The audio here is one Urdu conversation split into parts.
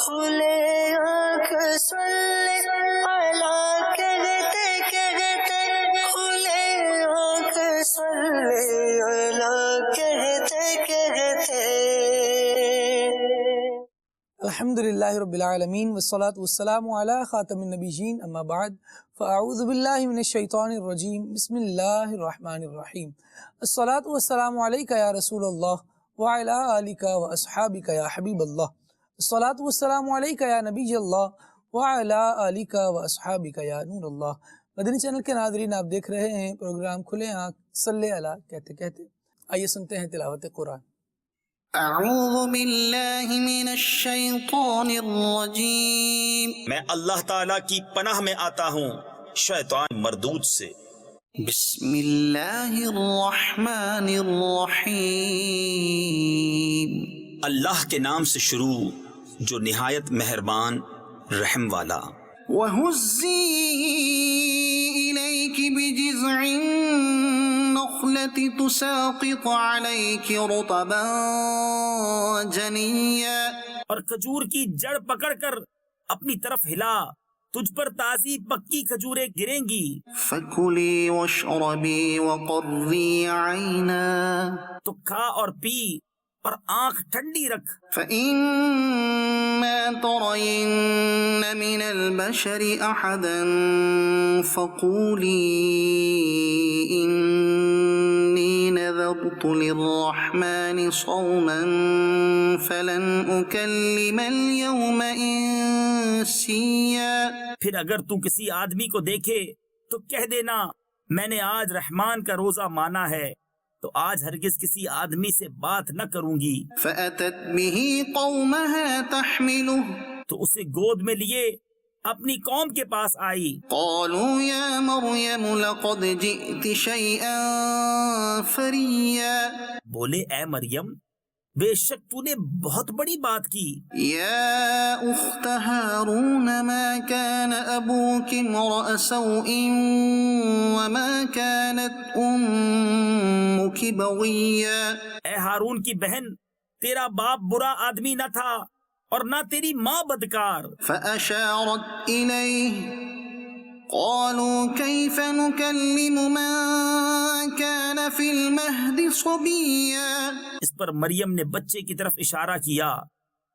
کھلے آنکھ صلی علی کہتے کہتے، کھلے آنکھ صلی علی کہتے کہتے۔ الحمدللہ رب العالمین والصلاة والسلام علی خاتم النبیین، اما بعد فاعوذ باللہ من الشیطان الرجیم، بسم اللہ الرحمن الرحیم۔ الصلاة والسلام علیک یا رسول اللہ وعلی آلک واصحابک یا حبیب اللہ۔ الصلاة والسلام علیک یا نبی اللہ وعلی آلک واصحابک یا نور اللہ۔ مدنی چینل کے ناظرین، آپ دیکھ رہے ہیں پروگرام کھلے آنکھ صلی علی کہتے کہتے۔ آئیے سنتے ہیں تلاوت قرآن۔ اعوذ باللہ من الشیطان الرجیم، میں اللہ تعالیٰ کی پناہ میں آتا ہوں شیطان مردود سے۔ بسم اللہ الرحمن الرحیم، اللہ کے نام سے شروع جو نہایت مہربان رحم والا۔ وَهُزِّي إِلَيْكِ بِجِذْعِ النَّخْلَةِ تُسَاقِطْ عَلَيْكِ رُطَبًا جَنِيًّا، اور کھجور کی جڑ پکڑ کر اپنی طرف ہلا، تجھ پر تازی پکی کھجوریں گریں گی۔ فَكُلِي وَاشْرَبِي وَقَرِّي عَيْنًا، تو کھا اور پی اور آنکھ ٹھنڈی رکھ۔ فَإِمَّا تَرَيِنَّ مِنَ الْبَشَرِ أَحَدًا فَقُولِي إِنِّي نَذَرْتُ لِلرَّحْمَنِ صَوْمًا فَلَنْ أُكَلِّمَ الْيَوْمَ إِنسِيًّا، پھر اگر تو کسی آدمی کو دیکھے تو کہہ دینا میں نے آج رحمان کا روزہ مانا ہے، تو آج ہرگز کسی آدمی سے بات نہ کروں گی۔ فَأَتَتْ بِهِ قَوْمَهَا تَحْمِلُهُ، تو اسے گود میں لیے اپنی قوم کے پاس آئی۔ قَالُوا يَا مَرْيَمُ لَقَدْ جِئْتِ شَيْئًا فَرِيًّا، بولے اے مریم، بے شک تو نے بہت بڑی بات کی۔ يَا أُخْتَ هَارُونَ مَا كَانَ أَبُوكِ امْرَأَ سَوْءٍ وَمَا كَانَتْ أُمُّكِ بَغِيًّا، اے ہارون کی بہن، تیرا باپ برا آدمی نہ تھا اور نہ تیری ماں بدکار۔ فَأَشَارَتْ إِلَيْهِ قَالُوا كَيْفَ نُكَلِّمُ مَنْ كَانَ فِي الْمَهْدِ صَبِيًّا، اس پر مریم نے بچے کی طرف اشارہ کیا۔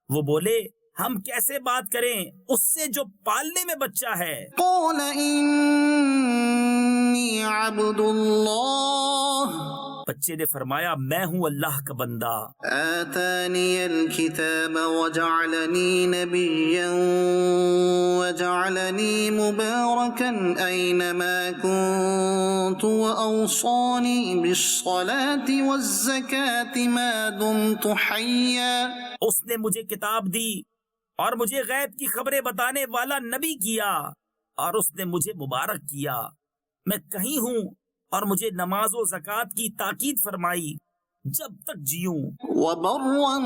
وہ بولے ہم کیسے بات کریں اس سے جو پالنے میں بچہ ہے؟ قَالَ إِنِّي عَبْدُ اللَّهِ، بچے نے فرمایا میں ہوں اللہ کا بندہ، آتاني الكتاب وجعلني نبيا وجعلني مباركا أينما كنت وأوصاني بالصلاة والزكاة ما دمت حيا، اس نے مجھے کتاب دی اور مجھے غیب کی خبریں بتانے والا نبی کیا، اور اس نے مجھے مبارک کیا میں کہیں ہوں، اور مجھے نماز و زکوٰۃ کی تاکید فرمائی جب تک جیوں۔ وبرا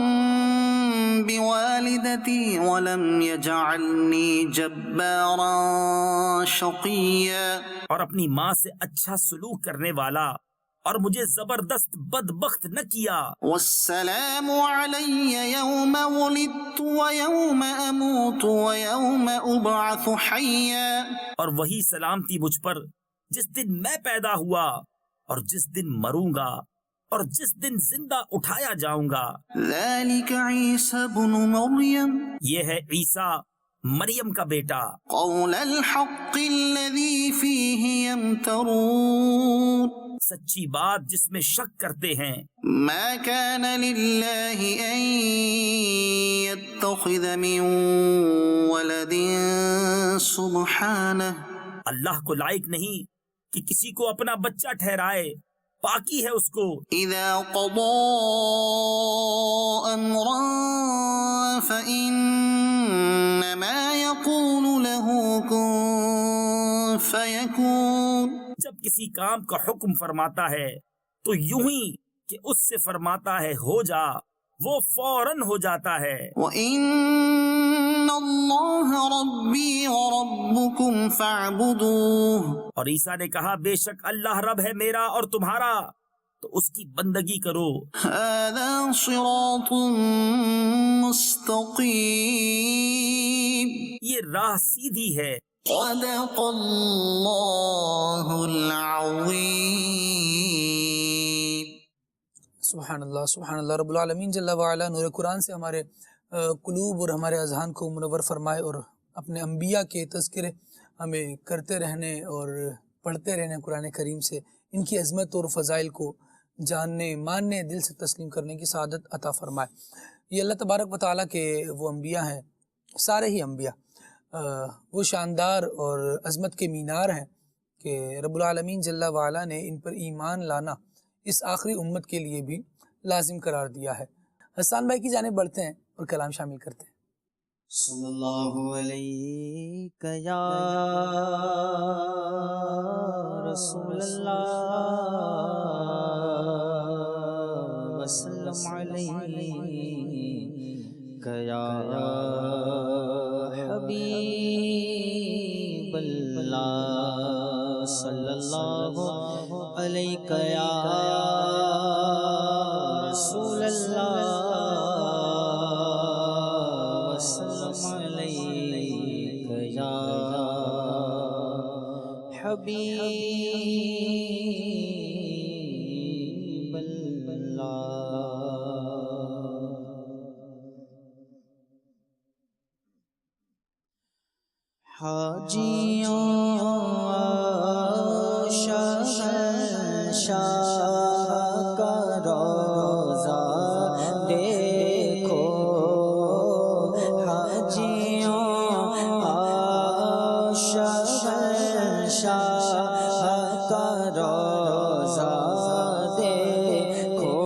بوالدتي ولم يجعلني جبارا شقيا، اور اپنی ماں سے اچھا سلوک کرنے والا اور مجھے زبردست بدبخت نہ کیا۔ والسلام علي يوم ولدت ويوم أموت ويوم أبعث حيا، اور وہی سلامتی مجھ پر جس دن میں پیدا ہوا اور جس دن مروں گا اور جس دن زندہ اٹھایا جاؤں گا۔ ذلك عيسى ابن مريم یہ ہے عیسیٰ مریم کا بیٹا، قول الحق الذي فيه يمترون، سچی بات جس میں شک کرتے ہیں۔ ما كان لله أن يتخذ من ولد سبحانه، اللہ کو لائق نہیں کہ کسی کو اپنا بچہ ٹھہرائے، پاکی ہے اس کو۔ إذا قضى أمرا فإنما يقول له كن فيكون، جب کسی کام کا حکم فرماتا ہے تو یوں ہی کہ اس سے فرماتا ہے ہو جا، وہ فوراً ہو جاتا ہے۔ وَإِنَّ اللَّهَ رَبِّي وَرَبُّكُمْ فَاعْبُدُوهُ، اور عیسیٰ نے کہا بے شک اللہ رب ہے میرا اور تمہارا، تو اس کی بندگی کرو۔ هَذَا صِرَاطٌ مُسْتَقِيمٌ، راہ سیدھی ہے۔ صدق اللہ العظیم۔ سبحان اللہ رب العالمین جل وعلا نور قرآن سے ہمارے قلوب اور ہمارے اذہان کو منور فرمائے، اور اپنے انبیاء کے تذکرے ہمیں کرتے رہنے اور پڑھتے رہنے قرآن کریم سے، ان کی عظمت اور فضائل کو جاننے، ماننے، دل سے تسلیم کرنے کی سعادت عطا فرمائے۔ یہ اللہ تبارک و تعالیٰ کے وہ انبیاء ہیں، سارے ہی انبیاء وہ شاندار اور عظمت کے مینار ہیں کہ رب العالمین جل وعلا نے ان پر ایمان لانا اس آخری امت کے لیے بھی لازم قرار دیا ہے۔ حسان بھائی کی جانب بڑھتے ہیں اور کلام شامل کرتے ہیں۔ صلی اللہ علیہ یا رسول اللہ وسلم علیہ یا حبیب اللہ صلی اللہ علیہ یا رسول اللہ وسلم علیہ یا حبیب اللہ۔ حاجیوں شہنشاہ کا روضہ دیکھو، حاجیوں شہنشاہ کا روضہ دیکھو،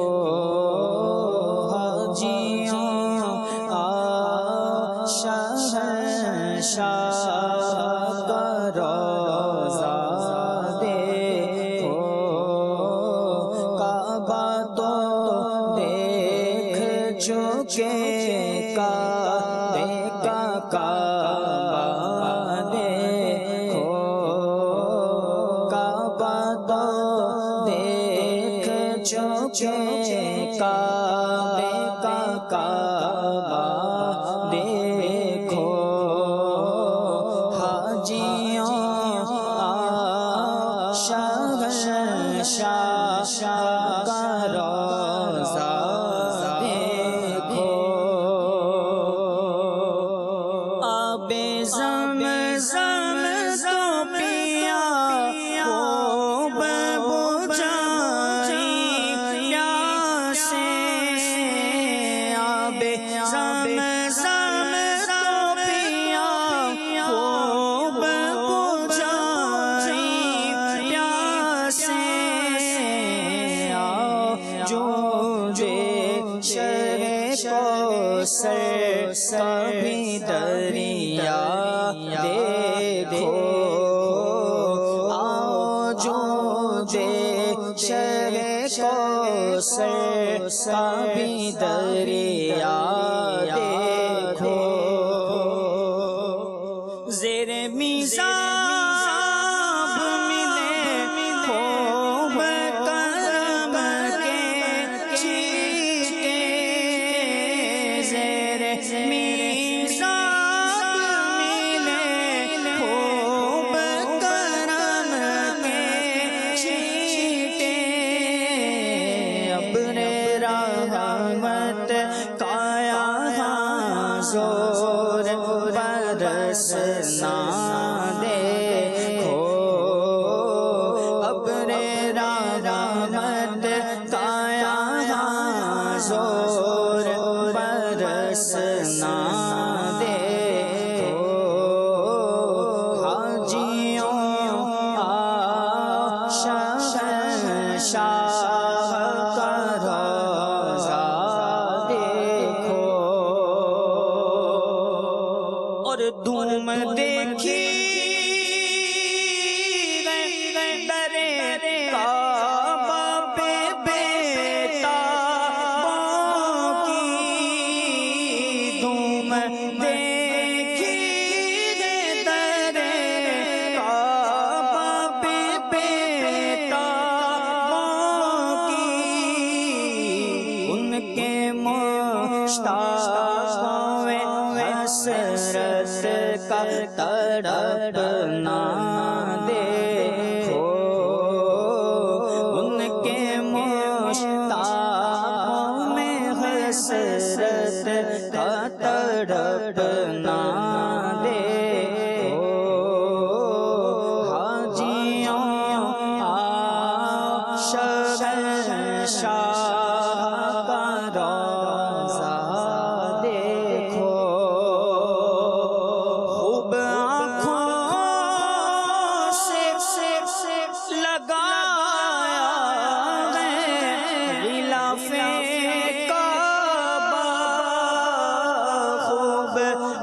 حاجیوں شہنشاہ کا روضہ دیکھو، کعبہ تو دیکھ چکے، کعبے کا کعبہ دیکھو، کعبہ تو دیکھ چکے، کعبے کا کعبہ دیکھو، حاجیوں شہنشاہ کا روضہ دیکھو، آب زمزم تو پیا خوب بجھائی پیاسے، آب زمزم تو پیا خوب بجھائی پیاسے، جو کوثر کبھی دریا دیکھو، آؤ جو کوثر کبھی دریا دیکھو، زیر میزاب ملے خوب کرم کے چھیٹے، زیر میزاب ملے خوب کرم کے چھیٹے، ابر رحمت کا یہاں زور برسنا دیکھو، ابر رحمت کا یہاں زور برسنا دیکھو، حاجیوں شہنشاہ کا روضہ دیکھو، اور دھوم دیکھی درے کعبہ پہ بیتابوں کی، دھوم دیکھی درے کعبہ پہ بیتابوں کی، ان کے مشتاق حسرت کا تڑپنا دیکھو، ان کے مشتاقوں میں حسرت کا تڑپنا دیکھو، حاجیوں شہنشاہ کا روضہ دیکھو، خوب آنکھوں سے لگایا ہے غلاف کعبہ، خوب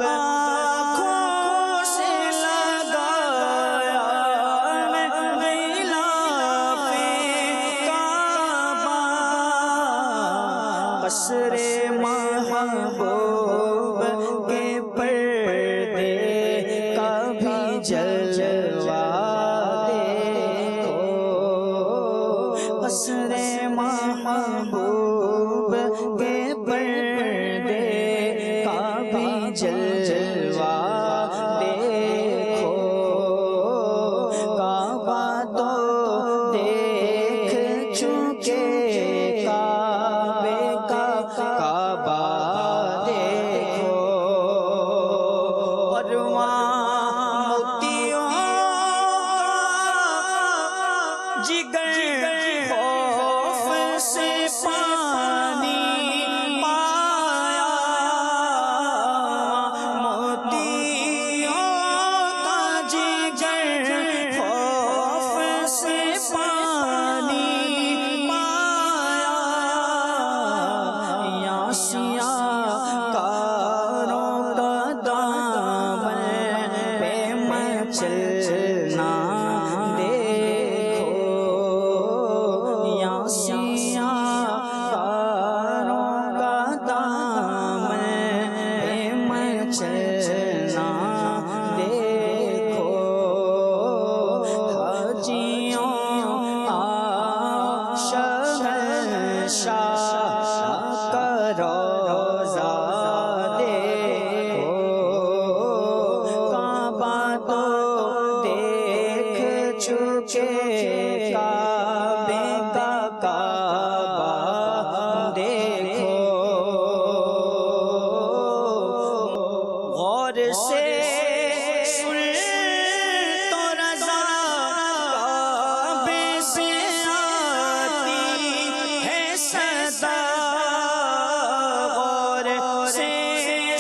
آنکھوں سے لگایا ہے غلاف کعبہ، قصر محبوب کے پردے کا بھی جلوہ دیکھو، قصر محبوب کے پردے کا بھی جلوہ دیکھو، کعبہ تو دیکھ چکے، کعبے کا کعبہ دیکھو، پروان موتیوں کا جگر خوف سے پانی پایا، موتیوں کا جگر خوف سے پانی پایا، یا سیاہ کاروں کا دامن پہ مچلنا دیکھو، یا سیاہ کاروں کا دامن پہ مچلنا دیکھو، حاجیوں شہنشاہ کا روضہ دیکھو، کعبہ تو دیکھ چکے، کعبے کا کعبہ دیکھو، غور سے سن تو رضا کعبے سے آتی ہے صدا، غور سے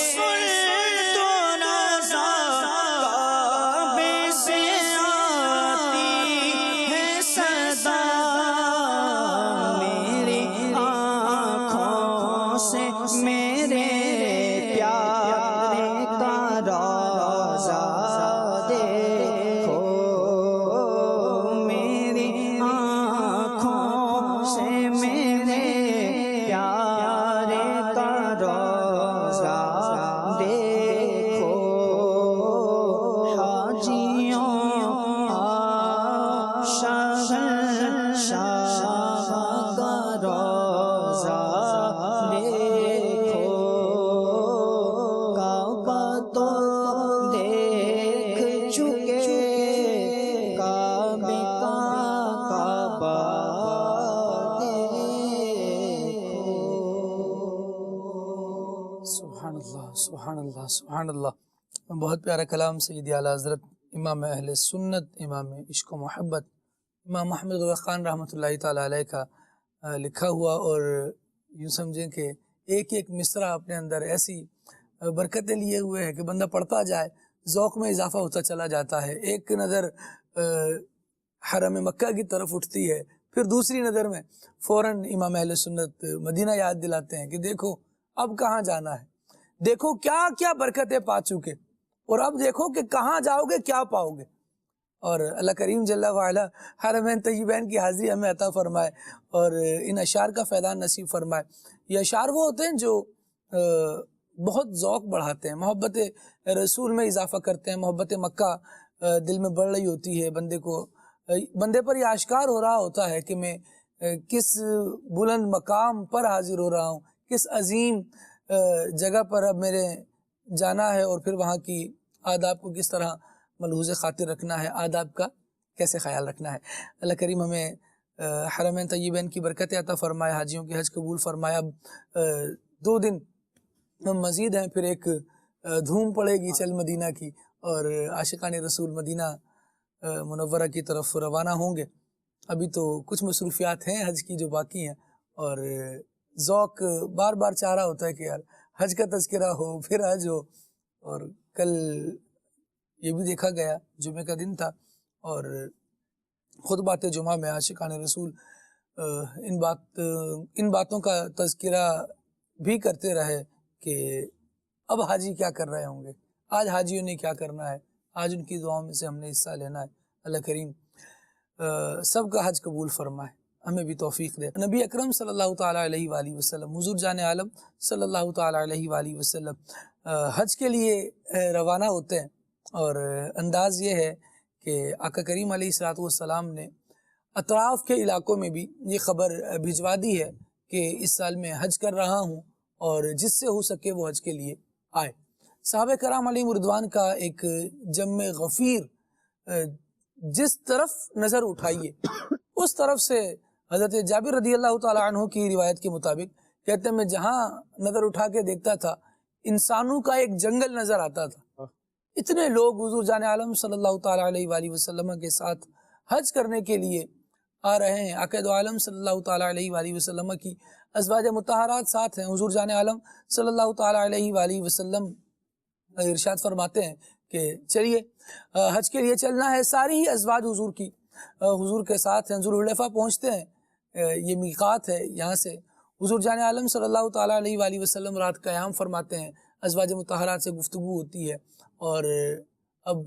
سن تو رضا کعبے سے آتی ہے صدا، میری آنکھوں سے میرے پیارے کا روضہ دیکھو، میری آنکھوں سے میرے پیارے کا روضہ دیکھو، حاجیوں شہنشاہ کا روضہ دیکھو، کعبہ تو دیکھ چکے، کعبے کا کعبہ دیکھو۔ سبحان اللہ سبحان اللہ سبحان اللہ، بہت پیارا کلام سیدی اعلیٰ حضرت امام اہل سنت، امام عشق و محبت، امام محمد رضا خان رحمۃ اللہ تعالیٰ علیہ کا لکھا ہوا، اور یوں سمجھیں کہ ایک ایک مصرع اپنے اندر ایسی برکتیں لیے ہوئے ہیں کہ بندہ پڑھتا جائے ذوق میں اضافہ ہوتا چلا جاتا ہے، ایک نظر حرم مکہ کی طرف اٹھتی ہے، پھر دوسری نظر میں فوراً امام اہل سنت مدینہ یاد دلاتے ہیں کہ دیکھو اب کہاں جانا ہے، دیکھو کیا کیا برکتیں پا چکے، اور اب دیکھو کہ کہاں جاؤ گے کیا پاؤ گے، اور اللہ کریم جل وعلا حرمین طیبین کی حاضری ہمیں عطا فرمائے اور ان اشعار کا فیضان نصیب فرمائے۔ یہ اشعار وہ ہوتے ہیں جو بہت ذوق بڑھاتے ہیں، محبت رسول میں اضافہ کرتے ہیں، محبت مکہ دل میں بڑھ رہی ہوتی ہے، بندے پر یہ آشکار ہو رہا ہوتا ہے کہ میں کس بلند مقام پر حاضر ہو رہا ہوں، کس عظیم جگہ پر اب میرے جانا ہے، اور پھر وہاں کی آداب کو کس طرح ملحوظ خاطر رکھنا ہے، آداب کا کیسے خیال رکھنا ہے۔ اللہ کریم ہمیں حرمین طیبین کی برکت عطا فرمائے، حاجیوں کی حج قبول فرمائے۔ اب 2 دن مزید ہیں، پھر ایک دھوم پڑے گی چل مدینہ کی، اور عاشقان رسول مدینہ منورہ کی طرف روانہ ہوں گے۔ ابھی تو کچھ مصروفیات ہیں حج کی جو باقی ہیں، اور ذوق بار بار چاہ رہا ہوتا ہے کہ یار حج کا تذکرہ ہو، پھر حج ہو۔ اور کل یہ بھی دیکھا گیا، جمعہ کا دن تھا، اور خطبات جمعہ میں عاشقان رسول ان باتوں کا تذکرہ بھی کرتے رہے کہ اب حاجی کیا کر رہے ہوں گے، آج حاجیوں نے کیا کرنا ہے، آج ان کی دعاؤں میں سے ہم نے حصہ لینا ہے۔ اللہ کریم سب کا حج قبول فرمائے، ہمیں بھی توفیق دے۔ نبی اکرم صلی اللہ تعالیٰ علیہ وآلہ وسلم، حضور جان عالم صلی اللہ تعالیٰ علیہ وآلہ وسلم حج کے لیے روانہ ہوتے ہیں، اور انداز یہ ہے کہ آقا کریم علیہ الصلوۃ والسلام نے اطراف کے علاقوں میں بھی یہ خبر بھجوا دی ہے کہ اس سال میں حج کر رہا ہوں، اور جس سے ہو سکے وہ حج کے لیے آئے۔ صحابہ کرام علیہم رضوان کا ایک جمع غفیر جس طرف نظر اٹھائیے اس طرف سے، حضرت جابر رضی اللہ تعالیٰ عنہ کی روایت کے مطابق کہتے ہیں میں جہاں نظر اٹھا کے دیکھتا تھا انسانوں کا ایک جنگل نظر آتا تھا۔ اتنے لوگ حضور جان عالم صلی اللہ تعالیٰ علیہ وآلہ وسلم کے ساتھ حج کرنے کے لیے آ رہے ہیں۔ آقا دو عالم صلی اللہ تعالیٰ علیہ وآلہ وسلم کی ازواج مطہرات ساتھ ہیں۔ حضور جان عالم صلی اللہ تعالیٰ علیہ وآلہ وسلم ارشاد فرماتے ہیں کہ چلیے حج کے لیے چلنا ہے۔ ساری ہی ازواج حضور کی حضور کے ساتھ ہیں۔ ذوالحلیفہ پہنچتے ہیں، یہ میقات ہے، یہاں سے حضور جان عالم صلی اللہ تعالیٰ علیہ وآلہ وسلم رات قیام فرماتے ہیں، ازواج مطہرات سے گفتگو ہوتی ہے، اور اب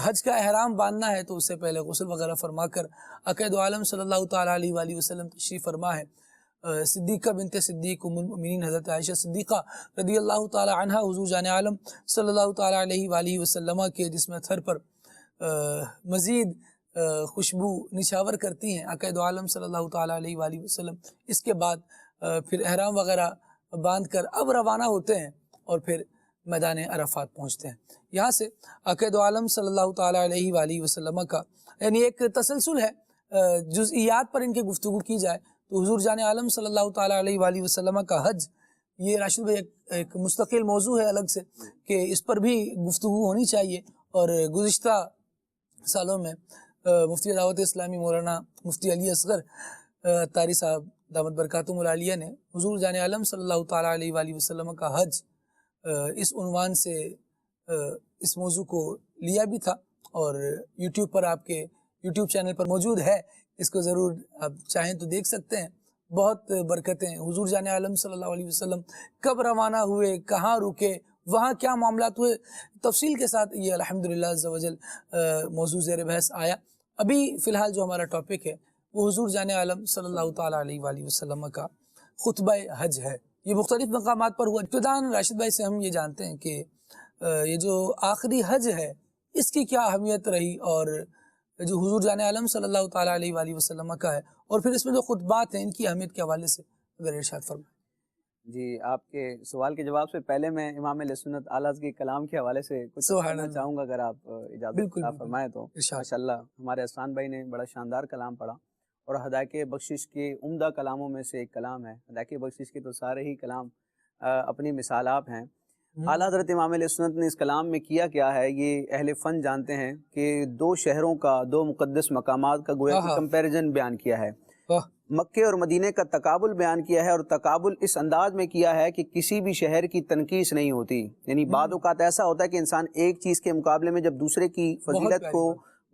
حج کا احرام باندھنا ہے تو اس سے پہلے غسل وغیرہ فرما کر آقا دو عالم صلی اللہ تعالیٰ علیہ وآلہ وسلم تشریف فرما ہے۔ صدیقہ بنت صدیق ام المؤمنین حضرت عائشہ صدیقہ رضی اللہ تعالیٰ عنہ حضور جان عالم صلی اللہ تعالیٰ علیہ وآلہ وسلم کے جسم تھر پر مزید خوشبو نشاور کرتی ہیں آقا دو عالم صلی اللہ تعالیٰ علیہ وآلہ وسلم۔ اس کے بعد پھر احرام وغیرہ باندھ کر اب روانہ ہوتے ہیں، اور پھر میدان عرفات پہنچتے ہیں۔ یہاں سے آقا دو عالم صلی اللہ تعالیٰ علیہ وآلہ وسلم کا یعنی ایک تسلسل ہے، جزئیات پر ان کے گفتگو کی جائے تو حضور جان عالم صلی اللہ تعالیٰ علیہ وآلہ وسلم کا حج، یہ راشد بھائی ایک مستقل موضوع ہے الگ سے کہ اس پر بھی گفتگو ہونی چاہیے۔ اور گزشتہ سالوں میں مفتی دعوت اسلامی مولانا مفتی علی اصغر طاری صاحب دامت برکاتہم العالیہ نے حضور جان عالم صلی اللہ تعالیٰ علیہ وآلہ وسلم کا حج اس عنوان سے اس موضوع کو لیا بھی تھا، اور یوٹیوب پر آپ کے یوٹیوب چینل پر موجود ہے، اس کو ضرور آپ چاہیں تو دیکھ سکتے ہیں۔ بہت برکتیں حضور جان عالم صلی اللہ علیہ وسلم کب روانہ ہوئے، کہاں رکے، وہاں کیا معاملات ہوئے، تفصیل کے ساتھ یہ الحمدللہ عز و جل موضوع زیر بحث آیا۔ ابھی فی الحال جو ہمارا ٹاپک ہے وہ حضور جان عالم صلی اللہ تعالیٰ علیہ وآلہ وسلم کا خطبہ حج ہے۔ یہ مختلف مقامات پر ہوا۔ ابتداً راشد بھائی سے ہم یہ جانتے ہیں کہ یہ جو آخری حج ہے اس کی کیا اہمیت رہی، اور جو حضور جان عالم صلی اللہ تعالیٰ علیہ وآلہ وسلم کا ہے، اور پھر اس میں جو خطبات ہیں ان کی اہمیت کے حوالے سے اگر ارشاد فرمائیں۔ جی، آپ کے سوال کے جواب سے پہلے میں امام علیہ سنت اعلیٰ حضرت کے کلام کے حوالے سے کچھ کہنا چاہوں گا، اگر آپ اجازت فرمائیں تو۔ ماشاءاللہ ہمارے احسان بھائی نے بڑا شاندار کلام پڑھا، اور ہدایت بخشش کے عمدہ کلاموں میں سے ایک کلام ہے۔ ہدایت بخشش کے تو سارے ہی کلام اپنی مثال آپ ہیں۔ اعلیٰ حضرت امام علیہ سنت نے اس کلام میں کیا ہے، یہ اہل فن جانتے ہیں کہ 2 شہروں کا، 2 مقدس مقامات کا گویا کہ کمپیریزن بیان کیا ہے۔ مکے اور مدینے کا تقابل بیان کیا ہے، اور تقابل اس انداز میں کیا ہے کہ کسی بھی شہر کی تنقیص نہیں ہوتی۔ یعنی بعض اوقات ایسا ہوتا ہے کہ انسان ایک چیز کے مقابلے میں جب دوسرے کی فضیلت کو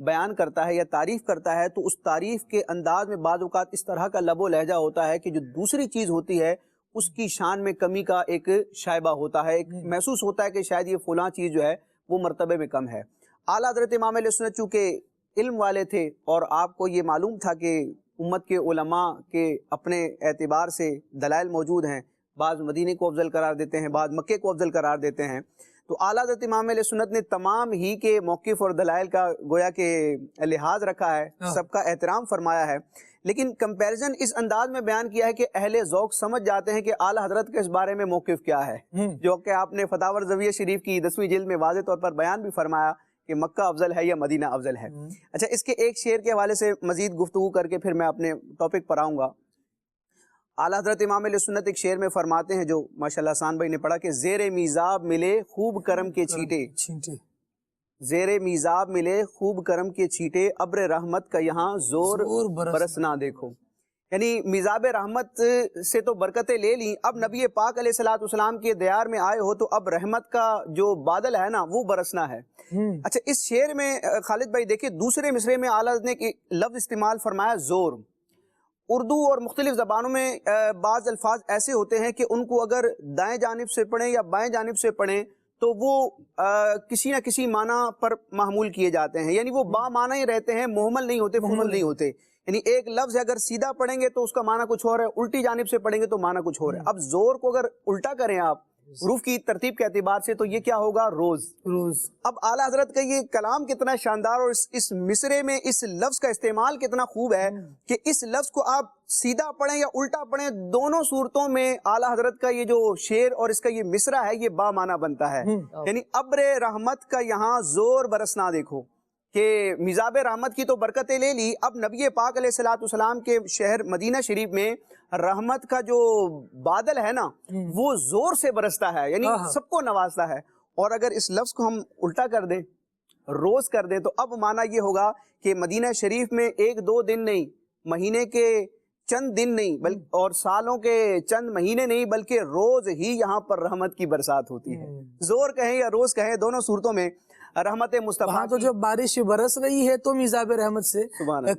بیان کرتا ہے یا تعریف کرتا ہے تو اس تعریف کے انداز میں بعض اوقات اس طرح کا لب و لہجہ ہوتا ہے کہ جو دوسری چیز ہوتی ہے اس کی شان میں کمی کا ایک شائبہ ہوتا ہے، ایک محسوس ہوتا ہے کہ شاید یہ فلاں چیز جو ہے وہ مرتبے میں کم ہے۔ اعلیٰ حضرت امام علیہ سنت چونکہ علم والے تھے، اور آپ کو یہ معلوم تھا کہ امت کے علماء کے اپنے اعتبار سے دلائل موجود ہیں، بعض مدینے کو افضل قرار دیتے ہیں، بعض مکے کو افضل قرار دیتے ہیں، تو اعلیٰ حضرت امام علیہ سنت نے تمام ہی کے موقف اور دلائل کا گویا کہ لحاظ رکھا ہے، سب کا احترام فرمایا ہے۔ لیکن کمپیریزن اس انداز میں بیان کیا ہے کہ اہل ذوق سمجھ جاتے ہیں کہ اعلیٰ حضرت کے اس بارے میں موقف کیا ہے، جو کہ آپ نے فتاوی رضویہ شریف کی 10ویں جلد میں واضح طور پر بیان بھی فرمایا کہ مکہ افضل ہے یا مدینہ افضل ہے۔ اچھا، اس کے ایک شعر کے حوالے سے مزید گفتگو کر کے پھر میں اپنے ٹاپک پر آؤں گا۔ اعلیٰ حضرت امام اہل سنت ایک شعر میں فرماتے ہیں جو ماشاءاللہ حسان بھائی نے پڑھا کہ زیر میزاب ملے خوب کرم کے چھینٹے، زیر میزاب ملے خوب کرم کے چھینٹے، ابر رحمت کا یہاں زور برسنا دیکھو۔ یعنی میزاب رحمت سے تو برکتیں لے لیں، اب نبی پاک علیہ الصلوۃ والسلام کے دیار میں آئے ہو تو اب رحمت کا جو بادل ہے نا وہ برسنا ہے۔ اچھا، اس شعر میں خالد بھائی دیکھیں دوسرے مصرے میں اعلیٰ نے ایک لفظ استعمال فرمایا زور۔ اردو اور مختلف زبانوں میں بعض الفاظ ایسے ہوتے ہیں کہ ان کو اگر دائیں جانب سے پڑھیں یا بائیں جانب سے پڑھیں تو وہ کسی نہ کسی معنی پر محمول کیے جاتے ہیں، یعنی وہ با معنی ہی رہتے ہیں، محمل نہیں ہوتے، فمل نہیں ہوتے۔ یعنی ایک لفظ اگر سیدھا پڑھیں گے تو اس کا معنی کچھ اور ہے، الٹی جانب سے پڑھیں گے تو معنی کچھ اور ہے۔ اب زور کو اگر الٹا کریں آپ حروف کی ترتیب کے اعتبار سے تو یہ کیا ہوگا؟ روز۔ اب اعلیٰ حضرت کا یہ کلام کتنا شاندار اور اس مصرے میں اس لفظ کا استعمال کتنا خوب ہے کہ اس لفظ کو آپ سیدھا پڑھیں یا الٹا پڑھیں، دونوں صورتوں میں اعلیٰ حضرت کا یہ جو شعر اور اس کا یہ مصرع ہے یہ با معنی بنتا ہے۔ یعنی ابر رحمت کا یہاں زور برسنا دیکھو، کہ میزاب رحمت کی تو برکتیں لے لی، اب نبی پاک علیہ الصلوۃ والسلام کے شہر مدینہ شریف میں رحمت کا جو بادل ہے نا وہ زور سے برستا ہے، یعنی سب کو نوازتا ہے۔ اور اگر اس لفظ کو ہم الٹا کر دیں، روز کر دیں، تو اب معنی یہ ہوگا کہ مدینہ شریف میں ایک دو دن نہیں، مہینے کے چند دن نہیں اور سالوں کے چند مہینے نہیں، بلکہ روز ہی یہاں پر رحمت کی برسات ہوتی ہے۔ زور کہیں یا روز کہیں، دونوں صورتوں میں رحمت مصطفیٰ تو جب بارش برس رہی ہے تو میزاب رحمت سے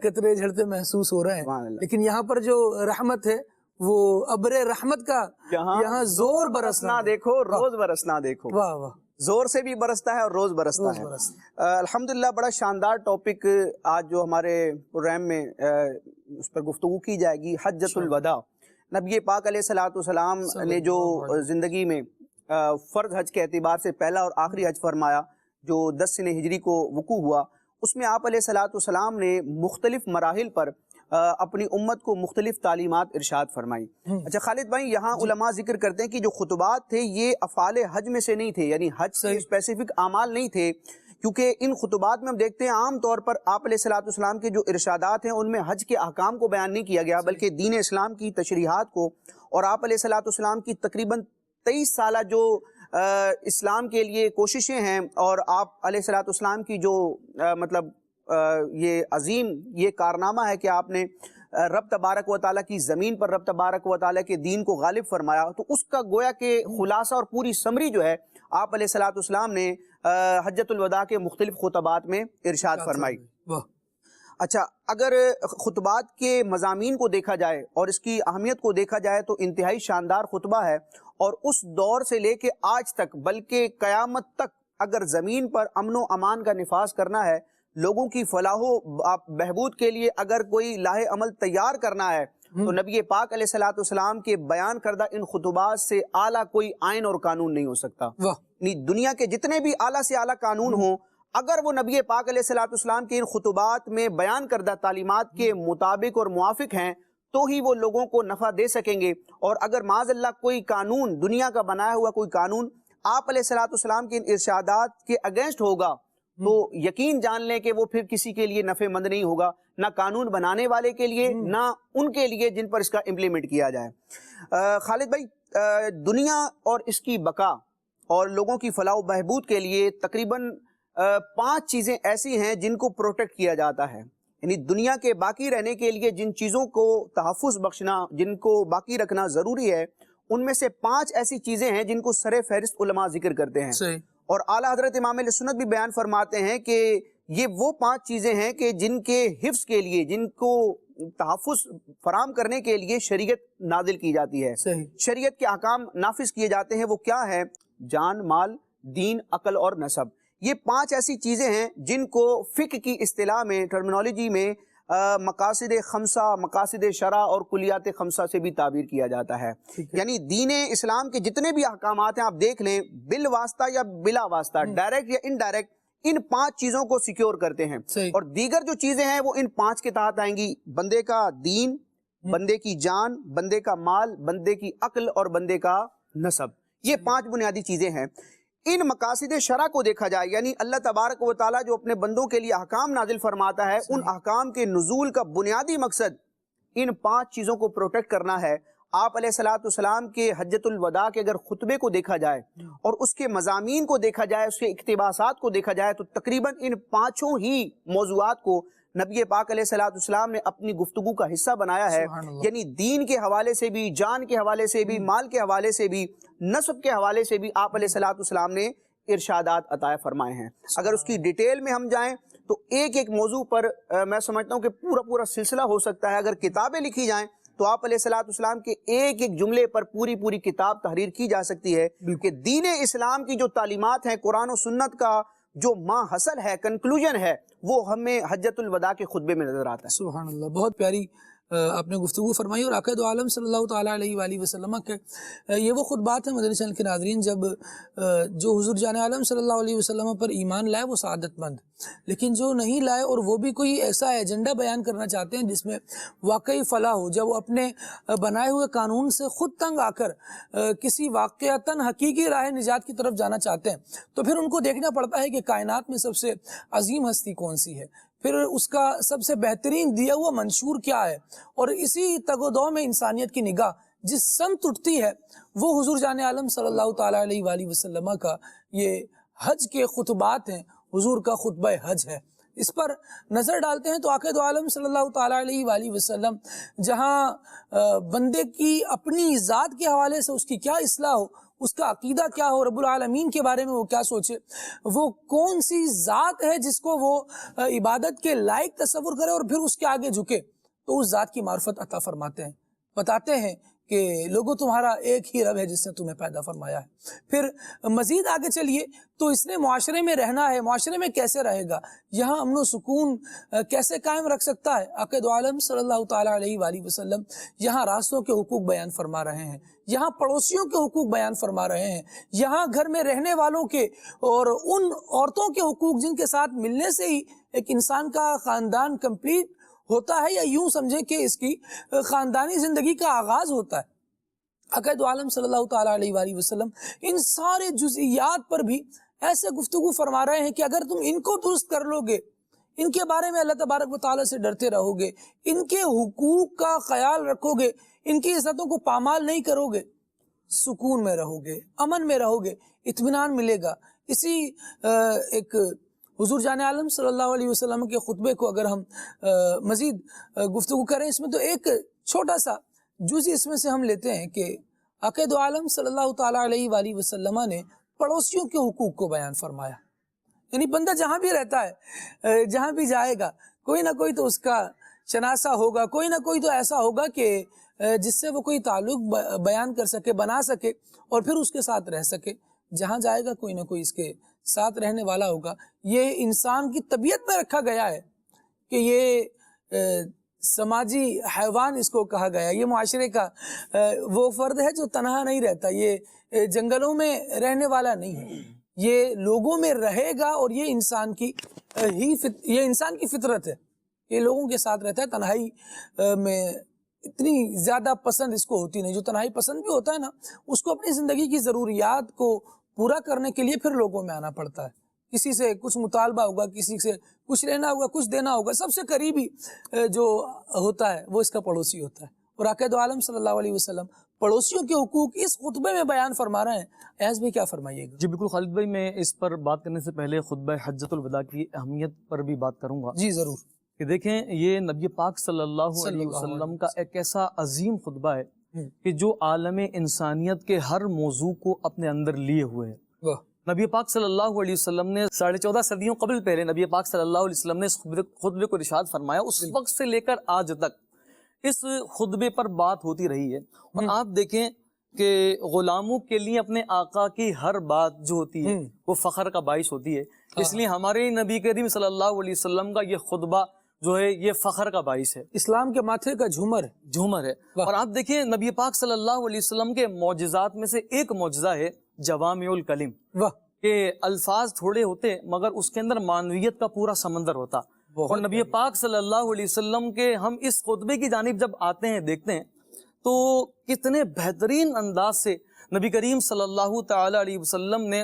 قطرے جھڑتے محسوس ہو رہے ہیں، لیکن یہاں پر جو رحمت ہے وہ ابر رحمت کا یہاں زور برسنا دیکھو، روز برسنا دیکھو۔ واہ واہ، زور سے بھی برستا ہے اور روز برستا ہے۔ الحمدللہ بڑا شاندار ٹاپک آج جو ہمارے پروگرام میں اس پر گفتگو کی جائے گی، حجۃ الوداع۔ نبی پاک علیہ الصلوۃ والسلام نے جو زندگی میں فرض حج کے اعتبار سے پہلا اور آخری حج فرمایا جو 10 سنہ ہجری کو وقوع ہوا، اس میں آپ علیہ الصلوۃ والسلام نے مختلف مراحل پر اپنی امت کو مختلف تعلیمات ارشاد فرمائی۔ اچھا خالد بھائی، یہاں علماء ذکر کرتے ہیں کہ جو خطبات تھے یہ افعال حج میں سے نہیں تھے، یعنی حج سے اسپیسیفک اعمال نہیں تھے، کیونکہ ان خطبات میں ہم دیکھتے ہیں عام طور پر آپ علیہ الصلوۃ والسلام کے جو ارشادات ہیں ان میں حج کے احکام کو بیان نہیں کیا گیا، بلکہ دین اسلام کی تشریحات کو، اور آپ علیہ الصلوۃ والسلام کی تقریباً 23 سالہ جو اسلام کے لیے کوششیں ہیں، اور آپ علیہ الصلوۃ والسلام کی جو مطلب یہ عظیم یہ کارنامہ ہے کہ آپ نے رب تبارک و تعالیٰ کی زمین پر رب تبارک و تعالیٰ کے دین کو غالب فرمایا، تو اس کا گویا کہ خلاصہ اور پوری سمری جو ہے آپ علیہ الصلوۃ والسلام نے حجۃ الوداع کے مختلف خطبات میں ارشاد فرمائی۔ اچھا، اگر خطبات کے مضامین کو دیکھا جائے اور اس کی اہمیت کو دیکھا جائے تو انتہائی شاندار خطبہ ہے، اور اس دور سے لے کے آج تک بلکہ قیامت تک اگر زمین پر امن و امان کا نفاذ کرنا ہے، لوگوں کی فلاح و بہبود کے لیے اگر کوئی لاہ عمل تیار کرنا ہے تو نبی پاک علیہ الصلوۃ والسلام کے بیان کردہ ان خطبات سے اعلیٰ کوئی آئین اور قانون نہیں ہو سکتا۔ دنیا کے جتنے بھی اعلیٰ سے اعلیٰ قانون ہوں، اگر وہ نبی پاک علیہ الصلوۃ والسلام کے ان خطبات میں بیان کردہ تعلیمات کے مطابق اور موافق ہیں تو ہی وہ لوگوں کو نفع دے سکیں گے۔ اور اگر معاذ اللہ کوئی قانون، دنیا کا بنایا ہوا کوئی قانون آپ علیہ الصلوۃ والسلام کے ارشادات کے اگینسٹ ہوگا تو یقین جان لیں کہ وہ پھر کسی کے لیے نفع مند نہیں ہوگا، نہ قانون بنانے والے کے لیے نہ ان کے لیے جن پر اس کا امپلیمنٹ کیا جائے۔ خالد بھائی، دنیا اور اس کی بقا اور لوگوں کی فلاح و بہبود کے لیے تقریباً 5 چیزیں ایسی ہیں جن کو پروٹیکٹ کیا جاتا ہے، یعنی دنیا کے باقی رہنے کے لیے جن چیزوں کو تحفظ بخشنا، جن کو باقی رکھنا ضروری ہے، ان میں سے 5 ایسی چیزیں ہیں جن کو سر فہرست علماء ذکر کرتے ہیں۔ اور اعلیٰ حضرت امام علیہ سنت بھی بیان فرماتے ہیں کہ یہ وہ 5 چیزیں ہیں کہ جن کے حفظ کے لیے، جن کو تحفظ فراہم کرنے کے لیے شریعت نازل کی جاتی ہے، شریعت کے احکام نافذ کیے جاتے ہیں۔ وہ کیا ہے؟ جان، مال، دین، عقل اور نسب۔ یہ 5 ایسی چیزیں ہیں جن کو فقہ کی اصطلاح میں، ٹرمینالوجی میں مقاصد خمسہ، مقاصد شرع اور کلیات خمسہ سے بھی تعبیر کیا جاتا ہے۔ یعنی دین اسلام کے جتنے بھی احکامات ہیں آپ دیکھ لیں، بالواسطہ یا بلا واسطہ، ڈائریکٹ یا انڈائریکٹ، ان 5 چیزوں کو سیکیور کرتے ہیں، اور دیگر جو چیزیں ہیں وہ ان 5 کے تحت آئیں گی: بندے کا دین، بندے کی جان، بندے کا مال، بندے کی عقل اور بندے کا نسب. یہ 5 بنیادی چیزیں ہیں. ان مقاصد شرع کو دیکھا جائے، یعنی اللہ تبارک و تعالیٰ جو اپنے بندوں کے لیے احکام نازل فرماتا ہے، ان احکام کے نزول کا بنیادی مقصد ان 5 چیزوں کو پروٹیکٹ کرنا ہے. آپ علیہ السلام کے حجۃ الوداع کے اگر خطبے کو دیکھا جائے اور اس کے مضامین کو دیکھا جائے، اس کے اقتباسات کو دیکھا جائے، تو تقریباً ان 5 ہی موضوعات کو نبی پاک علیہ السلام نے اپنی گفتگو کا حصہ بنایا ہے. یعنی دین کے حوالے سے بھی، جان کے حوالے سے بھی، مال کے حوالے سے بھی، نسب کے حوالے سے بھی آپ علیہ السلام نے ارشادات عطا فرمائے ہیں. اگر اس کی ڈیٹیل میں ہم جائیں تو ایک ایک موضوع پر میں سمجھتا ہوں کہ پورا سلسلہ ہو سکتا ہے. اگر کتابیں لکھی جائیں تو آپ علیہ السلام کے ایک ایک جملے پر پوری کتاب تحریر کی جا سکتی ہے کہ دین اسلام کی جو تعلیمات ہیں، قرآن و سنت کا جو ماں حصل ہے، کنکلوژن ہے، وہ ہمیں حجۃ الوداع کے خطبے میں نظر آتا ہے. سبحان اللہ، بہت پیاری آپ نے گفتگو فرمائی. اور آقا دو عالم صلی اللہ تعالیٰ علیہ وآلہ وسلم کے یہ وہ خطبات ہیں مدنی چینل کے ناظرین جب جو حضور جان عالم صلی اللہ علیہ وسلم پر ایمان لائے وہ سعادت مند، لیکن جو نہیں لائے اور وہ بھی کوئی ایسا ایجنڈا بیان کرنا چاہتے ہیں جس میں واقعی فلاح ہو، جب وہ اپنے بنائے ہوئے قانون سے خود تنگ آ کر کسی واقعتاً حقیقی راہ نجات کی طرف جانا چاہتے ہیں، تو پھر ان کو دیکھنا پڑتا ہے کہ کائنات میں سب سے عظیم ہستی کون سی ہے، پھر اس کا سب سے بہترین دیا ہوا منشور کیا ہے. اور اسی تگ و دو میں انسانیت کی نگاہ جس سمت اٹھتی ہے وہ حضور جان عالم صلی اللہ تعالیٰ علیہ وآلہ وسلم کا یہ حج کے خطبات ہیں، حضور کا خطبہ حج ہے. اس پر نظر ڈالتے ہیں تو آقا دو عالم صلی اللہ تعالیٰ علیہ وآلہ وسلم جہاں بندے کی اپنی ذات کے حوالے سے اس کی کیا اصلاح ہو، اس کا عقیدہ کیا ہو، رب العالمین کے بارے میں وہ کیا سوچے، وہ کون سی ذات ہے جس کو وہ عبادت کے لائق تصور کرے اور پھر اس کے آگے جھکے، تو اس ذات کی معرفت عطا فرماتے ہیں. بتاتے ہیں کہ لوگوں تمہارا ایک ہی رب ہے جس نے تمہیں پیدا فرمایا ہے. پھر مزید آگے چلیے تو اس نے معاشرے میں رہنا ہے، معاشرے میں کیسے رہے گا، یہاں امن و سکون کیسے قائم رکھ سکتا ہے. آقا دو عالم صلی اللہ تعالیٰ علیہ وآلہ وسلم یہاں راستوں کے حقوق بیان فرما رہے ہیں، یہاں پڑوسیوں کے حقوق بیان فرما رہے ہیں، یہاں گھر میں رہنے والوں کے اور ان عورتوں کے حقوق جن کے ساتھ ملنے سے ہی ایک انسان کا خاندان کمپلیٹ ہوتا ہے، یا یوں سمجھیں کہ اس کی خاندانی زندگی کا آغاز ہوتا ہے. آقا دو عالم صلی اللہ تعالیٰ علیہ وآلہ وسلم ان سارے جزئیات پر بھی ایسے گفتگو فرما رہے ہیں کہ اگر تم ان کو درست کر لو گے، ان کے بارے میں اللہ تبارک و تعالیٰ سے ڈرتے رہو گے، ان کے حقوق کا خیال رکھو گے، ان کی عزتوں کو پامال نہیں کرو گے، سکون میں رہو گے، امن میں رہو گے، اطمینان ملے گا. اسی ایک حضور جان عالم صلی اللہ علیہ وسلم کے خطبے کو اگر ہم مزید گفتگو کریں، اس میں تو ایک چھوٹا سا جزء اس میں سے ہم لیتے ہیں کہ آقا دو عالم صلی اللہ تعالیٰ علیہ وآلہ وسلم نے پڑوسیوں کے حقوق کو بیان فرمایا. یعنی بندہ جہاں بھی رہتا ہے، جہاں بھی جائے گا، کوئی نہ کوئی تو اس کا شناسہ ہوگا، کوئی نہ کوئی تو ایسا ہوگا کہ جس سے وہ کوئی تعلق بیان کر سکے، بنا سکے اور پھر اس کے ساتھ رہ سکے. جہاں جائے گا کوئی نہ کوئی اس کے ساتھ رہنے والا ہوگا. یہ انسان کی طبیعت میں رکھا گیا ہے کہ یہ سماجی حیوان اس کو کہا گیا. یہ معاشرے کا وہ فرد ہے جو تنہا نہیں رہتا، یہ جنگلوں میں رہنے والا نہیں ہے، یہ لوگوں میں رہے گا. اور یہ انسان کی فطرت ہے، یہ لوگوں کے ساتھ رہتا ہے. تنہائی میں اتنی زیادہ پسند اس کو ہوتی نہیں. جو تنہائی پسند بھی ہوتا ہے نا، اس کو اپنی زندگی کی ضروریات کو پورا کرنے کے لیے پھر لوگوں میں آنا پڑتا ہے. کسی سے کچھ مطالبہ ہوگا، کسی سے کچھ لینا ہوگا، کچھ دینا ہوگا. سب سے قریبی جو ہوتا ہے وہ اس کا پڑوسی ہوتا ہے. اور آقا دو عالم صلی اللہ علیہ وسلم پڑوسیوں کے حقوق اس خطبے میں بیان فرما رہے ہیں. ایاز بھائی کیا فرمائیے گا؟ جی بالکل خالد بھائی، میں اس پر بات کرنے سے پہلے خطبہ حجۃ الوداع کی اہمیت پر بھی بات کروں گا. جی ضرور. کہ دیکھیں، یہ نبی پاک صلی اللہ علیہ وسلم کا ایک ایسا عظیم خطبہ ہے کہ جو عالم انسانیت کے ہر موضوع کو اپنے اندر لیے ہوئے ہے. نبی پاک صلی اللہ علیہ وسلم نے 14.5 صدیوں قبل پہلے نبی پاک صلی اللہ علیہ وسلم نے اس خطبے کو ارشاد فرمایا. اس وقت سے لے کر آج تک اس خطبے پر بات ہوتی رہی ہے. اور آپ دیکھیں کہ غلاموں کے لیے اپنے آقا کی ہر بات جو ہوتی ہے وہ فخر کا باعث ہوتی ہے. اس لیے ہمارے نبی کریم صلی اللہ علیہ وسلم کا یہ خطبہ جو ہے یہ فخر کا باعث ہے، اسلام کے ماتھے کا جھومر ہے. اور آپ دیکھیں نبی پاک صلی اللہ علیہ وسلم کے معجزات میں سے ایک معجزہ ہے جوامع الکلم. کہ الفاظ تھوڑے ہوتے مگر اس کے اندر معنویت کا پورا سمندر ہوتا. اور نبی پاک صلی اللہ علیہ وسلم کے ہم اس خطبے کی جانب جب آتے ہیں دیکھتے ہیں تو کتنے بہترین انداز سے نبی کریم صلی اللہ تعالی علیہ وسلم نے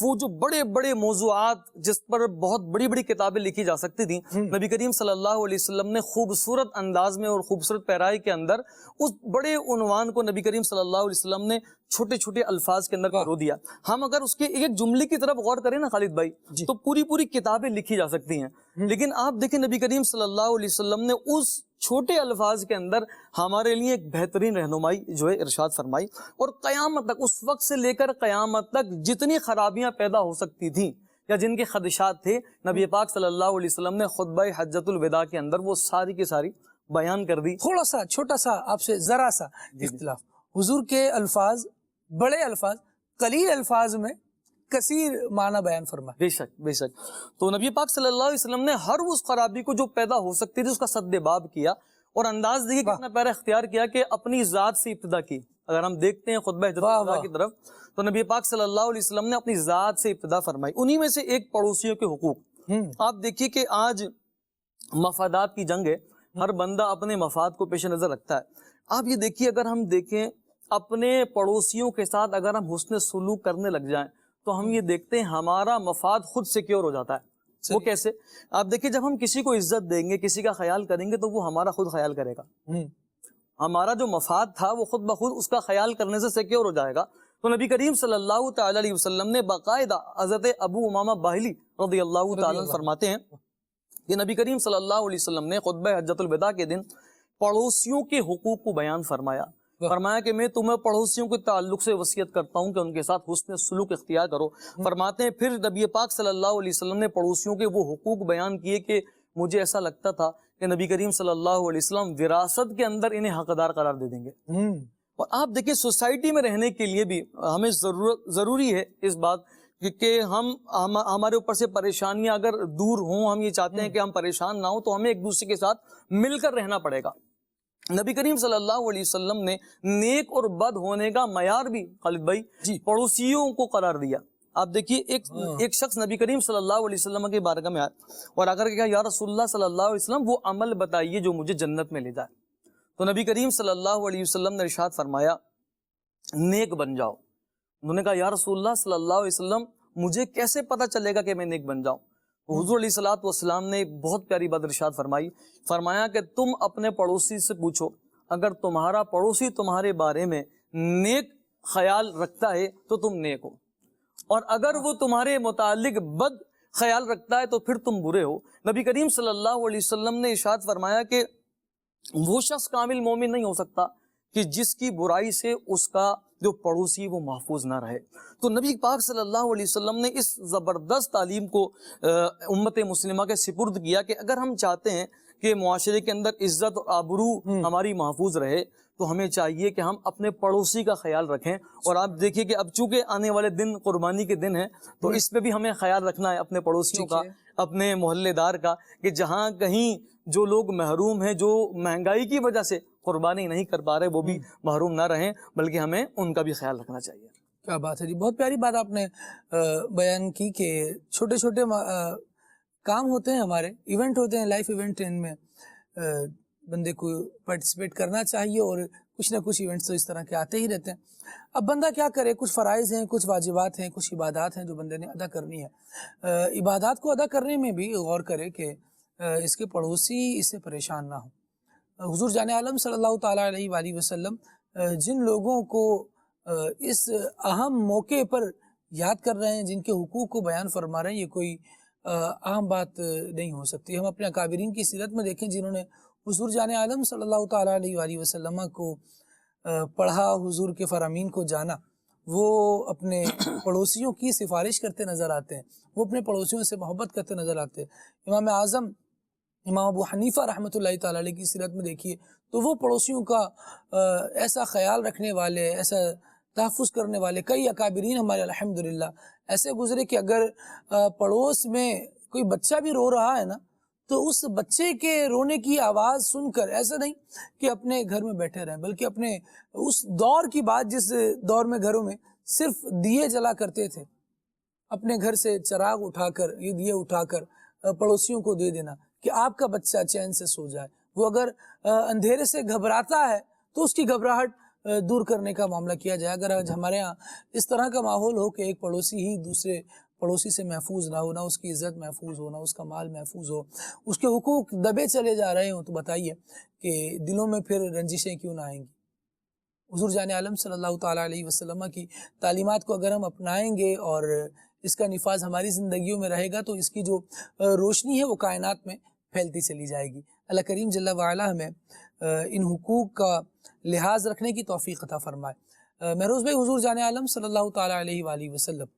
وہ جو بڑے بڑے موضوعات جس پر بہت بڑی بڑی کتابیں لکھی جا سکتی تھیں، نبی کریم صلی اللہ علیہ وسلم نے خوبصورت انداز میں اور خوبصورت پیرائی کے اندر اس بڑے عنوان کو نبی کریم صلی اللہ علیہ وسلم نے چھوٹے چھوٹے الفاظ کے اندر پرو دیا. ہم اگر اس کے ایک جملے کی طرف غور کریں نا خالد بھائی تو پوری کتابیں لکھی جا سکتی ہیں، لیکن آپ دیکھیں نبی کریم صلی اللہ علیہ وسلم نے اس چھوٹے الفاظ کے اندر ہمارے لیے ایک بہترین رہنمائی جو ہے ارشاد فرمائی. اور قیامت تک، اس وقت سے لے کر قیامت تک جتنی خرابیاں پیدا ہو سکتی تھیں یا جن کے خدشات تھے، نبی پاک صلی اللہ علیہ وسلم نے خطبہ حجۃ الوداع کے اندر وہ ساری کی ساری بیان کر دی. تھوڑا سا چھوٹا سا آپ سے ذرا سا اختلاف، حضور کے الفاظ بڑے الفاظ قلیل الفاظ میں کثیر معنی بیان فرمائے. بے شک بے شک. تو نبی پاک صلی اللہ علیہ وسلم نے ہر اس خرابی کو جو پیدا ہو سکتی تھی اس کا سد باب کیا، اور انداز دیکھیے کتنا پیارا اختیار کیا کہ اپنی ذات سے ابتدا کی. اگر ہم دیکھتے ہیں خطبہ حجۃ الوداع کی طرف تو نبی پاک صلی اللہ علیہ وسلم نے اپنی ذات سے ابتدا فرمائی. انہی میں سے ایک پڑوسیوں کے حقوق. آپ دیکھیے کہ آج مفادات کی جنگ ہے، ہر بندہ اپنے مفاد کو پیش نظر رکھتا ہے. آپ یہ دیکھیے اگر ہم دیکھیں اپنے پڑوسیوں کے ساتھ اگر ہم حسن سلوک کرنے لگ جائیں تو ہم یہ دیکھتے ہیں ہمارا مفاد خود سیکیور ہو جاتا ہے. وہ کیسے؟ آپ دیکھیں جب ہم کسی کو عزت دیں گے، کسی کا خیال کریں گے تو وہ ہمارا خود خیال کرے گا. ہمارا جو مفاد تھا وہ خود بخود اس کا خیال کرنے سے سیکیور ہو جائے گا. تو نبی کریم صلی اللہ تعالی علیہ وسلم نے باقاعدہ حضرت ابو امامہ باہلی رضی اللہ تعالیٰ عنہ فرماتے ہیں کہ نبی کریم صلی اللہ علیہ وسلم نے خطبہ حجۃ الوداع کے دن پڑوسیوں کے حقوق کو بیان فرمایا. فرمایا کہ میں تمہیں پڑوسیوں کے تعلق سے وصیت کرتا ہوں کہ ان کے ساتھ حسن سلوک اختیار کرو. فرماتے ہیں پھر نبی پاک صلی اللہ علیہ وسلم نے پڑوسیوں کے وہ حقوق بیان کیے کہ مجھے ایسا لگتا تھا کہ نبی کریم صلی اللہ علیہ وسلم وراثت کے اندر انہیں حقدار قرار دے دیں گے. اور آپ دیکھیں سوسائٹی میں رہنے کے لیے بھی ہمیں ضروری ہے اس بات کہ ہمارے اوپر سے پریشانیاں اگر دور ہوں، ہم یہ چاہتے ہیں کہ ہم پریشان نہ ہوں تو ہمیں ایک دوسرے کے ساتھ مل کر رہنا پڑے گا. نبی کریم صلی اللہ علیہ وسلم نے نیک اور بد ہونے کا معیار بھی خالد بھائی پڑوسیوں کو قرار دیا. آپ دیکھیے ایک شخص نبی کریم صلی اللہ علیہ وسلم کی بارگاہ میں آیا اور اگر کہا یا رسول اللہ صلی اللہ علیہ وسلم وہ عمل بتائیے جو مجھے جنت میں لے جائے. تو نبی کریم صلی اللہ علیہ وسلم نے ارشاد فرمایا نیک بن جاؤ. انہوں نے کہا یا رسول اللہ صلی اللہ علیہ وسلم مجھے کیسے پتا چلے گا کہ میں نیک بن جاؤں؟ حضور علیہ الصلوۃ والسلام نے بہت پیاری بات ارشاد فرمائی. فرمایا کہ تم اپنے پڑوسی سے پوچھو، اگر تمہارا پڑوسی تمہارے بارے میں نیک خیال رکھتا ہے تو تم نیک ہو، اور اگر وہ تمہارے متعلق بد خیال رکھتا ہے تو پھر تم برے ہو. نبی کریم صلی اللہ علیہ وسلم نے ارشاد فرمایا کہ وہ شخص کامل مومن نہیں ہو سکتا کہ جس کی برائی سے اس کا جو پڑوسی وہ محفوظ نہ رہے. تو نبی پاک صلی اللہ علیہ وسلم نے اس زبردست تعلیم کو امت مسلمہ کے سپرد کیا کہ اگر ہم چاہتے ہیں کہ معاشرے کے اندر عزت اور آبرو ہماری محفوظ رہے تو ہمیں چاہیے کہ ہم اپنے پڑوسی کا خیال رکھیں. اور آپ دیکھیے کہ اب چونکہ آنے والے دن قربانی کے دن ہیں تو اس پہ بھی ہمیں خیال رکھنا ہے اپنے پڑوسیوں کا، اپنے محلے دار کا، کہ جہاں کہیں جو لوگ محروم ہیں، جو مہنگائی کی وجہ سے قربانی نہیں کر پا رہے، وہ بھی محروم نہ رہیں، بلکہ ہمیں ان کا بھی خیال رکھنا چاہیے. کیا بات ہے جی، بہت پیاری بات آپ نے بیان کی کہ چھوٹے چھوٹے کام ہوتے ہیں، ہمارے ایونٹ ہوتے ہیں، لائف ایونٹ، ان میں بندے کو پارٹیسپیٹ کرنا چاہیے، اور کچھ نہ کچھ ایونٹس تو اس طرح کے آتے ہی رہتے ہیں. اب بندہ کیا کرے؟ کچھ فرائض ہیں، کچھ واجبات ہیں، کچھ عبادات ہیں جو بندے نے ادا کرنی ہے. عبادات کو ادا کرنے میں بھی غور کرے کہ اس کے پڑوسی اس سے پریشان نہ ہوں. حضور جان عالم صلی اللہ تعالیٰ علیہ وآلہ وسلم جن لوگوں کو اس اہم موقع پر یاد کر رہے ہیں، جن کے حقوق کو بیان فرما رہے ہیں، یہ کوئی عام بات نہیں ہو سکتی. ہم اپنے اکابرین کی سیرت میں دیکھیں جنہوں نے حضور جان عالم صلی اللہ تعالیٰ علیہ وآلہ وسلم کو پڑھا، حضور کے فرامین کو جانا، وہ اپنے پڑوسیوں کی سفارش کرتے نظر آتے ہیں، وہ اپنے پڑوسیوں سے محبت کرتے نظر آتے ہیں. امام اعظم امام ابو حنیفہ رحمۃ اللہ تعالیٰ علیہ کی سیرت میں دیکھیے تو وہ پڑوسیوں کا ایسا خیال رکھنے والے، ایسا تحفظ کرنے والے کئی اکابرین ہمارے الحمدللہ ایسے گزرے کہ اگر پڑوس میں کوئی بچہ بھی رو رہا ہے نا تو اس بچے کے رونے کی آواز سن کر ایسا نہیں کہ اپنے گھر میں بیٹھے رہیں، بلکہ اپنے اس دور کی بات جس دور میں گھروں میں صرف دیے جلا کرتے تھے، اپنے گھر سے چراغ اٹھا کر یہ دیے اٹھا کر پڑوسیوں کو دے دینا کہ آپ کا بچہ چین سے سو جائے. وہ اگر اندھیرے سے گھبراتا ہے تو اس کی گھبراہٹ دور کرنے کا معاملہ کیا جائے. اگر آج ہمارے ہاں اس طرح کا ماحول ہو کہ ایک پڑوسی ہی دوسرے پڑوسی سے محفوظ نہ ہو، نہ اس کی عزت محفوظ ہو، نہ اس کا مال محفوظ ہو، اس کے حقوق دبے چلے جا رہے ہوں، تو بتائیے کہ دلوں میں پھر رنجشیں کیوں نہ آئیں گی. حضور جان عالم صلی اللہ تعالیٰ علیہ وسلم کی تعلیمات کو اگر ہم اپنائیں گے اور اس کا نفاذ ہماری زندگیوں میں رہے گا تو اس کی جو روشنی ہے وہ کائنات میں پھیلتی چلی جائے گی. اللہ کریم جل وعلا ہمیں ان حقوق کا لحاظ رکھنے کی توفیق عطا فرمائے. مہروز بھائی، حضور جان عالم صلی اللہ تعالیٰ علیہ وآلہ وسلم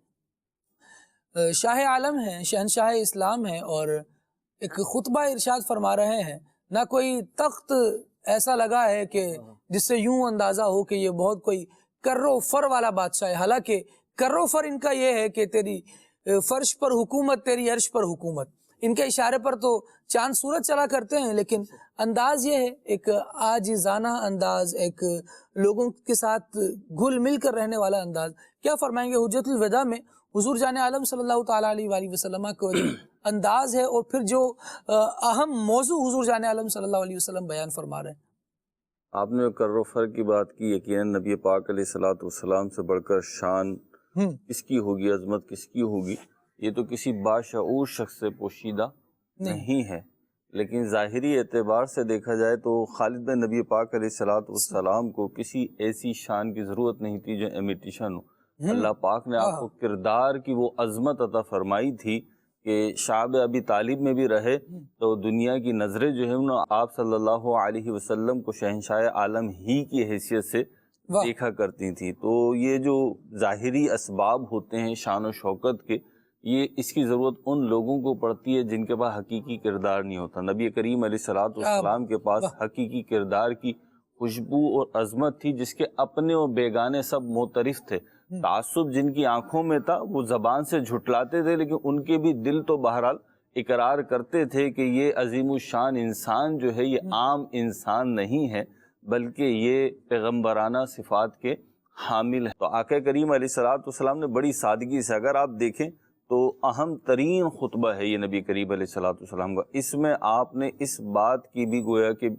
شاہ عالم ہیں، شہنشاہ اسلام ہیں، اور ایک خطبہ ارشاد فرما رہے ہیں. نہ کوئی تخت ایسا لگا ہے کہ جس سے یوں اندازہ ہو کہ یہ بہت کوئی کر و فر والا بادشاہ ہے. حالانکہ کر و فر ان کا یہ ہے کہ تیری فرش پر حکومت، تیری عرش پر حکومت. ان کے اشارے پر تو چاند سورج چلا کرتے ہیں، لیکن انداز یہ ہے ایک عاجزانہ انداز، ایک لوگوں کے ساتھ گھل مل کر رہنے والا انداز. کیا فرمائیں گے حجت الوداع میں حضور جان عالم صلی اللہ تعالیٰ علیہ وآلہ وسلم کا جو انداز ہے اور پھر جو اہم موضوع حضور جان عالم صلی اللہ علیہ وسلم بیان فرما رہے ہیں؟ آپ نے کر و فر کی بات کی. یقیناً نبی پاک علیہ الصلوۃ والسلام سے بڑھ کر شان کس کی ہوگی، عظمت کس کی ہوگی، یہ تو کسی باشعور شخص سے پوشیدہ نہیں ہے. لیکن ظاہری اعتبار سے دیکھا جائے تو خالد بن نبی پاک علیہ الصلوۃ والسلام کو کسی ایسی شان کی ضرورت نہیں تھی جو امیٹیشن ہو. اللہ پاک نے آپ کو کردار کی وہ عظمت عطا فرمائی تھی کہ شعب ابی طالب میں بھی رہے تو دنیا کی نظریں جو ہے آپ صلی اللہ علیہ وسلم کو شہنشاہ عالم ہی کی حیثیت سے دیکھا کرتی تھی. تو یہ جو ظاہری اسباب ہوتے ہیں شان و شوکت کے، یہ اس کی ضرورت ان لوگوں کو پڑتی ہے جن کے پاس حقیقی کردار نہیں ہوتا. نبی کریم علیہ الصلوۃ والسلام کے پاس حقیقی کردار کی خوشبو اور عظمت تھی جس کے اپنے اور بیگانے سب معترف تھے. تعصب جن کی آنکھوں میں تھا وہ زبان سے جھٹلاتے تھے، لیکن ان کے بھی دل تو بہرحال اقرار کرتے تھے کہ یہ عظیم الشان انسان جو ہے یہ عام انسان نہیں ہے بلکہ یہ پیغمبرانہ صفات کے حامل ہے. تو آقا کریم علیہ الصلوۃ والسلام نے بڑی سادگی سے، اگر آپ دیکھیں تو اہم ترین خطبہ ہے یہ نبی کریم علیہ الصلوۃ والسلام کا. اس میں آپ نے اس بات کی بھی گویا کہ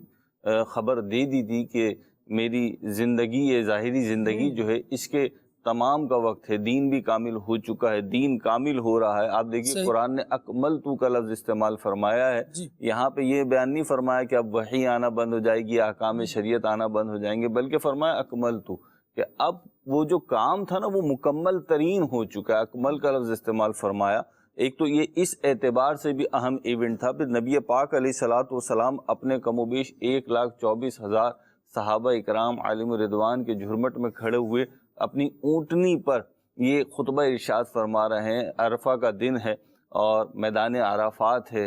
خبر دے دی تھی کہ میری زندگی، یہ ظاہری زندگی جو ہے اس کے تمام کا وقت ہے، دین بھی کامل ہو چکا ہے، دین کامل ہو رہا ہے. آپ دیکھیے قرآن نے اکملتو کا لفظ استعمال فرمایا ہے. یہاں پہ یہ بیان نہیں فرمایا کہ اب وحی آنا بند ہو جائے گی، احکام شریعت آنا بند ہو جائیں گے، بلکہ فرمایا اکملتو، کہ اب وہ جو کام تھا نا وہ مکمل ترین ہو چکا ہے. اکمل کا لفظ استعمال فرمایا. ایک تو یہ اس اعتبار سے بھی اہم ایونٹ تھا. پھر نبی پاک علیہ الصلوۃ والسلام اپنے کم و بیش 1,24,000 صحابہ اکرام عالم رضوان کے جھرمٹ میں کھڑے ہوئے اپنی اونٹنی پر یہ خطبہ ارشاد فرما رہے ہیں. عرفہ کا دن ہے اور میدان عرفات ہے،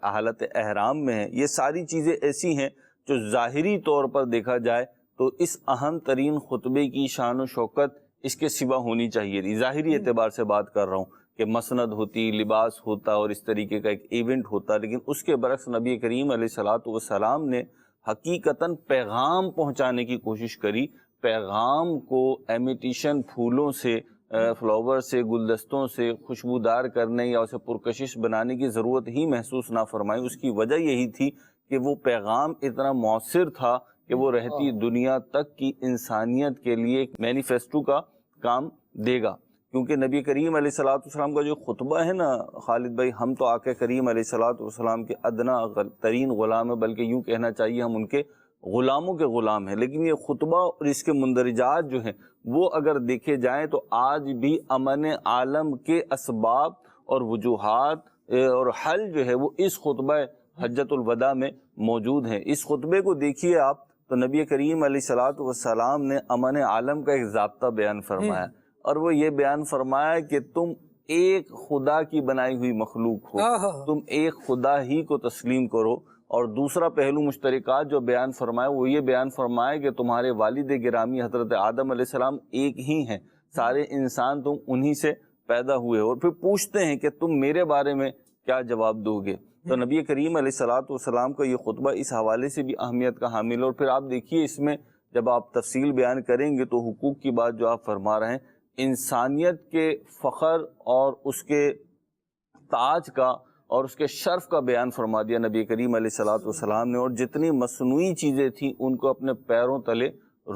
حالت احرام میں ہے. یہ ساری چیزیں ایسی ہیں جو ظاہری طور پر دیکھا جائے تو اس اہم ترین خطبے کی شان و شوکت اس کے سوا ہونی چاہیے تھی. ظاہری اعتبار سے بات کر رہا ہوں کہ مسند ہوتی، لباس ہوتا اور اس طریقے کا ایک ایونٹ ہوتا، لیکن اس کے برعکس نبی کریم علیہ الصلوۃ والسلام نے حقیقتاً پیغام پہنچانے کی کوشش کری. پیغام کو ایمیٹیشن پھولوں سے، فلاور سے، گلدستوں سے خوشبودار کرنے یا اسے پرکشش بنانے کی ضرورت ہی محسوس نہ فرمائی. اس کی وجہ یہی تھی کہ وہ پیغام اتنا مؤثر تھا کہ وہ رہتی دنیا تک کی انسانیت کے لیے ایک مینیفیسٹو کا کام دے گا. کیونکہ نبی کریم علیہ الصلوۃ والسلام کا جو خطبہ ہے نا خالد بھائی، ہم تو آقا کریم علیہ الصلوۃ والسلام کے ادنا ترین غلام ہیں، بلکہ یوں کہنا چاہیے ہم ان کے غلاموں کے غلام ہیں. لیکن یہ خطبہ اور اس کے مندرجات جو ہیں وہ اگر دیکھے جائیں تو آج بھی امن عالم کے اسباب اور وجوہات اور حل جو ہے وہ اس خطبہ حجت الوداع میں موجود ہیں. اس خطبے کو دیکھیے آپ تو نبی کریم علیہ الصلوۃ والسلام نے امن عالم کا ایک ضابطہ بیان فرمایا، اور وہ یہ بیان فرمایا کہ تم ایک خدا کی بنائی ہوئی مخلوق ہو، تم ایک خدا ہی کو تسلیم کرو. اور دوسرا پہلو مشترکات جو بیان فرمایا وہ یہ بیان فرمایا کہ تمہارے والد گرامی حضرت آدم علیہ السلام ایک ہی ہیں، سارے انسان تم انہی سے پیدا ہوئے. اور پھر پوچھتے ہیں کہ تم میرے بارے میں کیا جواب دو گے. تو نبی کریم علیہ الصلوۃ والسلام کا یہ خطبہ اس حوالے سے بھی اہمیت کا حامل ہے. اور پھر آپ دیکھیے اس میں جب آپ تفصیل بیان کریں گے تو حقوق کی بات جو آپ فرما رہے ہیں انسانیت کے فخر اور اس کے تاج کا اور اس کے شرف کا بیان فرما دیا نبی کریم علیہ الصلوۃ والسلام نے، اور جتنی مصنوعی چیزیں تھیں ان کو اپنے پیروں تلے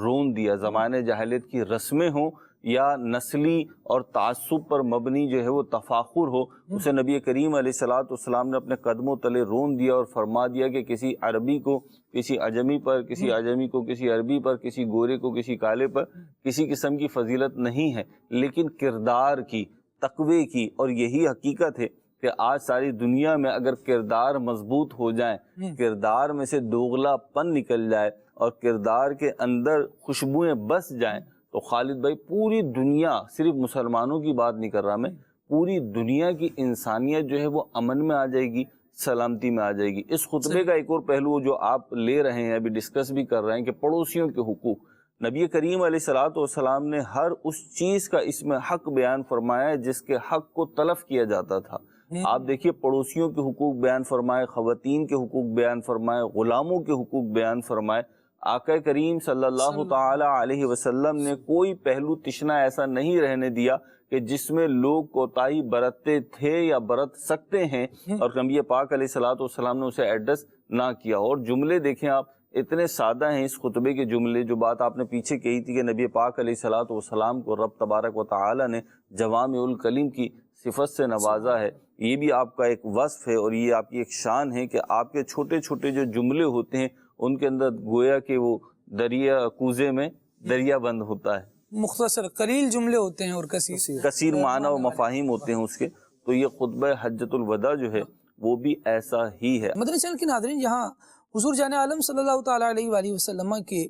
رون دیا۔ زمانے جاہلیت کی رسمیں ہوں یا نسلی اور تعصب پر مبنی جو ہے وہ تفاخر ہو، اسے نبی کریم علیہ الصلوۃ والسلام نے اپنے قدموں تلے رون دیا اور فرما دیا کہ کسی عربی کو کسی عجمی پر، کسی عجمی کو کسی عربی پر، کسی گورے کو کسی کالے پر کسی قسم کی فضیلت نہیں ہے، لیکن کردار کی، تقوی کی۔ اور یہی حقیقت ہے کہ آج ساری دنیا میں اگر کردار مضبوط ہو جائیں، کردار میں سے دوغلا پن نکل جائے اور کردار کے اندر خوشبوئیں بس جائیں، تو خالد بھائی پوری دنیا، صرف مسلمانوں کی بات نہیں کر رہا میں، پوری دنیا کی انسانیت جو ہے وہ امن میں آ جائے گی، سلامتی میں آ جائے گی۔ اس خطبے کا ایک اور پہلو جو آپ لے رہے ہیں، ابھی ڈسکس بھی کر رہے ہیں، کہ پڑوسیوں کے حقوق۔ نبی کریم علیہ الصلوۃ والسلام نے ہر اس چیز کا اس میں حق بیان فرمایا ہے جس کے حق کو تلف کیا جاتا تھا۔ آپ دیکھیے پڑوسیوں کے حقوق بیان فرمائے، خواتین کے حقوق بیان فرمائے، غلاموں کے حقوق بیان فرمائے۔ آقا کریم صلی اللہ تعالی علیہ وسلم نے کوئی پہلو تشنا ایسا نہیں رہنے دیا کہ جس میں لوگ کوتاہی برتتے تھے یا برت سکتے ہیں، اور نبی پاک علیہ الصلوۃ والسلام نے اسے ایڈریس نہ کیا۔ اور جملے دیکھیں آپ، اتنے سادہ ہیں اس خطبے کے جملے۔ جو بات آپ نے پیچھے کہی تھی کہ نبی پاک علیہ الصلوۃ والسلام کو رب تبارک و تعالی نے جوامع الکلم کی صفت سے نوازا ہے، یہ بھی آپ کا ایک وصف ہے اور یہ آپ کی ایک شان ہے کہ آپ کے چھوٹے چھوٹے جو جملے ہوتے ہیں ان کے اندر گویا کہ وہ دریا کوزے میں دریا بند ہوتا ہے، مختصر قلیل جملے ہوتے ہیں اور کثیر معنی و مفاہیم ہوتے ہیں اس کے۔ تو یہ خطبہ حجۃ الوداع جو ہے وہ بھی ایسا ہی ہے۔ مدنی چینل کے ناظرین، یہاں حضور جان عالم صلی اللہ تعالی علیہ وآلہ وسلم کے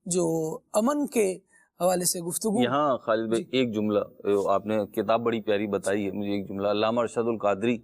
جو امن کے حوالے سے گفتگو، یہاں خالد بھائی ایک جملہ، آپ نے کتاب بڑی پیاری بتائی ہے، مجھے ایک جملہ، علامہ ارشد القادری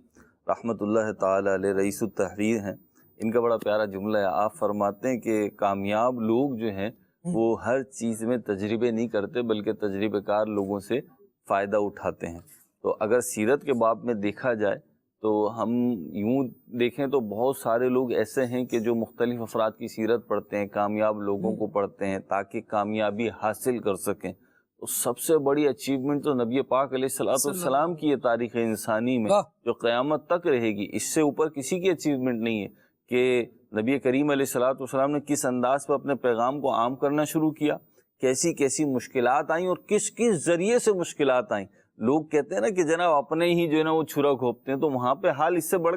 رحمۃ اللہ تعالی علیہ رئیس التحریر ہیں، ان کا بڑا پیارا جملہ ہے۔ آپ فرماتے ہیں کہ کامیاب لوگ جو ہیں وہ ہر چیز میں تجربے نہیں کرتے بلکہ تجربہ کار لوگوں سے فائدہ اٹھاتے ہیں۔ تو اگر سیرت کے باب میں دیکھا جائے تو ہم یوں دیکھیں تو بہت سارے لوگ ایسے ہیں کہ جو مختلف افراد کی سیرت پڑھتے ہیں، کامیاب لوگوں کو پڑھتے ہیں تاکہ کامیابی حاصل کر سکیں۔ تو سب سے بڑی اچیومنٹ تو نبی پاک علیہ الصلوۃ والسلام کی یہ تاریخ انسانی میں جو قیامت تک رہے گی، اس سے اوپر کسی کی اچیومنٹ نہیں ہے کہ نبی کریم علیہ الصلوۃ والسلام نے کس انداز پر اپنے پیغام کو عام کرنا شروع کیا، کیسی کیسی مشکلات آئیں اور کس کس ذریعے سے مشکلات آئیں۔ لوگ کہتے ہیں نا کہ جناب اپنے ہی جو ہے نا وہ چھرا گھونپتے ہیں، تو وہاں پہ حال اس سے بڑھ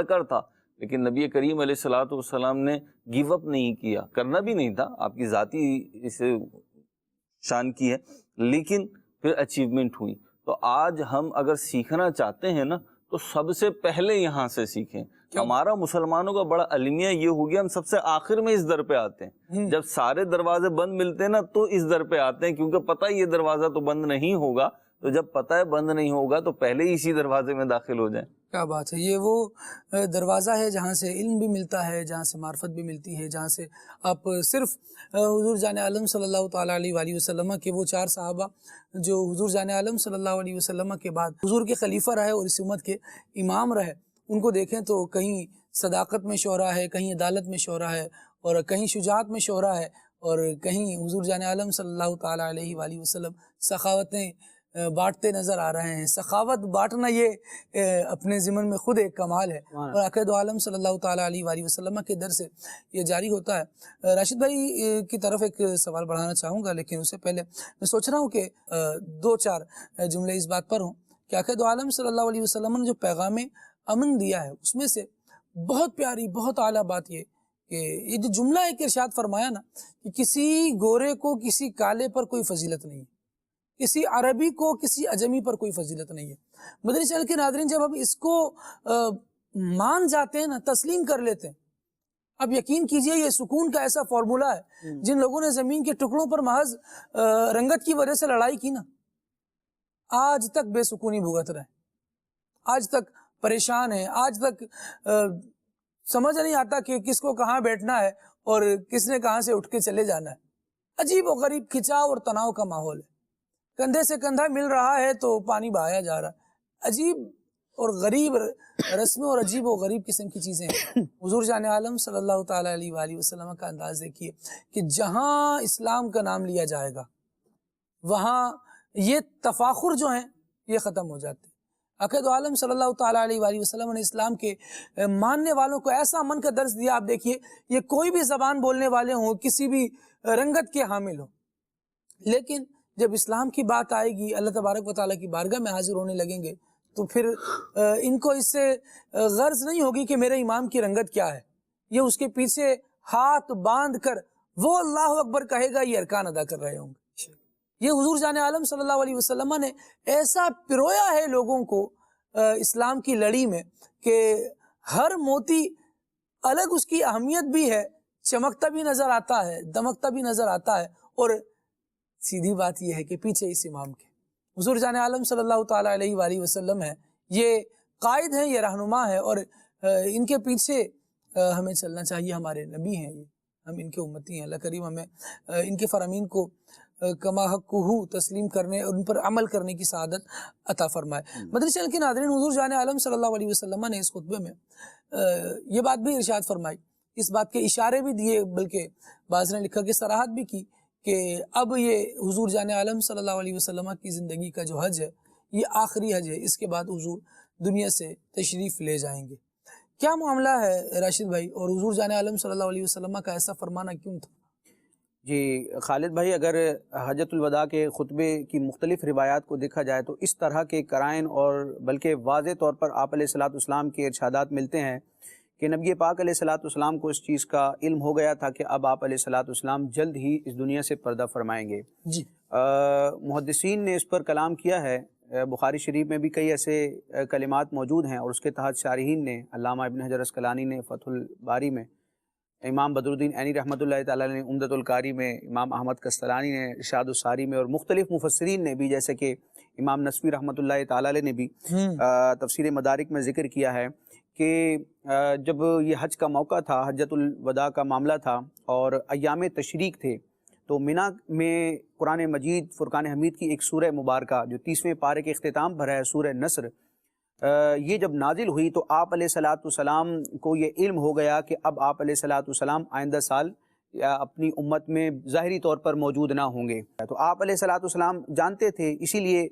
کر تھا، لیکن نبی کریم علیہ الصلوۃ والسلام نے گیو اپ نہیں کیا، کرنا بھی نہیں تھا، آپ کی ذاتی اسے شان کی ہے، لیکن پھر اچیومنٹ ہوئی۔ تو آج ہم اگر سیکھنا چاہتے ہیں نا تو سب سے پہلے یہاں سے سیکھیں۔ ہمارا مسلمانوں کا بڑا المیہ یہ ہو گیا، ہم سب سے آخر میں اس در پہ آتے ہیں، جب سارے دروازے بند ملتے ہیں نا تو اس در پہ آتے ہیں، کیونکہ پتہ یہ دروازہ تو بند نہیں ہوگا، تو جب پتہ ہے بند نہیں ہوگا تو پہلے ہی اسی دروازے میں داخل ہو جائیں۔ کیا بات ہے، یہ وہ دروازہ ہے جہاں سے علم بھی ملتا ہے، جہاں سے معرفت بھی ملتی ہے، جہاں سے آپ صرف حضور جان عالم صلی اللہ تعالیٰ علیہ وآلہ وسلم کے وہ 4 صحابہ جو حضور جان عالم صلی اللہ علیہ وسلم کے بعد حضور کے خلیفہ رہے اور اس امت کے امام رہے، ان کو دیکھیں تو کہیں صداقت میں شعرا ہے، کہیں عدالت میں شعرا ہے، اور کہیں شجاعت میں شعرا ہے، اور کہیں حضور جان عالم صلی اللہ تعالیٰ علیہ وآلہ وسلم سخاوتیں بانٹتے نظر آ رہے ہیں۔ سخاوت بانٹنا یہ اپنے ضمن میں خود ایک کمال ہے، اور عقائد عالم صلی اللہ تعالیٰ علیہ وآلہ وسلم کے در سے یہ جاری ہوتا ہے۔ راشد بھائی کی طرف ایک سوال بڑھانا چاہوں گا، لیکن اس سے پہلے میں سوچ رہا ہوں کہ 2-4 جملے اس بات پر ہوں کہ عقائد عالم صلی اللہ علیہ وسلم نے جو پیغام امن دیا ہے اس میں سے بہت پیاری، بہت اعلیٰ بات یہ کہ یہ جو جملہ ایک ارشاد فرمایا نا کہ کسی گورے کو کسی کالے پر کوئی فضیلت نہیں ہے، کسی عربی کو کسی عجمی پر کوئی فضیلت نہیں ہے۔ مدنی چینل کے ناظرین، جب ہم اس کو مان جاتے ہیں نا، تسلیم کر لیتے ہیں، اب یقین کیجئے یہ سکون کا ایسا فارمولہ ہے، جن لوگوں نے زمین کے ٹکڑوں پر محض رنگت کی وجہ سے لڑائی کی نا، آج تک بے سکونی بھگت رہے، آج تک پریشان ہیں، آج تک سمجھ نہیں آتا کہ کس کو کہاں بیٹھنا ہے اور کس نے کہاں سے اٹھ کے چلے جانا ہے۔ عجیب و غریب کھچاؤ اور تناؤ کا ماحول ہے، کندھے سے کندھا مل رہا ہے تو پانی بہایا جا رہا ہے، عجیب اور غریب رسمیں اور عجیب و غریب قسم کی چیزیں ہیں۔ حضور جان عالم صلی اللہ تعالیٰ علیہ وآلہ وسلم کا انداز دیکھیے کہ جہاں اسلام کا نام لیا جائے گا وہاں یہ تفاخر جو ہیں یہ ختم ہو جاتے ہیں۔ عقائد عالم صلی اللہ تعالیٰ علیہ وآلہ وسلم نے اسلام کے ماننے والوں کو ایسا امن کا درس دیا، آپ دیکھیے یہ کوئی بھی زبان بولنے والے ہوں، کسی بھی رنگت کے حامل ہوں، لیکن جب اسلام کی بات آئے گی، اللہ تبارک و تعالیٰ کی بارگاہ میں حاضر ہونے لگیں گے تو پھر ان کو اس سے غرض نہیں ہوگی کہ میرے امام کی رنگت کیا ہے، یہ اس کے پیچھے ہاتھ باندھ کر وہ اللہ اکبر کہے گا، یہ ارکان ادا کر رہے ہوں گے۔ یہ حضور جان عالم صلی اللہ علیہ وسلم نے ایسا پرویا ہے لوگوں کو اسلام کی لڑی میں کہ ہر موتی الگ اس کی اہمیت بھی ہے، چمکتا بھی نظر آتا ہے، دمکتا بھی نظر آتا ہے، اور سیدھی بات یہ ہے کہ پیچھے اس امام کے حضور جان عالم صلی اللہ تعالیٰ علیہ وآلہ وسلم ہے، یہ قائد ہیں، یہ رہنما ہے، اور ان کے پیچھے ہمیں چلنا چاہیے۔ ہمارے نبی ہیں، یہ ہم ان کے امتی ہیں۔ اللہ کریم ہمیں ان کے فرامین کو کما حقہ تسلیم کرنے اور ان پر عمل کرنے کی سعادت عطا فرمائے۔ مدنی چینل کے ناظرین، حضور جان عالم صلی اللہ علیہ وسلم نے اس خطبے میں یہ بات بھی ارشاد فرمائی، اس بات کے اشارے بھی دیے، بلکہ بعض نے لکھا کہ صراحت بھی کی کہ اب یہ حضور جان عالم صلی اللہ علیہ وسلم کی زندگی کا جو حج ہے یہ آخری حج ہے، اس کے بعد حضور دنیا سے تشریف لے جائیں گے۔ کیا معاملہ ہے راشد بھائی، اور حضور جان عالم صلی اللہ علیہ وسلم کا ایسا فرمانا کیوں تھا؟ جی خالد بھائی، اگر حجۃ الوداع کے خطبے کی مختلف روایات کو دیکھا جائے تو اس طرح کے قرائن اور بلکہ واضح طور پر آپ علیہ الصلوۃ والسلام کے ارشادات ملتے ہیں کہ نبی پاک علیہ الصلوۃ والسلام کو اس چیز کا علم ہو گیا تھا کہ اب آپ علیہ الصلوۃ والسلام جلد ہی اس دنیا سے پردہ فرمائیں گے۔ جی محدثین نے اس پر کلام کیا ہے، بخاری شریف میں بھی کئی ایسے کلمات موجود ہیں، اور اس کے تحت شارحین نے، علامہ ابن حجر عسقلانی نے فتح الباری میں، امام بدر الدین عینی رحمۃ اللہ تعالیٰ نے عمدۃ القاری میں، امام احمد کستلانی نے ارشاد الساری میں، اور مختلف مفسرین نے بھی، جیسے کہ امام نصفی رحمۃ اللہ تعالیٰ نے بھی تفسیر مدارک میں ذکر کیا ہے کہ جب یہ حج کا موقع تھا، حجۃ الوداع کا معاملہ تھا اور ایام تشریق تھے، تو مینا میں قرآن مجید فرقان حمید کی ایک سورہ مبارکہ جو 30ویں پارے کے اختتام پر ہے، سورہ نصر، یہ جب نازل ہوئی تو آپ علیہ الصلوۃ والسلام کو یہ علم ہو گیا کہ اب آپ علیہ الصلوۃ والسلام آئندہ سال اپنی امت میں ظاہری طور پر موجود نہ ہوں گے۔ تو آپ علیہ الصلوۃ والسلام جانتے تھے، اسی لیے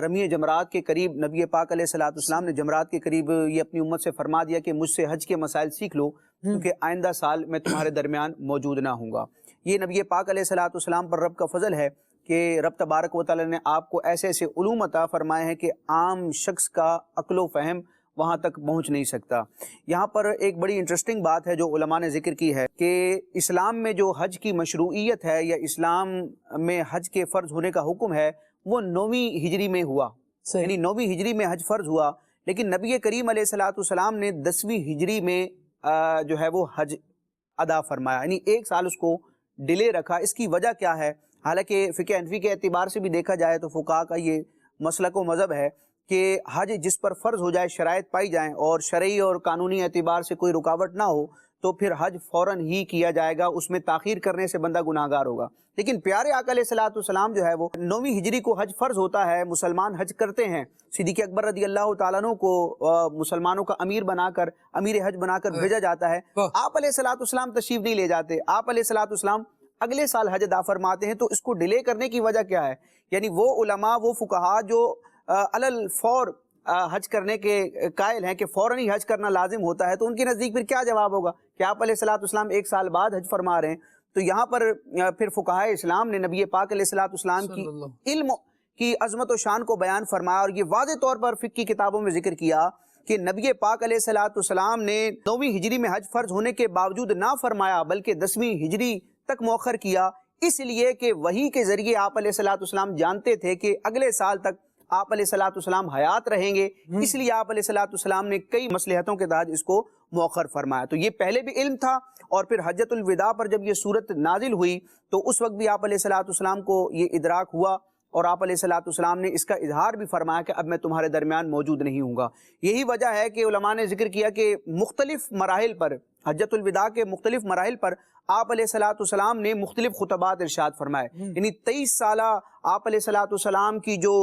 رمی جمرات کے قریب نبی پاک علیہ الصلوۃ والسلام نے جمرات کے قریب یہ اپنی امت سے فرما دیا کہ مجھ سے حج کے مسائل سیکھ لو، کیونکہ آئندہ سال میں تمہارے درمیان موجود نہ ہوں گا۔ یہ نبی پاک علیہ الصلوۃ والسلام پر رب کا فضل ہے کہ رب تبارک و تعالی نے آپ کو ایسے ایسے علوم عطا فرمائے ہیں کہ عام شخص کا عقل و فہم وہاں تک پہنچ نہیں سکتا۔ یہاں پر ایک بڑی انٹرسٹنگ بات ہے جو علماء نے ذکر کی ہے کہ اسلام میں جو حج کی مشروعیت ہے یا اسلام میں حج کے فرض ہونے کا حکم ہے وہ 9ویں ہجری میں ہوا، یعنی 9ویں ہجری میں حج فرض ہوا، لیکن نبی کریم علیہ الصلوۃ والسلام نے 10ویں ہجری میں جو ہے وہ حج ادا فرمایا، یعنی 1 سال اس کو ڈیلے رکھا۔ اس کی وجہ کیا ہے؟ حالانکہ فقہ حنفی کے اعتبار سے بھی دیکھا جائے تو فقہاء کا یہ مسلک و مذہب ہے کہ حج جس پر فرض ہو جائے، شرائط پائی جائیں اور شرعی اور قانونی اعتبار سے کوئی رکاوٹ نہ ہو تو پھر حج فوراً ہی کیا جائے گا، اس میں تاخیر کرنے سے بندہ گناہ گار ہوگا۔ لیکن پیارے آقا علیہ الصلوۃ والسلام جو ہے وہ 9ویں ہجری کو حج فرض ہوتا ہے، مسلمان حج کرتے ہیں، صدیق اکبر رضی اللہ تعالیٰ عنہ کو مسلمانوں کا امیر بنا کر، امیر حج بنا کر بھیجا جاتا ہے۔ آپ علیہ الصلوۃ والسلام تشریف نہیں لے جاتے، آپ علیہ الصلوۃ والسلام اگلے سال حج ادا فرماتے ہیں۔ تو اس کو ڈیلے کرنے کی وجہ کیا ہے؟ یعنی وہ علماء، وہ فقہاء جو علل فور حج کرنے کے قائل ہیں کہ فوراً ہی حج کرنا لازم ہوتا ہے، تو ان کے نزدیک پھر کیا جواب ہوگا کہ آپ علیہ الصلوۃ والسلام 1 سال بعد حج فرما رہے ہیں؟ تو یہاں پر پھر فقہاء اسلام نے نبی پاک علیہ الصلوۃ والسلام کی علم کی عظمت و شان کو بیان فرمایا، اور یہ واضح طور پر فقہ کی کتابوں میں ذکر کیا کہ نبی پاک علیہ الصلوۃ والسلام نے 9ویں ہجری میں حج فرض ہونے کے باوجود نہ فرمایا بلکہ 10ویں ہجری تک مؤخر کیا، اس لیے کہ وحی کے ذریعے آپ علیہ الصلوۃ والسلام جانتے تھے کہ اگلے سال تک آپ علیہ الصلوۃ والسلام حیات رہیں گے، اس لیے آپ علیہ الصلوۃ والسلام نے کئی مصلحتوں کے تحت اس کو مؤخر فرمایا۔ تو یہ پہلے بھی علم تھا، اور پھر حجۃ الوداع پر جب یہ صورت نازل ہوئی تو اس وقت بھی آپ علیہ الصلوۃ والسلام کو یہ ادراک ہوا، اور آپ علیہ الصلوۃ والسلام نے اس کا اظہار بھی فرمایا کہ اب میں تمہارے درمیان موجود نہیں ہوں گا۔ یہی وجہ ہے کہ علماء نے ذکر کیا کہ مختلف مراحل پر، حجۃ الوداع کے مختلف مراحل پر آپ علیہ الصلوۃ والسلام نے مختلف خطبات ارشاد فرمائے، یعنی 23 سالہ آپ علیہ الصلوۃ والسلام کی جو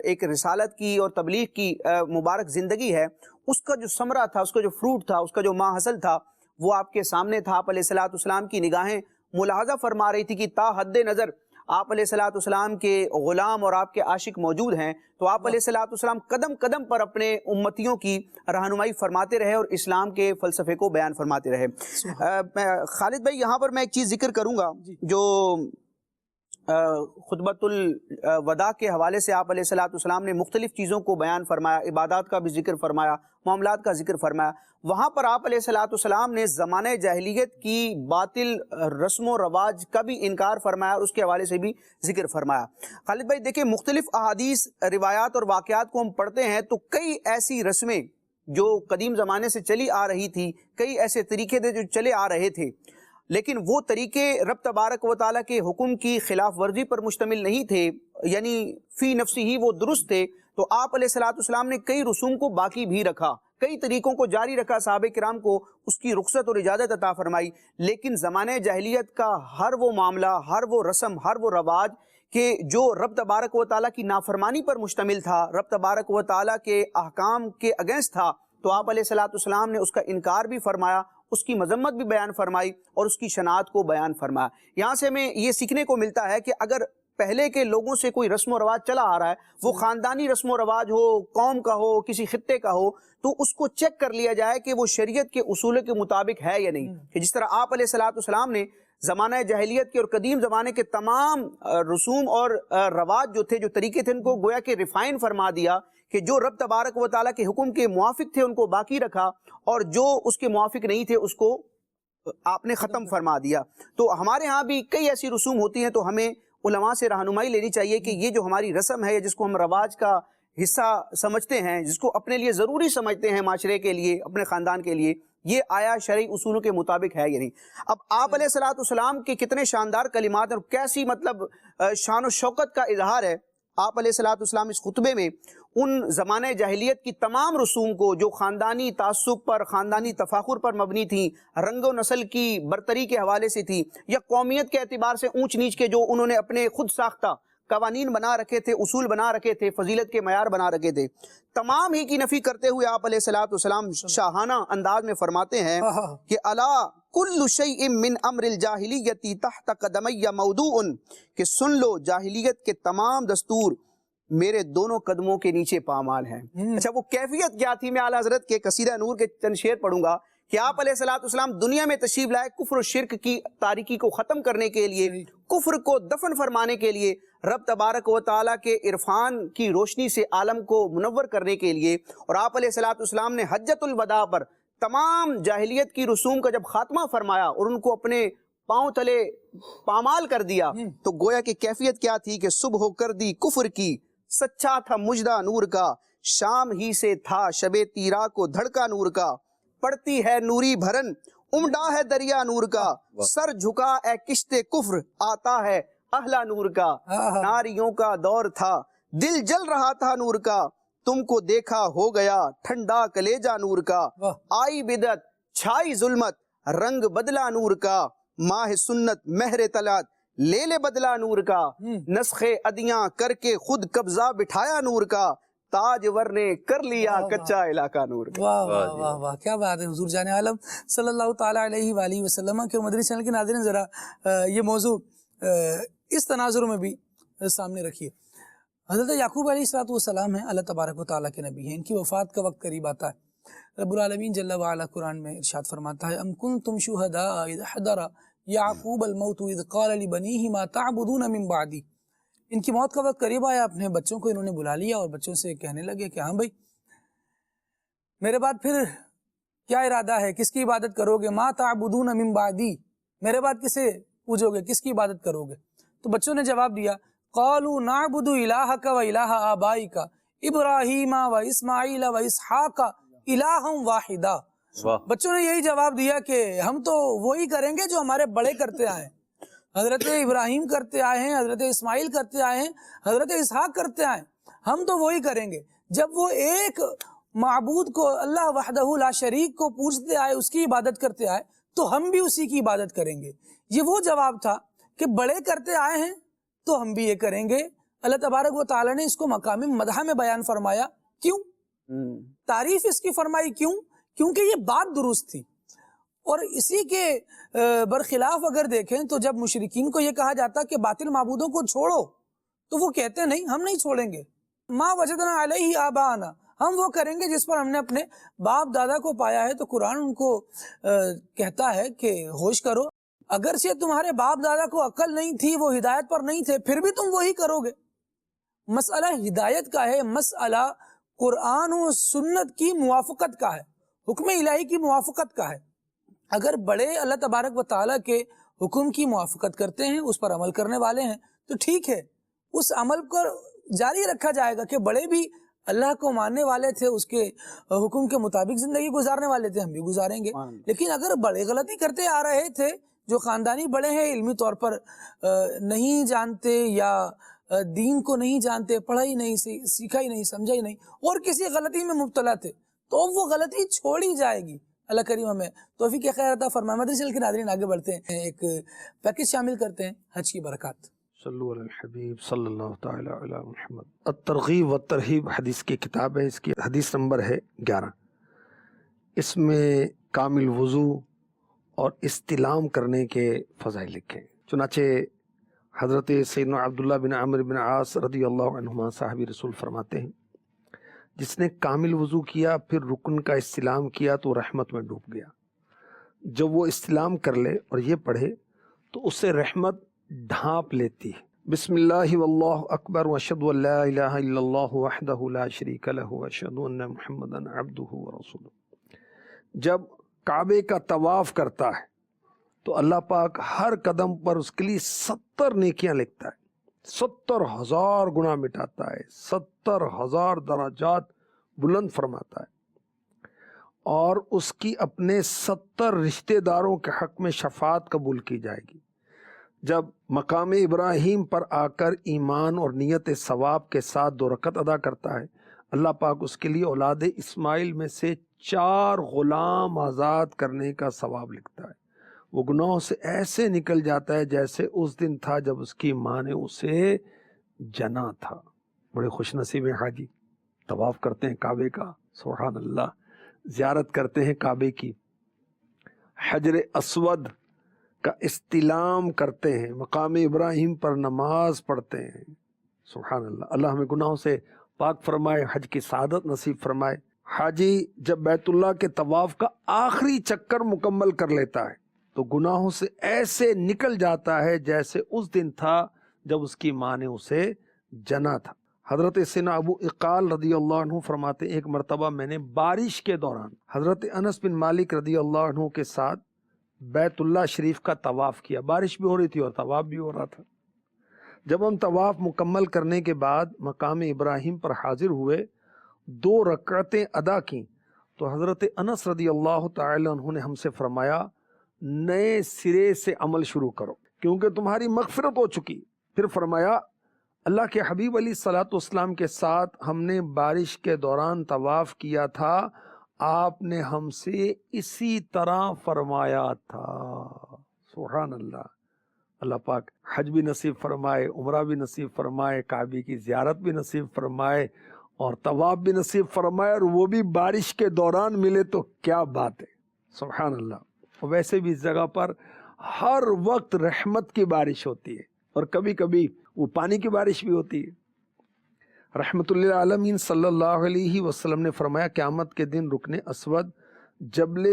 ایک رسالت کی اور تبلیغ کی مبارک زندگی ہے، اس کا جو ثمرہ تھا، اس کا جو فروٹ تھا، اس کا جو ماحصل تھا، وہ آپ کے سامنے تھا۔ آپ علیہ الصلوۃ والسلام کی نگاہیں ملاحظہ فرما رہی تھی کہ تا حد نظر آپ علیہ الصلوۃ والسلام کے غلام اور آپ کے عاشق موجود ہیں، تو آپ علیہ الصلوۃ والسلام قدم قدم پر اپنے امتیوں کی رہنمائی فرماتے رہے اور اسلام کے فلسفے کو بیان فرماتے رہے۔ خالد بھائی یہاں پر میں ایک چیز ذکر کروں گا جو خطبۃ الوداع کے حوالے سے آپ علیہ الصلوۃ والسلام نے مختلف چیزوں کو بیان فرمایا، عبادات کا بھی ذکر فرمایا، معاملات کا ذکر فرمایا۔ وہاں پر آپ علیہ الصلوۃ والسلام نے زمانہ جاہلیت کی باطل رسم و رواج کا بھی انکار فرمایا اور اس کے حوالے سے بھی ذکر فرمایا۔ خالد بھائی دیکھیں، مختلف احادیث، روایات اور واقعات کو ہم پڑھتے ہیں تو کئی ایسی رسمیں جو قدیم زمانے سے چلی آ رہی تھی، کئی ایسے طریقے تھے جو چلے آ رہے تھے، لیکن وہ طریقے رب تبارک و تعالیٰ کے حکم کی خلاف ورزی پر مشتمل نہیں تھے، یعنی فی نفسی ہی وہ درست تھے۔ تو آپ علیہ الصلوۃ والسلام نے کئی رسوم کو باقی بھی رکھا، کئی طریقوں کو جاری رکھا، صحابہ کرام کو اس کی رخصت اور اجازت عطا فرمائی، لیکن زمانہ جاہلیت کا ہر وہ معاملہ، ہر وہ رسم، ہر وہ رواج کہ جو رب تبارک و تعالیٰ کی نافرمانی پر مشتمل تھا، رب تبارک و تعالیٰ کے احکام کے اگینسٹ تھا، تو آپ علیہ الصلوۃ والسلام نے اس کا انکار بھی فرمایا، اس کی مذمت بھی بیان فرمائی اور اس کی شناعت کو بیان فرمایا۔ یہاں سے ہمیں یہ سیکھنے کو ملتا ہے کہ اگر پہلے کے لوگوں سے کوئی رسم و رواج چلا آ رہا ہے، وہ خاندانی رسم و رواج ہو، قوم کا ہو، کسی خطے کا ہو، تو اس کو چیک کر لیا جائے کہ وہ شریعت کے اصولوں کے مطابق ہے یا نہیں۔ کہ جس طرح آپ علیہ الصلوۃ والسلام نے زمانہ جاہلیت کے اور قدیم زمانے کے تمام رسوم اور رواج جو تھے، جو طریقے تھے، ان کو گویا کہ ریفائن فرما دیا، کہ جو رب تبارک و تعالیٰ کے حکم کے موافق تھے ان کو باقی رکھا، اور جو اس کے موافق نہیں تھے اس کو آپ نے ختم فرما دیا۔ تو ہمارے ہاں بھی کئی ایسی رسوم ہوتی ہیں، تو ہمیں علماء سے رہنمائی لینی چاہیے کہ یہ جو ہماری رسم ہے، جس کو ہم رواج کا حصہ سمجھتے ہیں، جس کو اپنے لیے ضروری سمجھتے ہیں، معاشرے کے لیے، اپنے خاندان کے لیے، یہ آیا شرعی اصولوں کے مطابق ہے یا نہیں۔ اب آپ علیہ الصلوۃ والسلام کے کتنے شاندار کلمات اور کیسی مطلب شان و شوکت کا اظہار ہے۔ آپ علیہ الصلوۃ والسلام اس خطبے میں ان زمانہ جاہلیت کی تمام رسوم کو جو خاندانی تعصب پر، خاندانی تفاخر پر مبنی تھیں، رنگ و نسل کی برتری کے حوالے سے تھی، یا قومیت کے اعتبار سے اونچ نیچ کے جو انہوں نے اپنے خود ساختہ قوانین بنا رکھے تھے، اصول بنا رکھے تھے، فضیلت کے معیار بنا رکھے تھے، تمام ہی کی نفی کرتے ہوئے آپ علیہ الصلوۃ والسلام شاہانہ انداز میں فرماتے ہیں کہ الا کل شیء من امر الجاہلیت تحت قدمی موضوع، کہ سن لو جاہلیت کے تمام دستور میرے دونوں قدموں کے نیچے پامال ہیں۔ اچھا، وہ کیفیت کیا تھی؟ میں اعلیٰ حضرت کے قصیدہ نور کے چند شعر پڑھوں گا کہ آپ علیہ الصلوۃ والسلام دنیا میں تشریف لائے کفر و شرک کی تاریکی کو ختم کرنے کے لیے، کفر کو دفن فرمانے کے لیے، رب تبارک و تعالیٰ کے عرفان کی روشنی سے عالم کو منور کرنے کے لیے، اور آپ علیہ الصلوۃ والسلام نے حجۃ الوداع پر تمام جاہلیت کی رسوم کا جب خاتمہ فرمایا اور ان کو اپنے پاؤں تلے پامال کر دیا، تو گویا کہ کیفیت کیا تھی کہ صبح کر دی کفر کی، سچا تھا مجدہ نور کا، شام ہی سے تھا شب تیرا کو دھڑکا نور کا، پڑتی ہے نوری بھرن امڈا ہے دریا نور کا، سر جھکا اے کشت کفر آتا ہے اہلا نور کا، ناریوں کا دور تھا دل جل رہا تھا نور کا، تم کو دیکھا ہو گیا ٹھنڈا کلیجہ نور کا، آئی بدعت چھائی ظلمت رنگ بدلا نور کا، ماہ سنت مہر طلعت لے لے بدلا نور کا، نسخ ادیاں کر کے خود قبضہ بٹھایا نور کا، تاج ور نے کر لیا کچا علاقہ نور کا۔ واہ واہ واہ واہ، کیا بات ہے حضور جان عالم صلی اللہ تعالیٰ علیہ وآلہ وسلم کے مدنی چینل کے ناظرین، ذرا یہ موضوع اس تناظر میں بھی سامنے رکھیے۔ حضرت یعقوب علیہ السلام ہیں، اللہ تبارک و تعالیٰ کے نبی ہیں، ان کی وفات کا وقت قریب آتا ہے۔ رب العالمین جل وعلا قرآن میں ارشاد فرماتا ہے ام کنتم شہداء اذ حضر یعقوب الموت اذ قال لبنیہ ما تعبدون من بعدی، ان کی موت کا وقت قریب آیا، اپنے بچوں کو انہوں نے بلا لیا اور بچوں سے کہنے لگے کہ ہاں بھائی میرے بعد پھر کیا ارادہ ہے، کس کی عبادت کرو گے؟ ما تعبدون من بعدی، میرے بعد کسے پوجو گے، کس کی عبادت کرو گے؟ تو بچوں نے جواب دیا قالوا نعبد الہک و الہ آبائک ابراہیم و اسماعیل و اسحاق الہا واحدا، بچوں نے یہی جواب دیا کہ ہم تو وہی کریں گے جو ہمارے بڑے کرتے آئے ہیں، حضرت ابراہیم کرتے آئے ہیں، حضرت اسماعیل کرتے آئے ہیں، حضرت اسحاق کرتے آئے ہیں، ہم تو وہی کریں گے۔ جب وہ ایک معبود کو، اللہ وحدہ لا شریک کو پوجتے آئے، اس کی عبادت کرتے آئے، تو ہم بھی اسی کی عبادت کریں گے۔ یہ وہ جواب تھا کہ بڑے کرتے آئے ہیں تو ہم بھی یہ کریں گے۔ اللہ تبارک و تعالیٰ نے اس کو مقام مدح میں بیان فرمایا، کیوں؟ تعریف اس کی فرمائی، کیوں؟ کیونکہ یہ بات درست تھی۔ اور اسی کے برخلاف اگر دیکھیں تو جب مشرکین کو یہ کہا جاتا کہ باطل معبودوں کو چھوڑو تو وہ کہتے نہیں ہم نہیں چھوڑیں گے، ما وجدنا علیہ آباءنا، ہم وہ کریں گے جس پر ہم نے اپنے باپ دادا کو پایا ہے۔ تو قرآن ان کو کہتا ہے کہ ہوش کرو، اگرچہ تمہارے باپ دادا کو عقل نہیں تھی، وہ ہدایت پر نہیں تھے، پھر بھی تم وہی کرو گے۔ مسئلہ ہدایت کا ہے، مسئلہ قرآن و سنت کی موافقت کا ہے، حکم الہی کی موافقت کا ہے۔ اگر بڑے اللہ تبارک و تعالیٰ کے حکم کی موافقت کرتے ہیں، اس پر عمل کرنے والے ہیں تو ٹھیک ہے، اس عمل کو جاری رکھا جائے گا کہ بڑے بھی اللہ کو ماننے والے تھے، اس کے حکم کے مطابق زندگی گزارنے والے تھے، ہم بھی گزاریں گے۔ لیکن اگر بڑے غلطی کرتے آ رہے تھے، جو خاندانی بڑے ہیں، علمی طور پر نہیں جانتے یا دین کو نہیں جانتے، پڑھا ہی نہیں، سیکھا ہی نہیں، سمجھا ہی نہیں، اور کسی غلطی میں مبتلا تھے، تو وہ غلطی چھوڑی جائے گی۔ اللہ کریم ہمیں توفیق خیر عطا فرمائے۔ مدنی چینل کے ناظرین آگے بڑھتے ہیں، ایک پیکج شامل کرتے ہیں حج کی برکات۔ صلو علی الحبیب صلی اللہ تعالی علی محمد۔ الترغیب والترہیب حدیث کی کتاب ہے، اس کی حدیث نمبر ہے 11۔ اس میں کامل وضو اور استلام کرنے کے فضائل لکھے۔ چنانچہ حضرت سیدنا عبداللہ بن عمرو بن عاص رضی اللہ عنہما صحابی رسول فرماتے ہیں، جس نے کامل وضو کیا پھر رکن کا استلام کیا تو رحمت میں ڈوب گیا۔ جب وہ استلام کر لے اور یہ پڑھے تو اسے رحمت ڈھانپ لیتی ہے۔ بسم اللہ واللہ اکبر واشہد ان لا الہ الا اللہ وحدہ لا شریک لہ واشہد ان محمدا عبدہ ورسولہ۔ جب کعبے کا طواف کرتا ہے تو اللہ پاک ہر قدم پر اس کے لیے 70 نیکیاں لکھتا ہے، 70,000 گناہ مٹاتا ہے، 70,000 درجات بلند فرماتا ہے، اور اس کی اپنے 70 رشتہ داروں کے حق میں شفاعت قبول کی جائے گی۔ جب مقام ابراہیم پر آ کر ایمان اور نیت ثواب کے ساتھ 2 رکعت ادا کرتا ہے، اللہ پاک اس کے لیے اولاد اسماعیل میں سے 4 غلام آزاد کرنے کا ثواب لکھتا ہے۔ وہ گناہوں سے ایسے نکل جاتا ہے جیسے اس دن تھا جب اس کی ماں نے اسے جنا تھا۔ بڑے خوش نصیب ہیں حاجی، طواف کرتے ہیں کعبے کا، سبحان اللہ، زیارت کرتے ہیں کعبے کی، حجر اسود کا استلام کرتے ہیں، مقام ابراہیم پر نماز پڑھتے ہیں، سبحان اللہ۔ اللہ ہمیں گناہوں سے پاک فرمائے، حج کی سعادت نصیب فرمائے۔ حاجی جب بیت اللہ کے طواف کا آخری چکر مکمل کر لیتا ہے تو گناہوں سے ایسے نکل جاتا ہے جیسے اس دن تھا جب اس کی ماں نے اسے جنا تھا۔ حضرت سیدنا ابو اقال رضی اللہ عنہ فرماتے ہیں، ایک مرتبہ میں نے بارش کے دوران حضرت انس بن مالک رضی اللہ عنہ کے ساتھ بیت اللہ شریف کا طواف کیا۔ بارش بھی ہو رہی تھی اور طواف بھی ہو رہا تھا۔ جب ہم طواف مکمل کرنے کے بعد مقام ابراہیم پر حاضر ہوئے، 2 رکعتیں ادا کیں تو حضرت انس رضی اللہ تعالی عنہ نے ہم سے فرمایا، نئے سرے سے عمل شروع کرو کیونکہ تمہاری مغفرت ہو چکی۔ پھر فرمایا، اللہ کے حبیب علیہ الصلوۃ والسلام کے ساتھ ہم نے بارش کے دوران طواف کیا تھا، آپ نے ہم سے اسی طرح فرمایا تھا۔ سبحان اللہ۔ اللہ پاک حج بھی نصیب فرمائے، عمرہ بھی نصیب فرمائے، کعبے کی زیارت بھی نصیب فرمائے، اور طواف بھی نصیب فرمائے، اور وہ بھی بارش کے دوران ملے تو کیا بات ہے، سبحان اللہ۔ ویسے بھی اس جگہ پر ہر وقت رحمت کی بارش ہوتی ہے، اور کبھی کبھی وہ پانی کی بارش بھی ہوتی ہے۔ رحمت للعالمین صلی اللہ علیہ وسلم نے فرمایا، قیامت کے دن رکن اسود جبل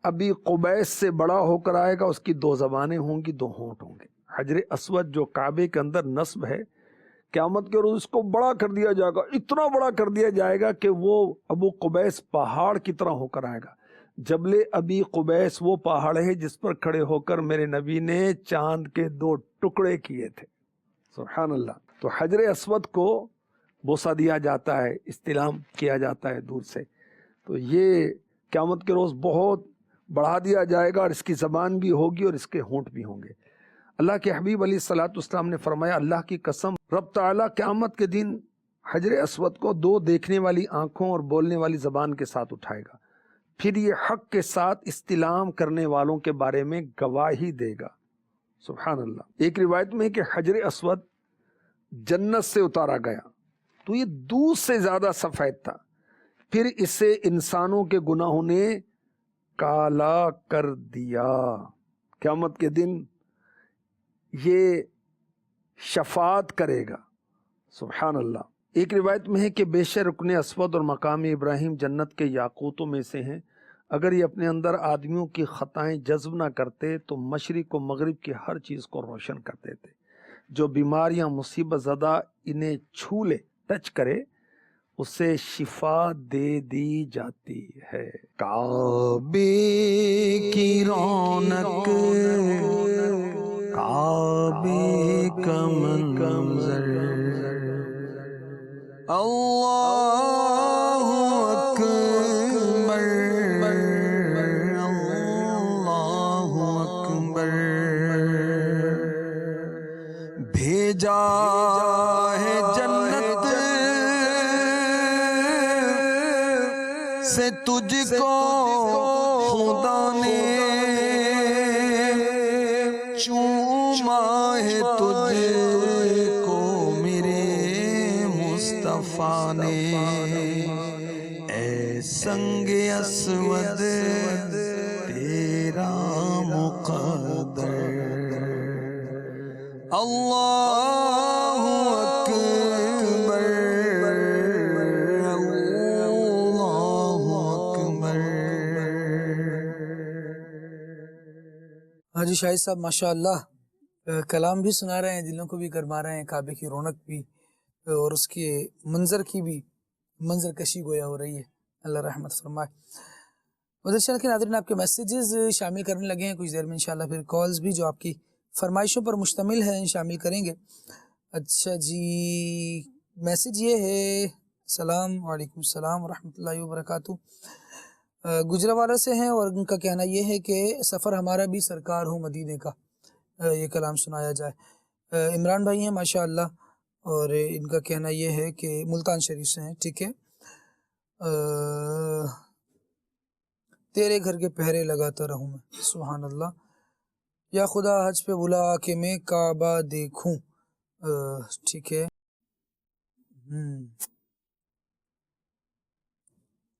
ابی قبیس سے بڑا ہو کر آئے گا، اس کی 2 زبانیں ہوں گی، 2 ہونٹ ہوں گے۔ حجر اسود جو کعبے کے اندر نصب ہے، قیامت کے روز اس کو بڑا کر دیا جائے گا، اتنا بڑا کر دیا جائے گا کہ وہ ابو قبیس پہاڑ کی طرح ہو کر آئے گا۔ جبل ابی قبیس وہ پہاڑ ہے جس پر کھڑے ہو کر میرے نبی نے چاند کے 2 ٹکڑے کیے تھے، سبحان اللہ۔ تو حجر اسود کو بوسہ دیا جاتا ہے، استلام کیا جاتا ہے دور سے، تو یہ قیامت کے روز بہت بڑھا دیا جائے گا، اور اس کی زبان بھی ہوگی اور اس کے ہونٹ بھی ہوں گے۔ اللہ کے حبیب علیہ الصلوۃ والسلام نے فرمایا، اللہ کی قسم، رب تعالیٰ قیامت کے دن حجر اسود کو 2 دیکھنے والی آنکھوں اور بولنے والی زبان کے ساتھ اٹھائے گا، پھر یہ حق کے ساتھ استلام کرنے والوں کے بارے میں گواہی دے گا، سبحان اللہ۔ ایک روایت میں ہے کہ حجر اسود جنت سے اتارا گیا تو یہ دودھ سے زیادہ سفید تھا، پھر اسے انسانوں کے گناہوں نے کالا کر دیا. قیامت کے دن یہ شفاعت کرے گا. سبحان اللہ. ایک روایت میں ہے کہ بے شک رکن اسود اور مقام ابراہیم جنت کے یاقوتوں میں سے ہیں. اگر یہ اپنے اندر آدمیوں کی خطائیں جذب نہ کرتے تو مشرق و مغرب کی ہر چیز کو روشن کر دیتے. جو بیماریاں مصیبت زدہ انہیں چھو لے، ٹچ کرے، اسے شفا دے دی جاتی ہے. کعبے کی رونق، کعبے کا منظر، اللہ اکبر، اللہ اکبر. بھیجا ہے جنت سے تجھ کو خدا نے، چوما ہے تجھ کو میرے مصطفیٰ نے. اے سنگ اسود تیرا مقدر، اللہ اکبر، اللہ اکبر. حاجی شاہد صاحب ماشاء اللہ کلام بھی سنا رہے ہیں، دلوں کو بھی گرما رہے ہیں، کعبے کی رونق بھی اور اس کے منظر کی بھی منظر کشی گویا ہو رہی ہے. اللہ رحمت فرمائے. مدرسہ کے ناظرین آپ کے میسیجز شامل کرنے لگے ہیں، کچھ دیر میں انشاءاللہ پھر کالز بھی جو آپ کی فرمائشوں پر مشتمل ہیں شامل کریں گے. اچھا جی، میسیج یہ ہے، السلام علیکم السلام ورحمۃ اللہ وبرکاتہ. گجرانوالہ سے ہیں اور ان کا کہنا یہ ہے کہ سفر ہمارا بھی سرکار ہو مدینے کا، یہ کلام سنایا جائے. عمران بھائی ہیں ماشاء اللہ، اور ان کا کہنا یہ ہے کہ ملتان شریف سے ہیں. ٹھیک ہے. تیرے گھر کے پہرے لگاتا رہوں میں. سبحان اللہ. یا خدا حج پہ بلا کہ میں کعبہ دیکھوں. ٹھیک ہے.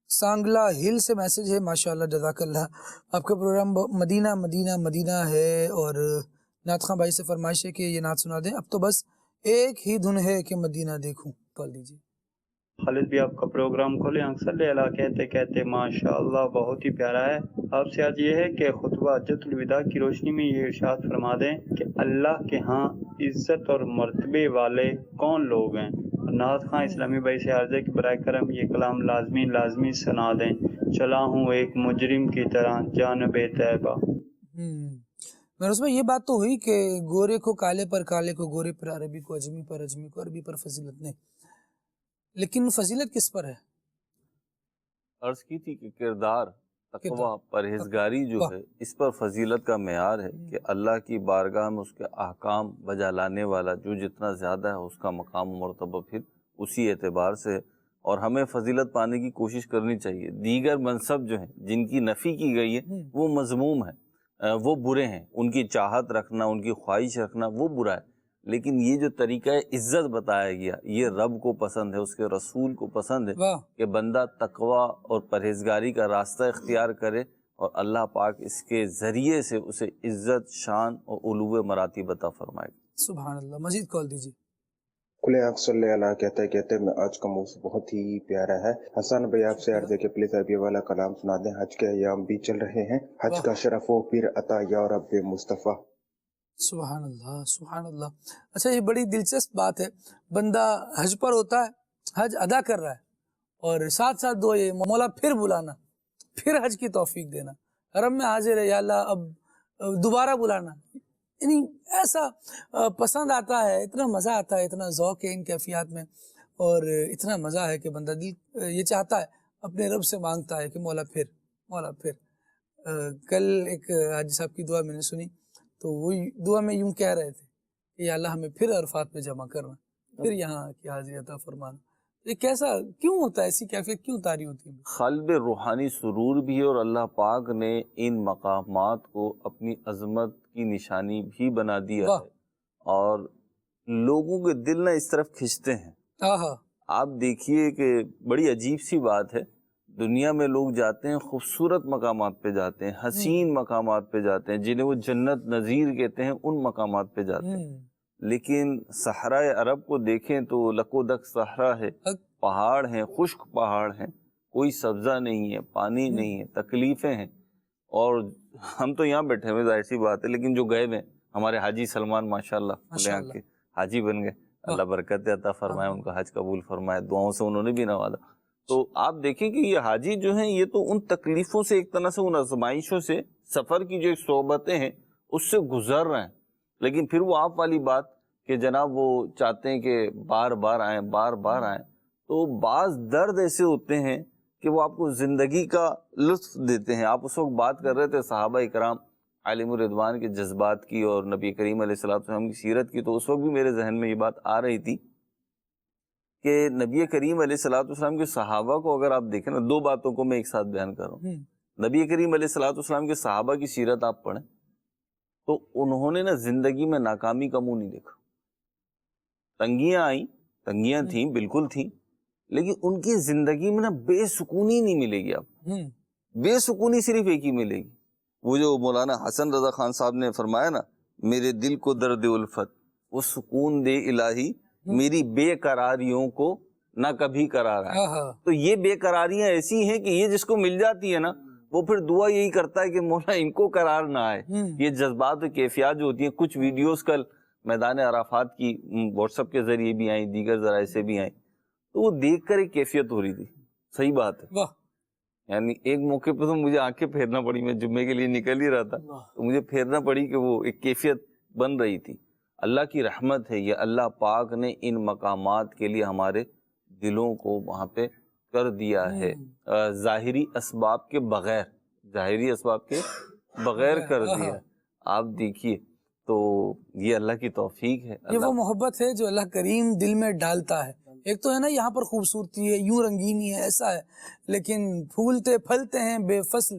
سانگلا ہل سے میسج ہے ماشاءاللہ، جزاک اللہ. آپ کا پروگرام مدینہ مدینہ مدینہ ہے اور نعت خاں بھائی سے فرمائش ہے کہ یہ نعت سنا دیں. اب تو بس ایک ہی دھن ہے کہ مدینہ دیکھوں. کال دیجیے. خالد بھی آپ کا پروگرام کھولے صلی اللہ کہتے کہتے ماشاءاللہ بہت ہی پیارا ہے. آپ سے آج یہ ہے کہ خطبہ حجۃ الوداع کی روشنی میں یہ ارشاد فرما دیں کہ اللہ کے ہاں عزت اور مرتبے والے کون لوگ ہیں. نعت خاں اسلامی بھائی سے عرض ہے کہ برائے کرم یہ کلام لازمی سنا دیں. چلا ہوں ایک مجرم کی طرح جانب طیبہ. میں اس میں یہ بات تو ہوئی کہ گورے کو کالے پر، کالے کو گورے پر، عربی کو اجمی پر، اجمی کو عربی پر فضیلت نہیں. لیکن فضیلت کس پر ہے؟ عرض کی تھی کہ کردار، تقوی، پرہیزگاری جو ہے اس پر فضیلت کا معیار ہے کہ اللہ کی بارگاہ میں اس کے احکام بجا لانے والا جو جتنا زیادہ ہے اس کا مقام و مرتبہ پھر اسی اعتبار سے ہے. اور ہمیں فضیلت پانے کی کوشش کرنی چاہیے. دیگر منصب جو ہیں جن کی نفی کی گئی ہے وہ مذموم ہیں، وہ برے ہیں. ان کی چاہت رکھنا، ان کی خواہش رکھنا وہ برا ہے. لیکن یہ جو طریقہ عزت بتایا گیا یہ رب کو پسند ہے، اس کے رسول کو پسند ہے کہ بندہ تقوی اور پرہیزگاری کا راستہ اختیار کرے اور اللہ پاک اس کے ذریعے سے اسے عزت، شان اور علو مراتب عطا فرمائے. سبحان اللہ. مزید کال دیجیے. کھلے آنکھ صلی اللہ کہتے کہتے میں آج کا موضوع بہت ہی پیارا ہے. حسن بھائی آپ سے عرض ہے کہ پلیز اب یہ والا کلام سنا دیں. حج کے ایام بھی چل رہے ہیں، حج کا شرف و پیر عطا یا رب مصطفیٰ. سبحان اللہ سبحان اللہ. اچھا یہ بڑی دلچسپ بات ہے، بندہ حج پر ہوتا ہے، حج ادا کر رہا ہے اور ساتھ ساتھ دعا یہ مولا پھر بلانا، پھر حج کی توفیق دینا، حرم میں حاضر ہے یا اللہ اب دوبارہ بلانا. یعنی ایسا پسند آتا ہے، اتنا مزہ آتا ہے، اتنا ذوق ہے ان کیفیات میں اور اتنا مزہ ہے کہ بندہ دل یہ چاہتا ہے، اپنے رب سے مانگتا ہے کہ مولا پھر، مولا پھر. کل ایک حاجی صاحب کی دعا میں نے سنی تو وہ دعا میں یوں کہہ رہے تھے کہ یا اللہ ہمیں پھر عرفات میں جمع کرنا، پھر یہاں کی حاضری عطا فرمانا. یہ کیسا کیوں ہوتا ہے، ایسی کیفیت کیوں طاری ہوتی ہے؟ قلب روحانی سرور بھی ہے اور اللہ پاک نے ان مقامات کو اپنی عظمت کی نشانی بھی بنا دیا ہے اور لوگوں کے دل نہ اس طرف کھنچتے ہیں. آپ دیکھیے کہ بڑی عجیب سی بات ہے، دنیا میں لوگ جاتے ہیں خوبصورت مقامات پہ جاتے ہیں، حسین مقامات پہ جاتے ہیں، جنہیں وہ جنت نظیر کہتے ہیں، ان مقامات پہ جاتے ہیں، لیکن صحرائے عرب کو دیکھیں تو لکو دک صحرا ہے، پہاڑ ہیں، خشک پہاڑ ہیں، کوئی سبزہ نہیں ہے، پانی نہیں ہے، تکلیفیں ہیں. اور ہم تو یہاں بیٹھے ہوئے ظاہر سی بات ہے، لیکن جو گئے ہوئے حمارے حاجی سلمان ماشاءاللہ یہاں کے حاجی بن گئے، اللہ برکت عطا فرمائے، ان کا حج قبول فرمائے، دعاؤں سے انہوں نے بھی نوازا. تو آپ دیکھیں کہ یہ حاجی جو ہیں یہ تو ان تکلیفوں سے، ایک طرح سے ان آزمائشوں سے، سفر کی جو ایک صحبتیں ہیں اس سے گزر رہے ہیں. لیکن پھر وہ آپ والی بات کہ جناب وہ چاہتے ہیں کہ بار بار آئیں، بار بار آئیں. تو بعض درد ایسے ہوتے ہیں کہ وہ آپ کو زندگی کا لطف دیتے ہیں. آپ اس وقت بات کر رہے تھے صحابہ اکرام علیہم الرضوان کے جذبات کی اور نبی کریم علیہ الصلوۃ والسلام کی سیرت کی، تو اس وقت بھی میرے ذہن میں یہ بات آ رہی تھی کہ نبی کریم علیہ الصلوۃ والسلام کے صحابہ کو اگر آپ دیکھیں نا، دو باتوں کو میں ایک ساتھ بیان کر رہا ہوں. نبی کریم علیہ الصلوۃ والسلام کے صحابہ کی سیرت آپ پڑھیں تو انہوں نے نا زندگی میں ناکامی کا منہ نہیں دیکھا. تنگیاں آئیں، تنگیاں تھیں، بالکل تھیں، لیکن ان کی زندگی میں نا بے سکونی نہیں ملے گی. آپ بے سکونی صرف ایک ہی ملے گی، وہ جو مولانا حسن رضا خان صاحب نے فرمایا نا، میرے دل کو درد الفت، وہ سکون دے الہی میری بے قراریوں کو نہ کبھی قرار آئے. تو یہ بے قراریاں ایسی ہیں کہ یہ جس کو مل جاتی ہے نا، وہ پھر دعا یہی کرتا ہے کہ مولا ان کو قرار نہ آئے. یہ جذبات و کیفیات جو ہوتی ہیں، کچھ ویڈیوز کل میدان عرفات کی واٹس ایپ کے ذریعے بھی آئیں، دیگر ذرائع سے بھی آئیں، تو وہ دیکھ کر ایک کیفیت ہو رہی تھی. صحیح بات ہے، یعنی ایک موقع پہ تو مجھے آنکھیں پھیرنا پڑی، میں جمعے کے لیے نکل ہی رہا تھا تو مجھے پھیرنا پڑی کہ وہ ایک کیفیت بن رہی تھی. اللہ کی رحمت ہے یہ، اللہ پاک نے ان مقامات کے لیے ہمارے دلوں کو وہاں پہ کر دیا ہے، ظاہری اسباب کے بغیر، ظاہری اسباب کے بغیر کر دیا. آپ دیکھیے تو یہ اللہ کی توفیق ہے. یہ وہ محبت ہے جو اللہ کریم دل میں ڈالتا ہے. ایک تو ہے نا یہاں پر خوبصورتی ہے، یوں رنگینی ہے، ایسا ہے، لیکن پھولتے پھلتے ہیں بے فصل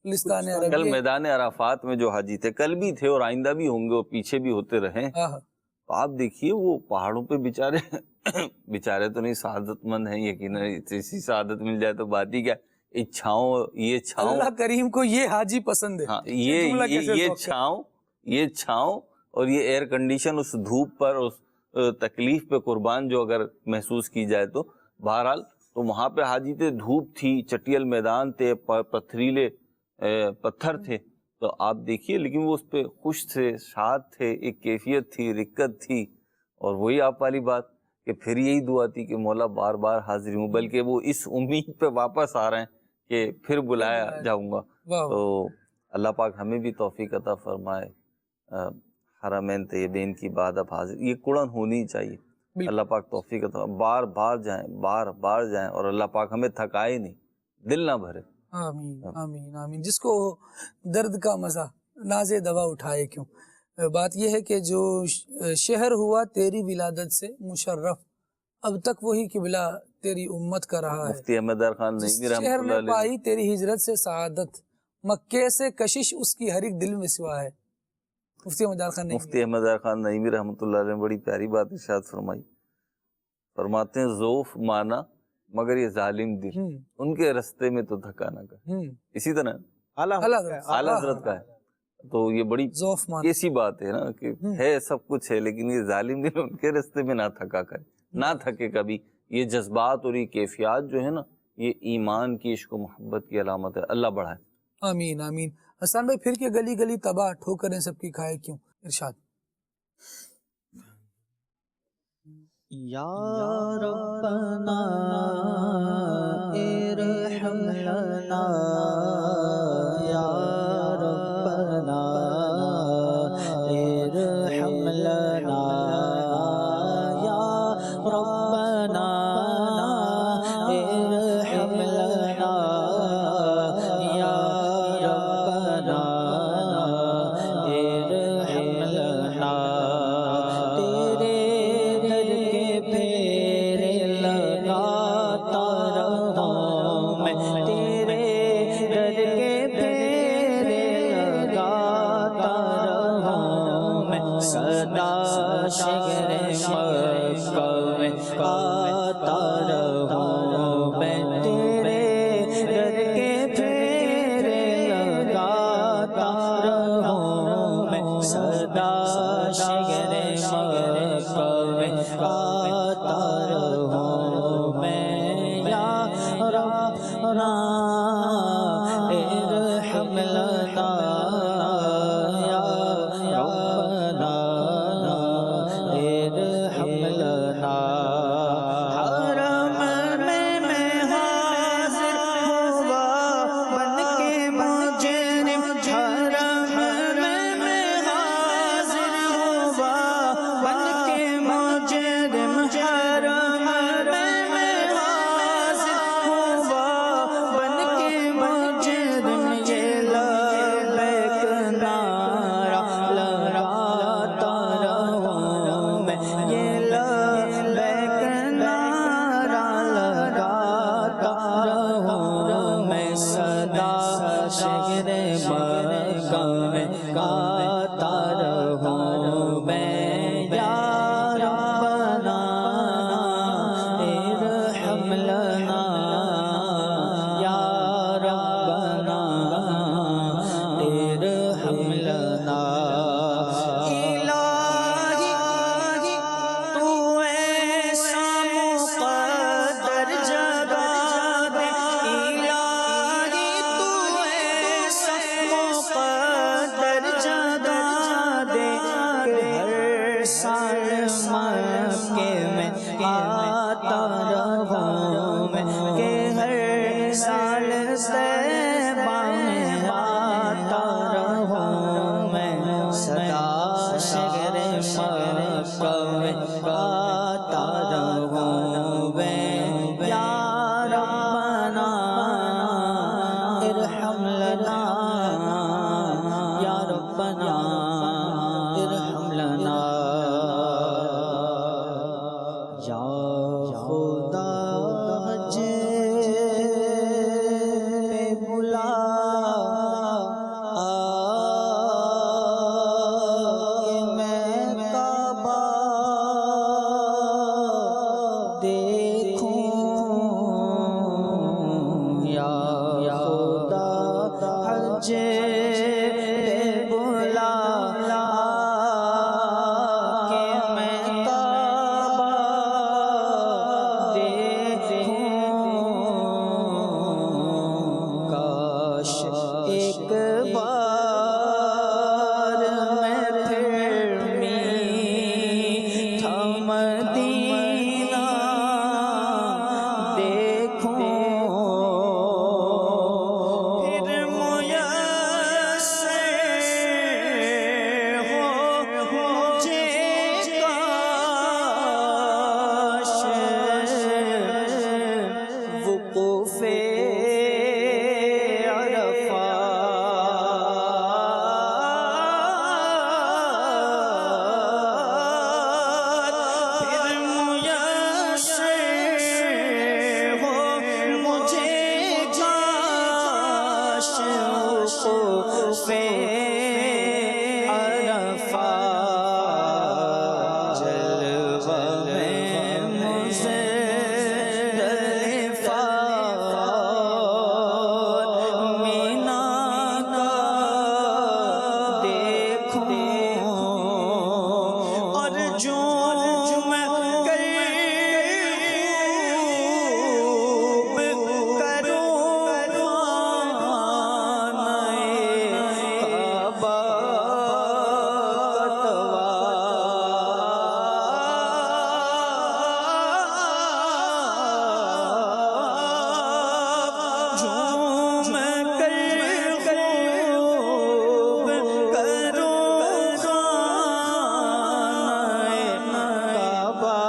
لستان عربی. کل میدان عرفات میں جو حاجی تھے، کل بھی تھے اور آئندہ بھی ہوں گے، اور پیچھے بھی ہوتے رہے. تو آپ دیکھیے وہ پہاڑوں پہ بیچارے تو نہیں، سعادت مند ہیں یقیناً. ایسی سعادت مل جائے تو بات ہی کیا. یہ چھاؤں اللہ کریم کو یہ حاجی پسند ہے. ہاں، یہ چھاؤں اور یہ ایئر کنڈیشن اس دھوپ پر، اس تکلیف پہ قربان جو اگر محسوس کی جائے تو بہرحال. تو وہاں پہ حاجی تھے، دھوپ تھی، چٹیل میدان تھے، پتھریلے پتھر تھے، تو آپ دیکھیے لیکن وہ اس پہ خوش تھے، شاد تھے، ایک کیفیت تھی، رکت تھی. اور وہی آپ والی بات کہ پھر یہی دعا تھی کہ مولا بار بار حاضر ہوں، بلکہ وہ اس امید پہ واپس آ رہے ہیں کہ پھر بلایا جاؤں گا. تو اللہ پاک ہمیں بھی توفیق عطا فرمائے. حرمین طیبین کی بعد اب حاضر، یہ قرآن ہونی چاہیے. اللہ پاک توفیق عطا، بار بار جائیں، بار بار جائیں، اور اللہ پاک ہمیں تھکائے نہیں، دل نہ بھرے. آمین آمین آمین. جس کو درد کا مزہ نازے دوا اٹھائے کیوں. بات یہ ہے کہ جو شہر ہوا تیری ولادت سے مشرف، اب تک وہی قبلہ تیری امت کا رہا ہے. مفتی احمد دار خان نعیمی رحمۃ شہر اللہ میں علیہ، پائی تیری ہجرت سے سعادت، مکے سے کشش اس کی ہر ایک دل میں سوا ہے. مفتی احمد دار خان نعیمی، مفتی احمد دار خان نعیمی رحمۃ اللہ علیہ نے بڑی پیاری بات ارشاد فرمائی. فرماتے ہیں ذوف مانا مگر یہ ظالم دل، ان کے رستے میں تو تھکا نہ کر. اسی طرح اعلیٰ حضرت کا ہے. تو یہ بڑی ایسی بات ہے نا کہ ہے سب کچھ ہے، لیکن یہ ظالم دل ان کے رستے میں نہ تھکا کرے، نہ تھکے کبھی. یہ جذبات اور یہ کیفیات جو ہے نا، یہ ایمان کی، عشق و محبت کی علامت ہے. اللہ بڑھائے. آمین آمین. حسان بھائی پھر کے گلی گلی تباہ، ٹھوکریں سب کی کھائے کیوں. ارشاد. یا ربنا ارحم لنا، یا ربنا ارحم لنا، یا ربنا ارحم لنا، یا ربنا ارحم لنا. تیرے ربنا ارحم لنا یا ربنا ارحم لنا حرم میں حاضر ہوا بن کے مجرم حرم میں حاضر ہوا بن کے مجرم حرم میں حاضر ہوا بن کے مجرم یہ لبیک نعرہ لگاتا رہوں میں یہ لبیک نعرہ لگاتا رہوں میں صدا شہر مکہ میں گاتا رہوں میں یا ربنا ارحم لنا یا ربنا ارحم لنا الہی تو ایسا مقدر جگہ دے الہی تو ایسا مقدر جگہ دے کہ ہر سال مکے میں آتا رہوں میں کہ ہر سال طیبہ میں آتا رہوں میں صدا شہر مکہ میں آتا رہوں میں یا ربنا ارحم لنا یا ربنا ارحم لنا یا خدا حج پہ بلا کہ میں کعبہ دیکھوں یا خدا حج پہ بلا کہ میں کعبہ دیکھوں کاش ایک بار میں پھر میٹھا مدینہ دیکھوں پھر میسر ہو مجھے کاش وقوف عرفات پھر میسر ہو مجھے کاش وقوف عرفات جلوہ میں مزدلفہ مینا کا دیکھوں اور جھوم کر خوب کروں کعبہ جھوم کر خوب کروں کعبہ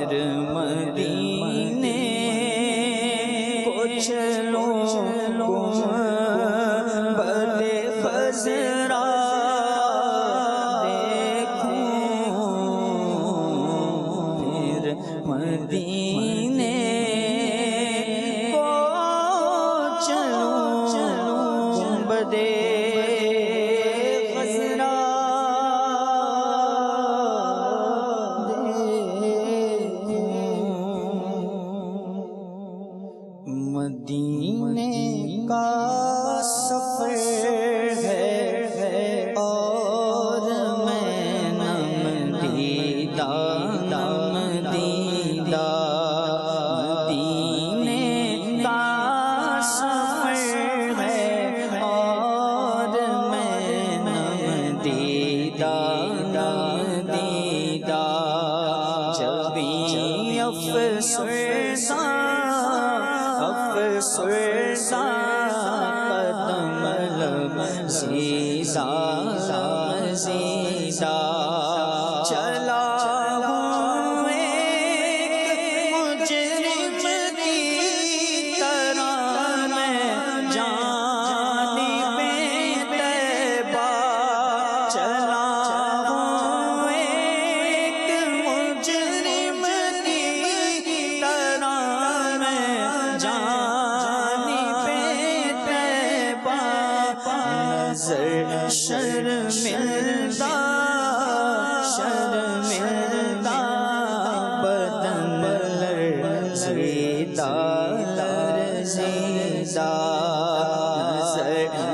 پھر مدینے کو چلوں گنبد خضرا دیکھوں پھر مدینے کو چلوں گنبد خضرا دیکھوں مدینے کا سفر ہے اور میں نم دیدہ نم دی افسردہ افسردہ قدم لرزیدہ لرزیدہ چلا ہوں ایک مجرم کی طرح میں جانب طیبہ چلا ہوں ایک مجرم کی طرح میں جانب طیبہ نظر شرمندہ شرمندہ بدن لرزیدہ لرزیدہ نظر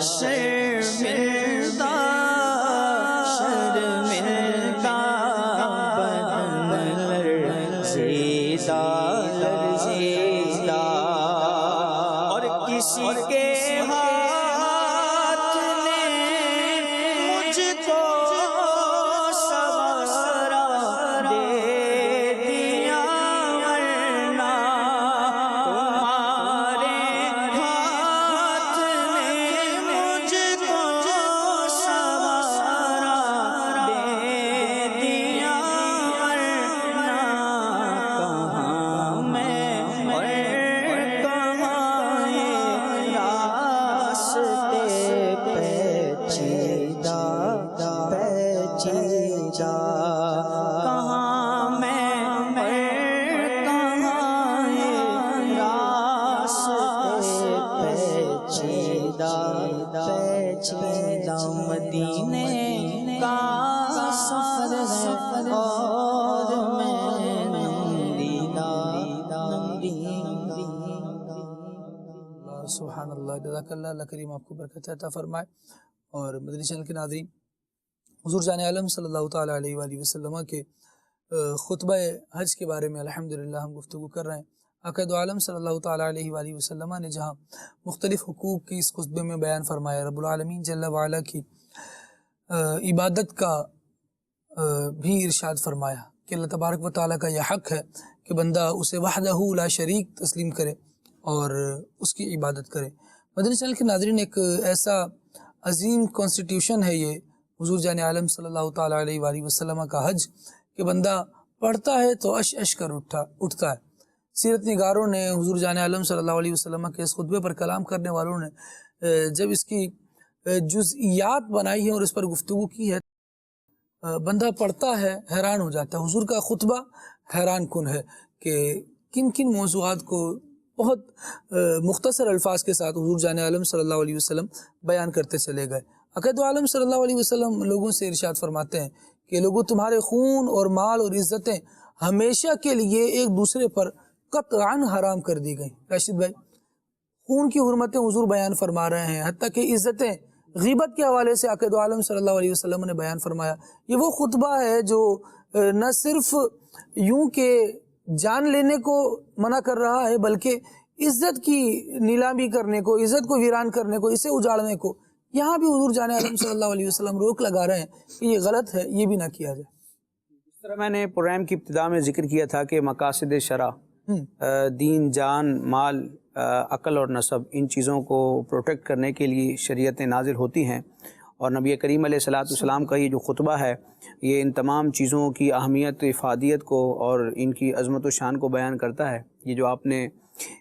شرمندہ شرمندہ بدن لرزیدہ لرزیدہ اور کسی کے ہاتھ نے مجھ کو سوارا دے دیا ورنہ تمہارے ہاتھ نے مجھ کو سوارا دے دیا ورنہ کہاں میں اور کہاں یہ راستے پیچیدہ پیچیدہ کہاں میں اور کہاں یہ راستے پیچیدہ پیچیدہ مدینے کا سفر ہے اور میں نمدیدہ سبحان اللہ، جزاک اللہ، اللہ کریم آپ کو برکت عطا فرمائے۔ اور مدنی چینل کے ناظرین، حضور جان عالم صلی اللہ تعالیٰ علیہ وآلہ وسلم کے خطبہ حج کے بارے میں الحمدللہ ہم گفتگو کر رہے ہیں۔ آقا دو عالم صلی اللہ تعالیٰ علیہ وآلہ وسلم نے جہاں مختلف حقوق کی اس خطبے میں بیان فرمایا، رب العالمین جل وعلا کی عبادت کا بھی ارشاد فرمایا کہ اللہ تبارک و تعالیٰ کا یہ حق ہے کہ بندہ اسے وحدہ لا شریک تسلیم کرے اور اس کی عبادت کرے۔ مدنی چینل کے ناظرین، ایک ایسا عظیم کانسٹیٹیوشن ہے یہ حضور جان عالم صلی اللہ تعالیٰ علیہ وآلہ وسلم کا حج کہ بندہ پڑھتا ہے تو اش کر اٹھتا ہے۔ سیرت نگاروں نے حضور جان عالم صلی اللہ علیہ وسلم کے اس خطبے پر کلام کرنے والوں نے جب اس کی جزئیات بنائی ہیں اور اس پر گفتگو کی ہے، بندہ پڑھتا ہے حیران ہو جاتا ہے۔ حضور کا خطبہ حیران کن ہے کہ کن کن موضوعات کو بہت مختصر الفاظ کے ساتھ حضور جان عالم صلی اللہ علیہ وسلم بیان کرتے چلے گئے۔ عقائد عالم صلی اللہ علیہ وسلم لوگوں سے ارشاد فرماتے ہیں کہ لوگوں، تمہارے خون اور مال اور عزتیں ہمیشہ کے لیے ایک دوسرے پر قطعاً حرام کر دی گئیں۔ راشد بھائی، خون کی حرمتیں حضور بیان فرما رہے ہیں، حتیٰ کہ عزتیں غیبت کے حوالے سے عقائد عالم صلی اللہ علیہ وسلم نے بیان فرمایا۔ یہ وہ خطبہ ہے جو نہ صرف یوں کہ جان لینے کو منع کر رہا ہے، بلکہ عزت کی نیلامی کرنے کو، عزت کو ویران کرنے کو، اسے اجاڑنے کو، یہاں بھی حضور جان عالم صلی اللہ علیہ وسلم روک لگا رہے ہیں کہ یہ غلط ہے، یہ بھی نہ کیا جائے۔ جس طرح میں نے پروگرام کی ابتدا میں ذکر کیا تھا کہ مقاصد شرع، دین، جان، مال، عقل اور نسب، ان چیزوں کو پروٹیکٹ کرنے کے لیے شریعتیں نازل ہوتی ہیں، اور نبی کریم علیہ الصلوۃ والسلام کا یہ جو خطبہ ہے یہ ان تمام چیزوں کی اہمیت، افادیت کو اور ان کی عظمت و شان کو بیان کرتا ہے۔ یہ جو آپ نے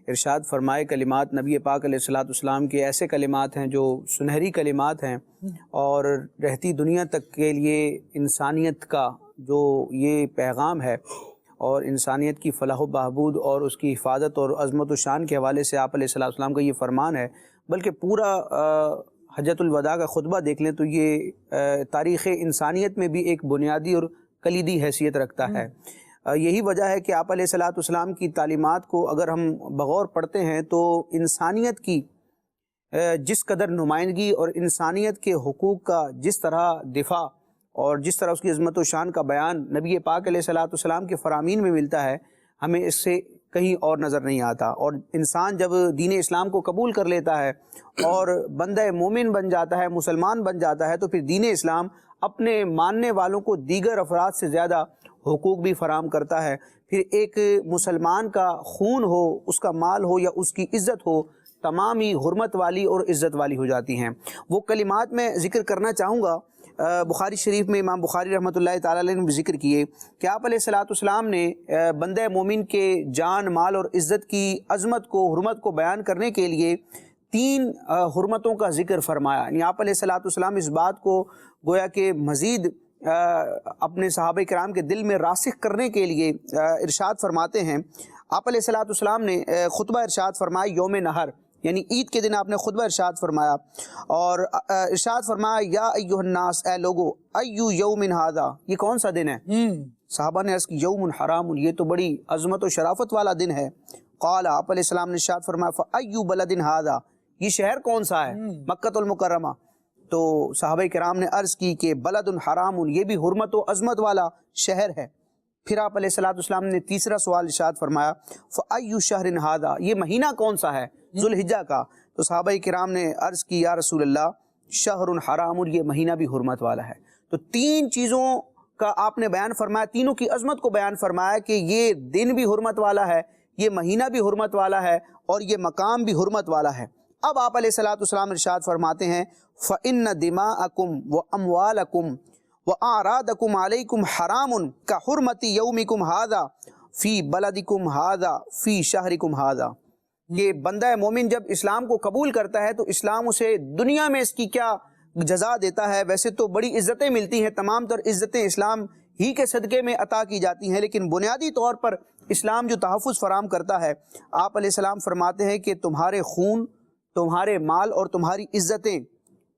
ارشاد فرمائے کلمات نبی پاک علیہ الصلوۃ والسلام کے ایسے کلمات ہیں جو سنہری کلمات ہیں، اور رہتی دنیا تک کے لیے انسانیت کا جو یہ پیغام ہے اور انسانیت کی فلاح و بہبود اور اس کی حفاظت اور عظمت و شان کے حوالے سے آپ علیہ الصلوۃ والسلام کا یہ فرمان ہے، بلکہ پورا حجۃ الوداع کا خطبہ دیکھ لیں تو یہ تاریخ انسانیت میں بھی ایک بنیادی اور کلیدی حیثیت رکھتا ہے۔ یہی وجہ ہے کہ آپ علیہ الصلوۃ والسلام کی تعلیمات کو اگر ہم بغور پڑھتے ہیں تو انسانیت کی جس قدر نمائندگی اور انسانیت کے حقوق کا جس طرح دفاع اور جس طرح اس کی عظمت و شان کا بیان نبی پاک علیہ الصلوۃ والسلام کے فرامین میں ملتا ہے، ہمیں اس سے کہیں اور نظر نہیں آتا۔ اور انسان جب دین اسلام کو قبول کر لیتا ہے اور بندہ مومن بن جاتا ہے، مسلمان بن جاتا ہے، تو پھر دین اسلام اپنے ماننے والوں کو دیگر افراد سے زیادہ حقوق بھی فراہم کرتا ہے۔ پھر ایک مسلمان کا خون ہو، اس کا مال ہو یا اس کی عزت ہو، تمام ہی حرمت والی اور عزت والی ہو جاتی ہیں۔ وہ کلمات میں ذکر کرنا چاہوں گا، بخاری شریف میں امام بخاری رحمۃ اللہ تعالیٰ علیہ نے بھی ذکر کیے کہ آپ علیہ الصلوۃ والسلام نے بندہ مومن کے جان، مال اور عزت کی عظمت کو، حرمت کو بیان کرنے کے لیے 3 حرمتوں کا ذکر فرمایا۔ یعنی آپ علیہ الصلوۃ والسلام اس بات کو گویا کہ مزید اپنے صحابہ کرام کے دل میں راسخ کرنے کے لیے ارشاد فرماتے ہیں۔ آپ علیہ الصلوۃ والسلام نے خطبہ ارشاد فرمایا یوم نہر، یعنی عید کے دن آپ نے خطبہ ارشاد فرمایا، اور ارشاد فرمایا یا ایھا الناس، اے لوگو، ایو یوم ھذا، یہ کون سا دن ہے؟ صحابہ نے عرض کی یوم حرام، یہ تو بڑی عظمت و شرافت والا دن ہے۔ قال، آپ علیہ السلام نے ارشاد فرمایا فایو بلد ھذا، یہ شہر کون سا ہے؟ مکۃ المکرمہ۔ تو صحابہ کرام نے عرض کی کہ بلد حرام، یہ بھی حرمت و عظمت والا شہر ہے۔ پھر آپ علیہ الصلوۃ والسلام نے تیسرا سوال ارشاد فرمایا فایو شہر ھذا، یہ مہینہ کون سا ہے؟ ذوالحجہ کا۔ تو صحابہ کرام نے عرض کی یا رسول اللہ شہر حرام، یہ مہینہ بھی حرمت والا ہے۔ تو 3 چیزوں کا آپ نے بیان فرمایا، تینوں کی عظمت کو بیان فرمایا کہ یہ دن بھی حرمت والا ہے، یہ مہینہ بھی حرمت والا ہے، اور یہ مقام بھی حرمت والا ہے۔ اب آپ علیہ الصلوۃ والسلام ارشاد فرماتے ہیں فَإِنَّ دِمَاءَكُمْ وَأَمْوَالَكُمْ وَأَعْرَاضَكُمْ عَلَيْكُمْ حَرَامٌ كَحُرْمَةِ يَوْمِكُمْ هَذَا فِي بَلَدِكُمْ هَذَا فِي شَهْرِكُمْ هَذَا۔ یہ بندہ مومن جب اسلام کو قبول کرتا ہے تو اسلام اسے دنیا میں اس کی کیا جزا دیتا ہے؟ ویسے تو بڑی عزتیں ملتی ہیں، تمام تر عزتیں اسلام ہی کے صدقے میں عطا کی جاتی ہیں، لیکن بنیادی طور پر اسلام جو تحفظ فراہم کرتا ہے، آپ علیہ السلام فرماتے ہیں کہ تمہارے خون، تمہارے مال اور تمہاری عزتیں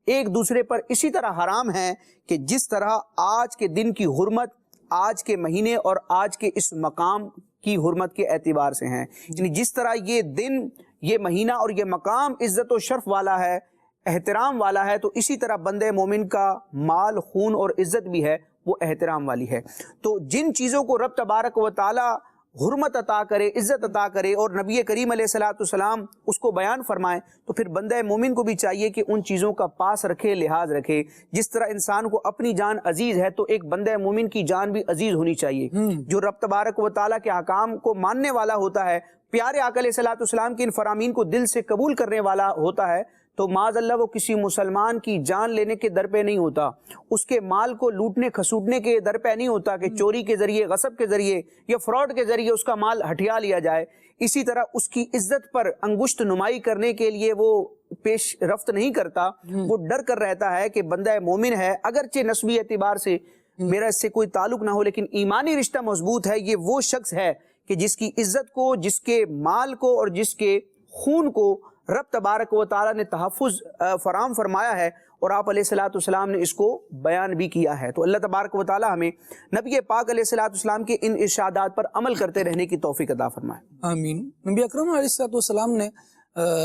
ایک دوسرے پر اسی طرح حرام ہیں کہ جس طرح آج کے دن کی حرمت آج کے مہینے اور آج کے اس مقام کی حرمت کے اعتبار سے ہیں۔ یعنی جس طرح یہ دن، یہ مہینہ اور یہ مقام عزت و شرف والا ہے، احترام والا ہے، تو اسی طرح بندے مومن کا مال، خون اور عزت بھی ہے، وہ احترام والی ہے۔ تو جن چیزوں کو رب تبارک و تعالی حرمت عطا کرے، عزت عطا کرے، اور نبی کریم علیہ الصلوۃ والسلام اس کو بیان فرمائیں، تو پھر بندہ مومن کو بھی چاہیے کہ ان چیزوں کا پاس رکھے، لحاظ رکھے۔ جس طرح انسان کو اپنی جان عزیز ہے تو ایک بندہ مومن کی جان بھی عزیز ہونی چاہیے، جو رب تبارک و تعالیٰ کے احکام کو ماننے والا ہوتا ہے، پیارے آقا علیہ الصلوۃ والسلام کی ان فرامین کو دل سے قبول کرنے والا ہوتا ہے، تو معاذ اللہ وہ کسی مسلمان کی جان لینے کے در پہ نہیں ہوتا، اس کے مال کو لوٹنے کھسوٹنے کے در پہ نہیں ہوتا کہ چوری کے ذریعے، غصب کے ذریعے یا فراڈ کے ذریعے اس کا مال ہٹیا لیا جائے۔ اسی طرح اس کی عزت پر انگشت نمائی کرنے کے لیے وہ پیش رفت نہیں کرتا، وہ ڈر کر رہتا ہے کہ بندہ مومن ہے، اگرچہ نسبی اعتبار سے میرا اس سے کوئی تعلق نہ ہو، لیکن ایمانی رشتہ مضبوط ہے۔ یہ وہ شخص ہے کہ جس کی عزت کو، جس کے مال کو اور جس کے خون کو رب تبارک و تعالیٰ نے تحفظ فراہم فرمایا ہے، اور آپ علیہ الصلوۃ والسلام نے اس کو بیان بھی کیا ہے۔ تو اللہ تبارک و تعالیٰ ہمیں نبی پاک علیہ الصلوۃ والسلام کے ان ارشادات پر عمل کرتے رہنے کی توفیق عطا فرمائے۔ آمین۔ نبی اکرم علیہ الصلوۃ والسلام نے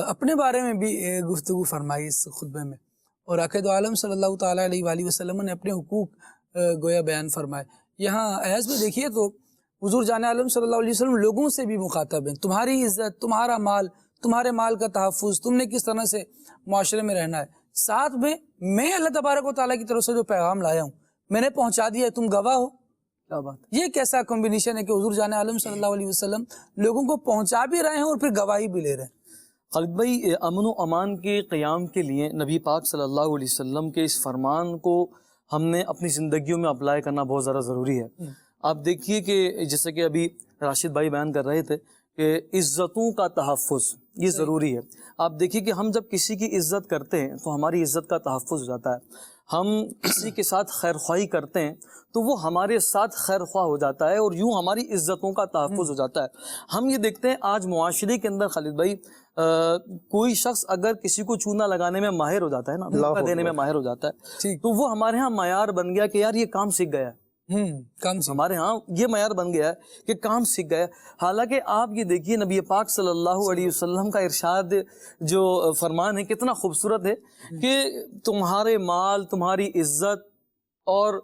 اپنے بارے میں بھی گفتگو فرمائی اس خطبے میں، اور آقا دو عالم صلی اللہ تعالیٰ علیہ وآلہ وسلم نے اپنے حقوق گویا بیان فرمائے۔ یہاں ایاز میں دیکھیے تو حضور جان عالم صلی اللہ علیہ وسلم لوگوں سے بھی مخاطب ہیں، تمہاری عزت، تمہارا مال، تمہارے مال کا تحفظ، تم نے کس طرح سے معاشرے میں رہنا ہے۔ ساتھ میں اللہ تبارک و تعالیٰ کی طرف سے جو پیغام لایا ہوں میں نے پہنچا دیا ہے، تم گواہ ہو۔ کیا بات، یہ کیسا کمبینیشن ہے کہ حضور جان عالم صلی اللہ علیہ وسلم لوگوں کو پہنچا بھی رہے ہیں اور پھر گواہی بھی لے رہے ہیں۔ خالد بھائی، امن و امان کے قیام کے لیے نبی پاک صلی اللہ علیہ وسلم کے اس فرمان کو ہم نے اپنی زندگیوں میں اپلائی کرنا بہت زیادہ ضروری ہے۔ آپ دیکھیے کہ جیسے کہ ابھی راشد بھائی بیان کر رہے تھے کہ عزتوں کا تحفظ یہ ضروری ہے۔ آپ دیکھیے کہ ہم جب کسی کی عزت کرتے ہیں تو ہماری عزت کا تحفظ ہو جاتا ہے، ہم کسی کے ساتھ خیر خواہی کرتے ہیں تو وہ ہمارے ساتھ خیر خواہ ہو جاتا ہے، اور یوں ہماری عزتوں کا تحفظ ہو جاتا ہے۔ ہم یہ دیکھتے ہیں آج معاشرے کے اندر خالد بھائی، کوئی شخص اگر کسی کو چونا لگانے میں ماہر ہو جاتا ہے نا، دھوکہ دینے میں ماہر ہو جاتا ہے، تو وہ ہمارے ہاں معیار بن گیا کہ یار یہ کام سیکھ گیا ہے، ہمارے ہاں یہ معیار بن گیا ہے کہ کام سیکھ گیا۔ حالانکہ آپ یہ دیکھیے نبی پاک صلی اللہ علیہ وسلم کا ارشاد جو فرمان ہے کتنا خوبصورت ہے کہ تمہارے مال، تمہاری عزت اور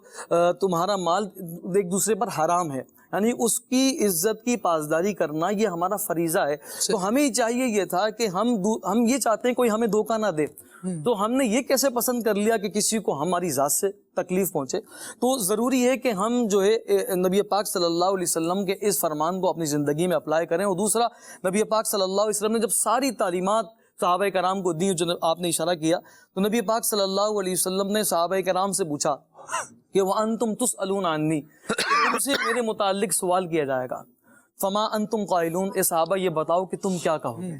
تمہارا مال ایک دوسرے پر حرام ہے۔ یعنی اس کی عزت کی پاسداری کرنا یہ ہمارا فریضہ ہے. تو ہمیں چاہیے یہ تھا کہ ہم یہ چاہتے ہیں کوئی ہمیں دھوکہ نہ دے، تو ہم نے یہ کیسے پسند کر لیا کہ کسی کو ہماری ذات سے تکلیف پہنچے. تو ضروری ہے کہ ہم جو ہے نبی پاک صلی اللہ علیہ وسلم کے اس فرمان کو اپنی زندگی میں اپلائی کریں. اور دوسرا، نبی پاک صلی اللہ علیہ وسلم نے جب ساری تعلیمات صحابہ کرام کو دی، جو آپ نے اشارہ کیا، تو نبی پاک صلی اللہ علیہ وسلم نے صحابہ کرام سے پوچھا کہ وَأَنْتُمْ تُسْأَلُونَ عَنِّي، تم سے میرے متعلق سوال کیا جائے گا. فَمَا أَنْتُمْ قَائِلُونَ، اے صحابہ یہ بتاؤ کہ تم کیا کہو گے.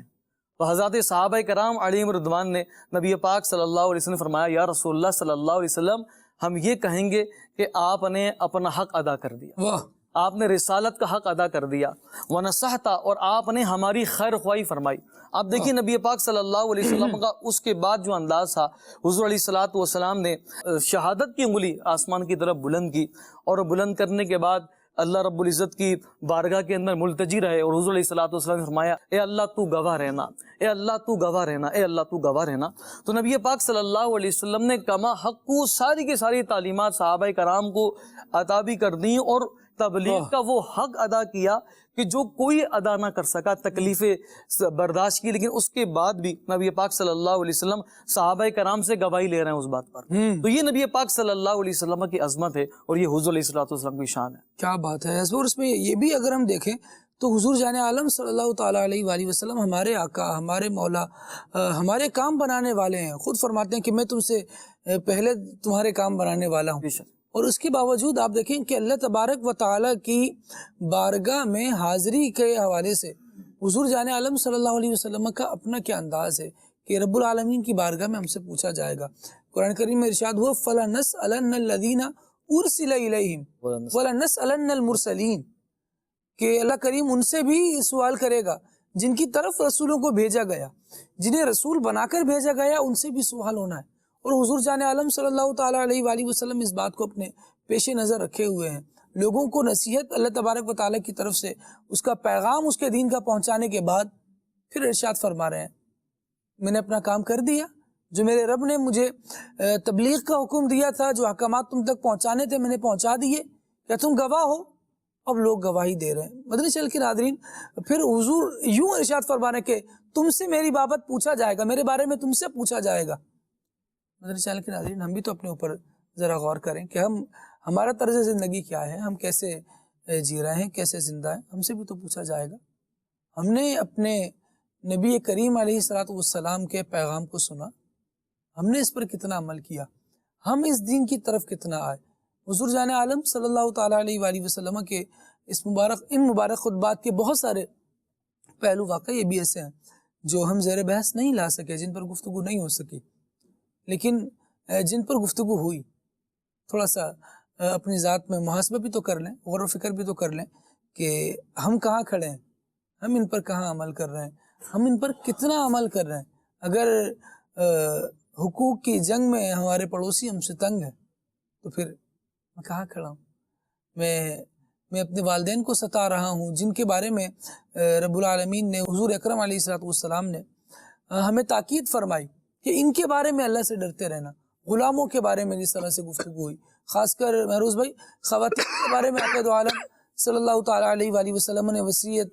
تو حضرات صحابہ کرام علیہم رضوان نے نبی پاک صلی اللہ علیہ وسلم نے فرمایا، یا رسول اللہ صلی اللہ علیہ وسلم، ہم یہ کہیں گے کہ آپ نے اپنا حق ادا کر دیا، آپ نے رسالت کا حق ادا کر دیا، وَنَصَحْتَ، اور آپ نے ہماری خیر خواہی فرمائی. آپ دیکھیے نبی پاک صلی اللہ علیہ وسلم کا اس کے بعد جو انداز تھا، حضور علیہ الصلوۃ والسلام نے شہادت کی انگلی آسمان کی طرف بلند کی، اور بلند کرنے کے بعد اللہ رب العزت کی بارگاہ کے اندر ملتجی رہے، اور حضور علیہ الصلوۃ والسلام نے فرمایا، اے اللہ تو گواہ رہنا، اے اللہ تو گواہ رہنا، اے اللہ تو گواہ رہنا. تو نبی پاک صلی اللہ علیہ وسلم نے کما حق کو ساری کی ساری تعلیمات صحابہ کرام کو عطا بھی کر دیں، اور تبلیغ کا وہ حق ادا کیا کہ جو کوئی ادا نہ کر سکا، تکلیفیں برداشت کی، لیکن اس کے بعد بھی نبی پاک صلی اللہ علیہ وسلم صحابہ کرام سے گواہی لے رہے ہیں اس بات پر. تو یہ نبی پاک صلی اللہ علیہ وسلم کی عظمت ہے، اور یہ حضور علیہ الصلوۃ والسلام کی شان ہے. کیا بات ہے. اور اس میں یہ بھی اگر ہم دیکھیں تو حضور جان عالم صلی اللہ تعالیٰ علیہ وآلہ وسلم ہمارے آقا، ہمارے مولا، ہمارے کام بنانے والے ہیں. خود فرماتے ہیں کہ میں تم سے پہلے تمہارے کام بنانے والا ہوں. اور اس کے باوجود آپ دیکھیں کہ اللہ تبارک و تعالیٰ کی بارگاہ میں حاضری کے حوالے سے حضور جان عالم صلی اللہ علیہ وسلم کا اپنا کیا انداز ہے کہ رب العالمین کی بارگاہ میں ہم سے پوچھا جائے گا. قرآن کریم میں ارشاد ہوا، فَلَنَسْأَلَنَّ الَّذِينَ أُرْسِلَ إِلَيْهِمْ وَلَنَسْأَلَنَّ الْمُرْسَلِينَ، کہ اللہ کریم ان سے بھی سوال کرے گا جن کی طرف رسولوں کو بھیجا گیا، جنہیں رسول بنا کر بھیجا گیا، ان سے بھی سوال ہونا ہے. اور حضور جان عالم صلی اللہ تعالیٰ علیہ وآلہ وسلم اس بات کو اپنے پیش نظر رکھے ہوئے ہیں. لوگوں کو نصیحت اللہ تبارک و تعالیٰ کی طرف سے اس کا پیغام، اس کے دین کا پہنچانے کے بعد پھر ارشاد فرما رہے ہیں، میں نے اپنا کام کر دیا، جو میرے رب نے مجھے تبلیغ کا حکم دیا تھا، جو احکامات تم تک پہنچانے تھے، میں نے پہنچا دیے. کیا تم گواہ ہو؟ اب لوگ گواہی دے رہے ہیں. مدنی چینل کے ناظرین، پھر حضور یوں ارشاد فرما رہے ہیں کہ تم سے میری بابت پوچھا جائے گا، میرے بارے میں تم سے پوچھا جائے گا. مدنی چینل کے ناظرین، ہم بھی تو اپنے اوپر ذرا غور کریں کہ ہمارا طرز زندگی کیا ہے، ہم کیسے جی رہے ہیں، کیسے زندہ ہیں. ہم سے بھی تو پوچھا جائے گا. ہم نے اپنے نبی کریم علیہ الصلوۃ والسلام کے پیغام کو سنا، ہم نے اس پر کتنا عمل کیا، ہم اس دین کی طرف کتنا آئے. حضور جان عالم صلی اللہ تعالیٰ علیہ وآلہ وسلم کے ان مبارک خطبات کے بہت سارے پہلو واقعی یہ بھی ایسے ہیں جو ہم زیر بحث نہیں لا سکے، جن پر گفتگو نہیں ہو سکی، لیکن جن پر گفتگو ہوئی، تھوڑا سا اپنی ذات میں محاسبہ بھی تو کر لیں، غور و فکر بھی تو کر لیں کہ ہم کہاں کھڑے ہیں، ہم ان پر کہاں عمل کر رہے ہیں، ہم ان پر کتنا عمل کر رہے ہیں. اگر حقوق کی جنگ میں ہمارے پڑوسی ہم سے تنگ ہے تو پھر میں کہاں کھڑا ہوں؟ میں اپنے والدین کو ستا رہا ہوں، جن کے بارے میں رب العالمین نے، حضور اکرم علیہ الصلوۃ والسلام نے ہمیں تاکید فرمائی کہ ان کے بارے میں اللہ سے ڈرتے رہنا. غلاموں کے بارے میں جس طرح سے گفتگو ہوئی، خاص کر محروز بھائی خواتین کے بارے میں عقید عالم صلی اللہ تعالیٰ علیہ وآلہ وسلم نے وصیت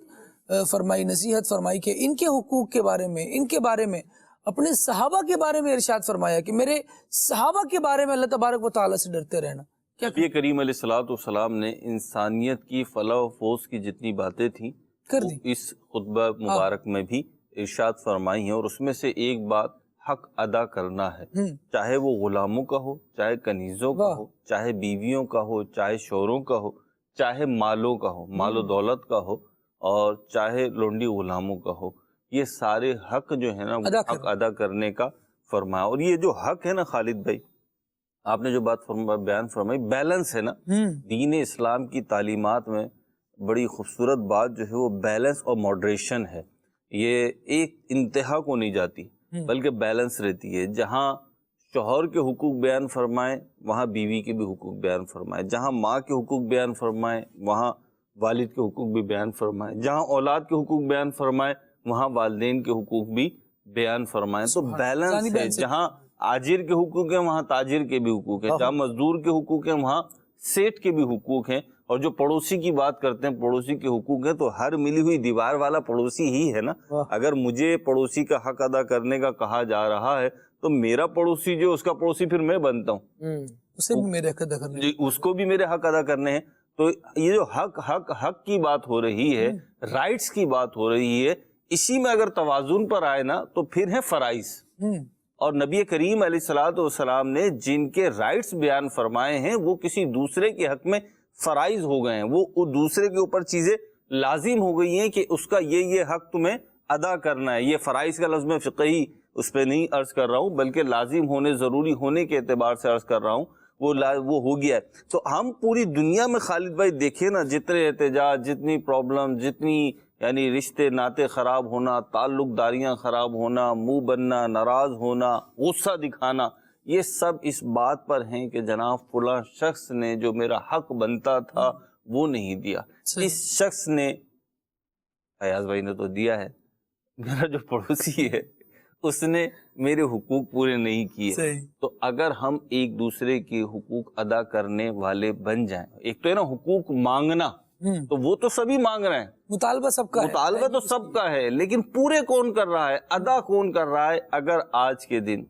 فرمائی، نصیحت فرمائی کہ ان کے حقوق کے بارے میں، ان کے بارے میں، اپنے صحابہ کے بارے میں ارشاد فرمایا کہ میرے صحابہ کے بارے میں اللہ تبارک و تعالیٰ سے ڈرتے رہنا. نبی کریم علیہ الصلوۃ والسلام نے انسانیت کی فلاح و فوز کی جتنی باتیں تھیں اس خطبہ مبارک میں بھی ارشاد فرمائی ہیں، اور اس میں سے ایک بات حق ادا کرنا ہے، چاہے وہ غلاموں کا ہو، چاہے کنیزوں کا ہو، چاہے بیویوں کا ہو، چاہے شوہروں کا ہو، چاہے مالوں کا ہو، مال و دولت کا ہو، اور چاہے لونڈی غلاموں کا ہو. یہ سارے حق جو ہے نا حق ادا کرنے کا فرمایا. اور یہ جو حق ہے نا خالد بھائی، آپ نے جو بات بیان فرمائی، بیلنس ہے نا دین اسلام کی تعلیمات میں، بڑی خوبصورت بات جو ہے وہ بیلنس اور ماڈریشن ہے. یہ ایک انتہا کو نہیں جاتی بلکہ بیلنس رہتی ہے. جہاں شوہر کے حقوق بیان فرمائیں وہاں بیوی کے بھی حقوق بیان فرمائیں، جہاں ماں کے حقوق بیان فرمائیں وہاں والد کے حقوق بھی بیان فرمائیں، جہاں اولاد کے حقوق بیان فرمائیں وہاں والدین کے حقوق بھی بیان فرمائیں. تو بیلنس ہے، جہاں آجر کے حقوق ہیں وہاں تاجر کے بھی حقوق ہیں، جہاں مزدور کے حقوق ہیں وہاں سیٹ کے بھی حقوق ہیں. اور جو پڑوسی کی بات کرتے ہیں، پڑوسی کے حقوق ہیں، تو ہر ملی ہوئی دیوار والا پڑوسی ہی ہے نا. اگر مجھے پڑوسی کا حق ادا کرنے کا کہا جا رہا ہے تو میرا پڑوسی جو اس کا پڑوسی پھر میں بنتا ہوں، اسے بھی میرے حق ادا کرنے، جی اس کو بھی میرے حق ادا کرنے ہیں. تو یہ جو حق کی بات ہو رہی ہے، رائٹس کی بات ہو رہی ہے، اسی میں اگر توازن پر آئے نا تو پھر ہے فرائض. اور نبی کریم علیہ الصلوۃ والسلام نے جن کے رائٹس بیان فرمائے ہیں وہ کسی دوسرے کے حق میں فرائض ہو گئے ہیں، وہ دوسرے کے اوپر چیزیں لازم ہو گئی ہیں کہ اس کا یہ حق تمہیں ادا کرنا ہے. یہ فرائض کا لفظ میں فقہی اس پہ نہیں عرض کر رہا ہوں، بلکہ لازم ہونے، ضروری ہونے کے اعتبار سے عرض کر رہا ہوں، وہ ہو گیا ہے. تو ہم پوری دنیا میں خالد بھائی دیکھیں نا، جتنے احتجاج، جتنی پرابلم، جتنی یعنی رشتے ناطے خراب ہونا، تعلق داریاں خراب ہونا، منہ بننا، ناراض ہونا، غصہ دکھانا، یہ سب اس بات پر ہیں کہ جناب فلاں شخص نے جو میرا حق بنتا تھا وہ نہیں دیا. اس شخص نے، فیاض بھائی نے تو دیا ہے، میرا جو پڑوسی ہے اس نے میرے حقوق پورے نہیں کیے. تو اگر ہم ایک دوسرے کے حقوق ادا کرنے والے بن جائیں، ایک تو ہے نا حقوق مانگنا، تو وہ تو سبھی مانگ رہے ہیں، مطالبہ سب کا ہے، مطالبہ تو سب کا ہے، لیکن پورے کون کر رہا ہے، ادا کون کر رہا ہے؟ اگر آج کے دن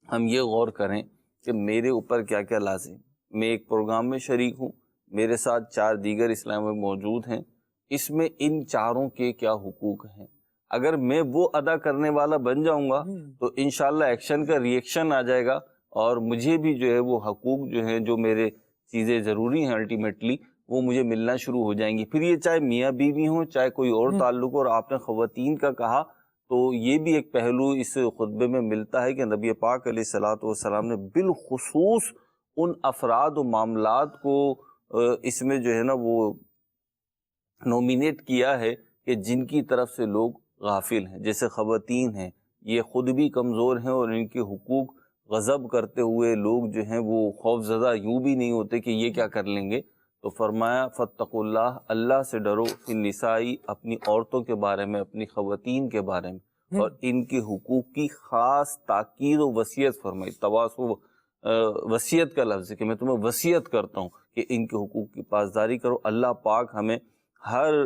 ہم یہ غور کریں کہ میرے اوپر کیا کیا لازم، میں ایک پروگرام میں شریک ہوں، میرے ساتھ 4 دیگر اسلام میں موجود ہیں، اس میں ان چاروں کے کیا حقوق ہیں، اگر میں وہ ادا کرنے والا بن جاؤں گا تو انشاءاللہ ایکشن کا ری ایکشن آ جائے گا، اور مجھے بھی جو ہے وہ حقوق جو ہیں، جو میرے چیزیں ضروری ہیں الٹیمیٹلی، وہ مجھے ملنا شروع ہو جائیں گی. پھر یہ چاہے میاں بیوی ہوں، چاہے کوئی اور تعلق. اور آپ نے خواتین کا کہا تو یہ بھی ایک پہلو اس خطبے میں ملتا ہے کہ نبی پاک علیہ الصلوۃ والسلام نے بالخصوص ان افراد و معاملات کو اس میں جو ہے نا وہ نومینیٹ کیا ہے کہ جن کی طرف سے لوگ غافل ہیں. جیسے خواتین ہیں، یہ خود بھی کمزور ہیں اور ان کے حقوق غضب کرتے ہوئے لوگ جو ہیں وہ خوف زدہ یوں بھی نہیں ہوتے کہ یہ کیا کر لیں گے. تو فرمایا فاتقوا اللہ، اللہ سے ڈرو، فی النساء، اپنی عورتوں کے بارے میں، اپنی خواتین کے بارے میں، اور ان کے حقوق کی خاص تاکید و وصیت فرمائی. تواصو وصیت کا لفظ ہے کہ میں تمہیں وصیت کرتا ہوں کہ ان کے حقوق کی پاسداری کرو. اللہ پاک ہمیں ہر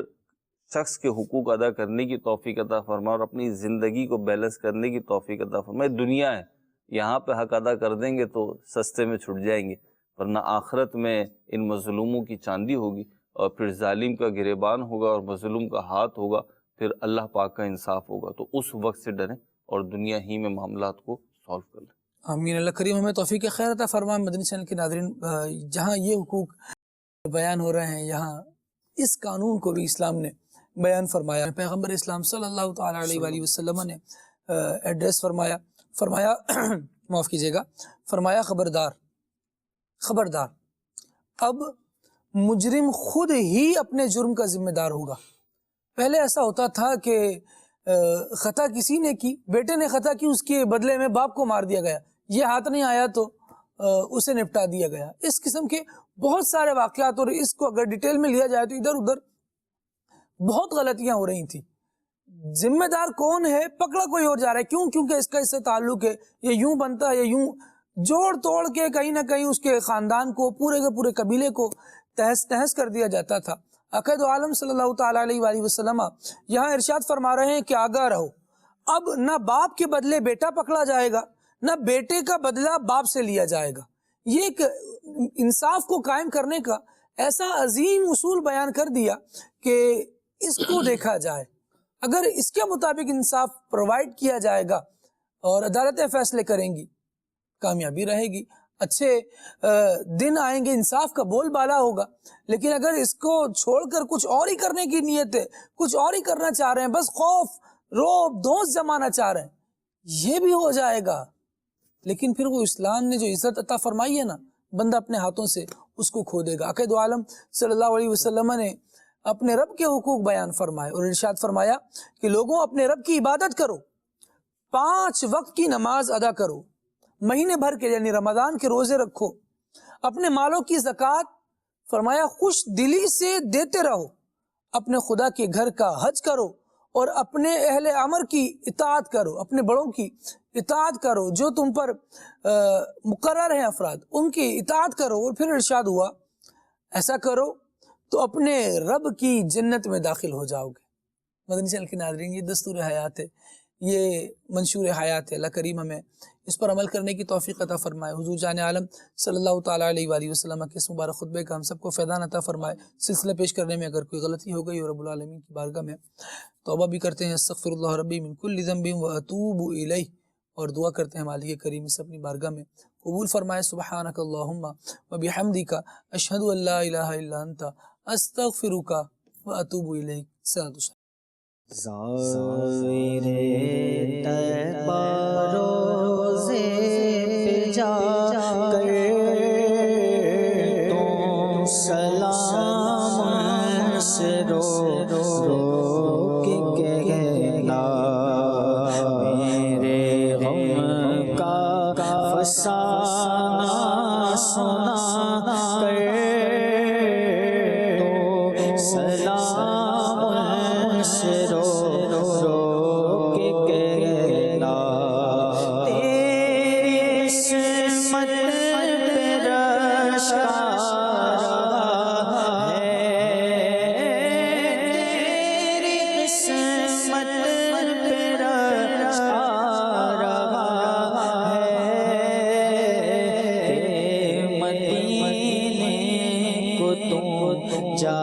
شخص کے حقوق ادا کرنے کی توفیق عطا فرمائے اور اپنی زندگی کو بیلنس کرنے کی توفیق عطا فرمائے. دنیا ہے، یہاں پہ حق ادا کر دیں گے تو سستے میں چھٹ جائیں گے، ورنہ آخرت میں ان مظلوموں کی چاندی ہوگی، اور پھر ظالم کا گریبان ہوگا اور مظلوم کا ہاتھ ہوگا، پھر اللہ پاک کا انصاف ہوگا. تو اس وقت سے ڈریں اور دنیا ہی میں معاملات کو سالو کر لیں. آمین. اللہ کریم ہمیں توفیق خیر عطا فرمائے. مدنی چینل کے ناظرین، جہاں یہ حقوق بیان ہو رہے ہیں، یہاں اس قانون کو بھی اسلام نے بیان فرمایا. پیغمبر اسلام صلی اللہ تعالیٰ علیہ وآلہ وسلم نے ایڈریس فرمایا معاف کیجیے گا، فرمایا خبردار، اب مجرم خود ہی اپنے جرم کا ذمہ دار ہوگا. پہلے ایسا ہوتا تھا کہ خطا کسی نے کی، بیٹے نے خطا کی، اس کے بدلے میں باپ کو مار دیا گیا، یہ ہاتھ نہیں آیا تو اسے نپٹا دیا گیا. اس قسم کے بہت سارے واقعات، اور اس کو اگر ڈیٹیل میں لیا جائے تو ادھر ادھر بہت غلطیاں ہو رہی تھیں. ذمہ دار کون ہے؟ پکڑا کوئی اور جا رہا ہے. کیوں؟ کیونکہ اس کا اس سے تعلق ہے، یہ یوں بنتا ہے، یہ یوں جوڑ توڑ کے کہیں نہ کہیں اس کے خاندان کو، پورے کے پورے قبیلے کو تہس نہس کر دیا جاتا تھا. عقائد عالم صلی اللہ تعالیٰ علیہ وآلہ وسلم یہاں ارشاد فرما رہے ہیں کہ آگاہ رہو، اب نہ باپ کے بدلے بیٹا پکڑا جائے گا، نہ بیٹے کا بدلہ باپ سے لیا جائے گا. یہ ایک انصاف کو قائم کرنے کا ایسا عظیم اصول بیان کر دیا کہ اس کو دیکھا جائے. اگر اس کے مطابق انصاف پرووائڈ کیا جائے گا اور عدالتیں فیصلے کریں گی، کامیابی رہے گی، اچھے دن آئیں گے، انصاف کا بول بالا ہوگا. لیکن اگر اس کو چھوڑ کر کچھ اور ہی کرنے کی نیت ہے، کچھ اور ہی کرنا چاہ رہے ہیں، بس خوف روب دھونس جمانا چاہ رہے ہیں، یہ بھی ہو جائے گا. لیکن پھر وہ اسلام نے جو عزت عطا فرمائی ہے نا، بندہ اپنے ہاتھوں سے اس کو کھو دے گا. عقائد عالم صلی اللہ علیہ وسلم نے اپنے رب کے حقوق بیان فرمائے اور ارشاد فرمایا کہ لوگوں اپنے رب کی عبادت کرو، 5 وقت کی نماز ادا کرو، مہینے بھر کے یعنی رمضان کے روزے رکھو، اپنے مالوں کی زکوٰۃ فرمایا خوش دلی سے دیتے رہو، اپنے خدا کے گھر کا حج کرو اور اپنے اہل امر کی اطاعت کرو، اپنے بڑوں کی اطاعت کرو، جو تم پر مقرر ہیں افراد ان کی اطاعت کرو. اور پھر ارشاد ہوا ایسا کرو تو اپنے رب کی جنت میں داخل ہو جاؤ گے۔ مدنی چینل کے ناظرین، یہ دستور حیات ہے، یہ منشور حیات ہے۔ اللہ کریم ہمیں اس پر عمل کرنے کی توفیق عطا فرمائے۔ حضور جان عالم صلی اللہ تعالیٰ علیہ وآلہ وسلم کے اس مبارک خطبے کا ہم سب کو فیضان عطا فرمائے۔ سلسلہ پیش کرنے میں اگر کوئی غلطی ہو گئی اور رب العالمین کی بارگاہ میں توبہ بھی کرتے ہیں، استغفر اللہ ربی من کل ذنب واتوب الیہ، اور دعا کرتے ہیں مالک کریم سے اپنی بارگاہ میں قبول فرمائے۔ سبحانک اللہم وبحمدک اشہد ان لا الہ الا انت استغفرک واتوب الیک۔ زائر طیبہ روزے پہ جا کر تو سلام سے رو کے کہنا، میرے غم کا فسانہ سنا کر تو سلام سے رو کے کہنا، تیری قسمت پہ رشک آ رہا ہے، تیری قسمت پہ رشک آ رہا ہے، مدینے کو تو جا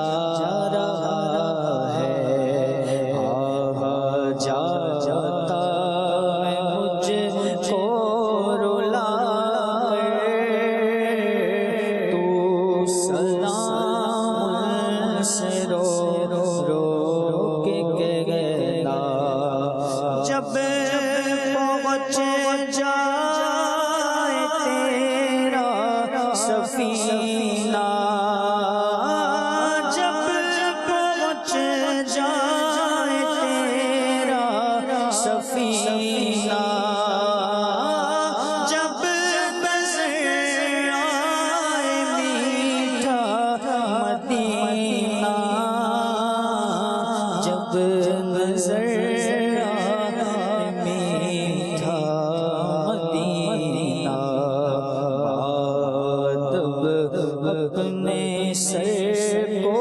اپنے سر کو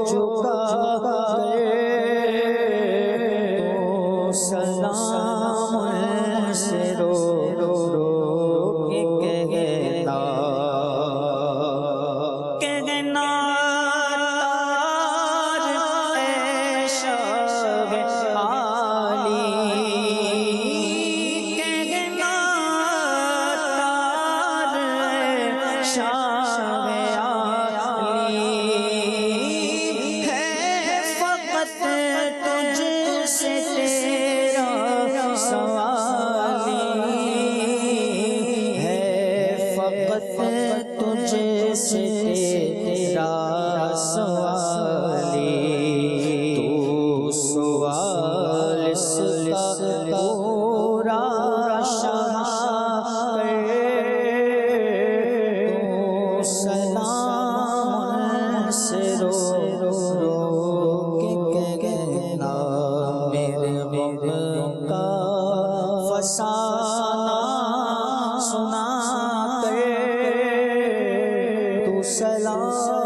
جھکا تو سلام سے رو کے کہنا اے شب عالی، کہنا اے شب عالی، ہے فقط تجھ سے تیرا سوالی، ہے فقط تجھ سے تیرا سوالی، تو سوال ستا پورا شاہ تو سلام سے رو کے کہنا، میرے غم کا فسانہ سنا کر تو سلام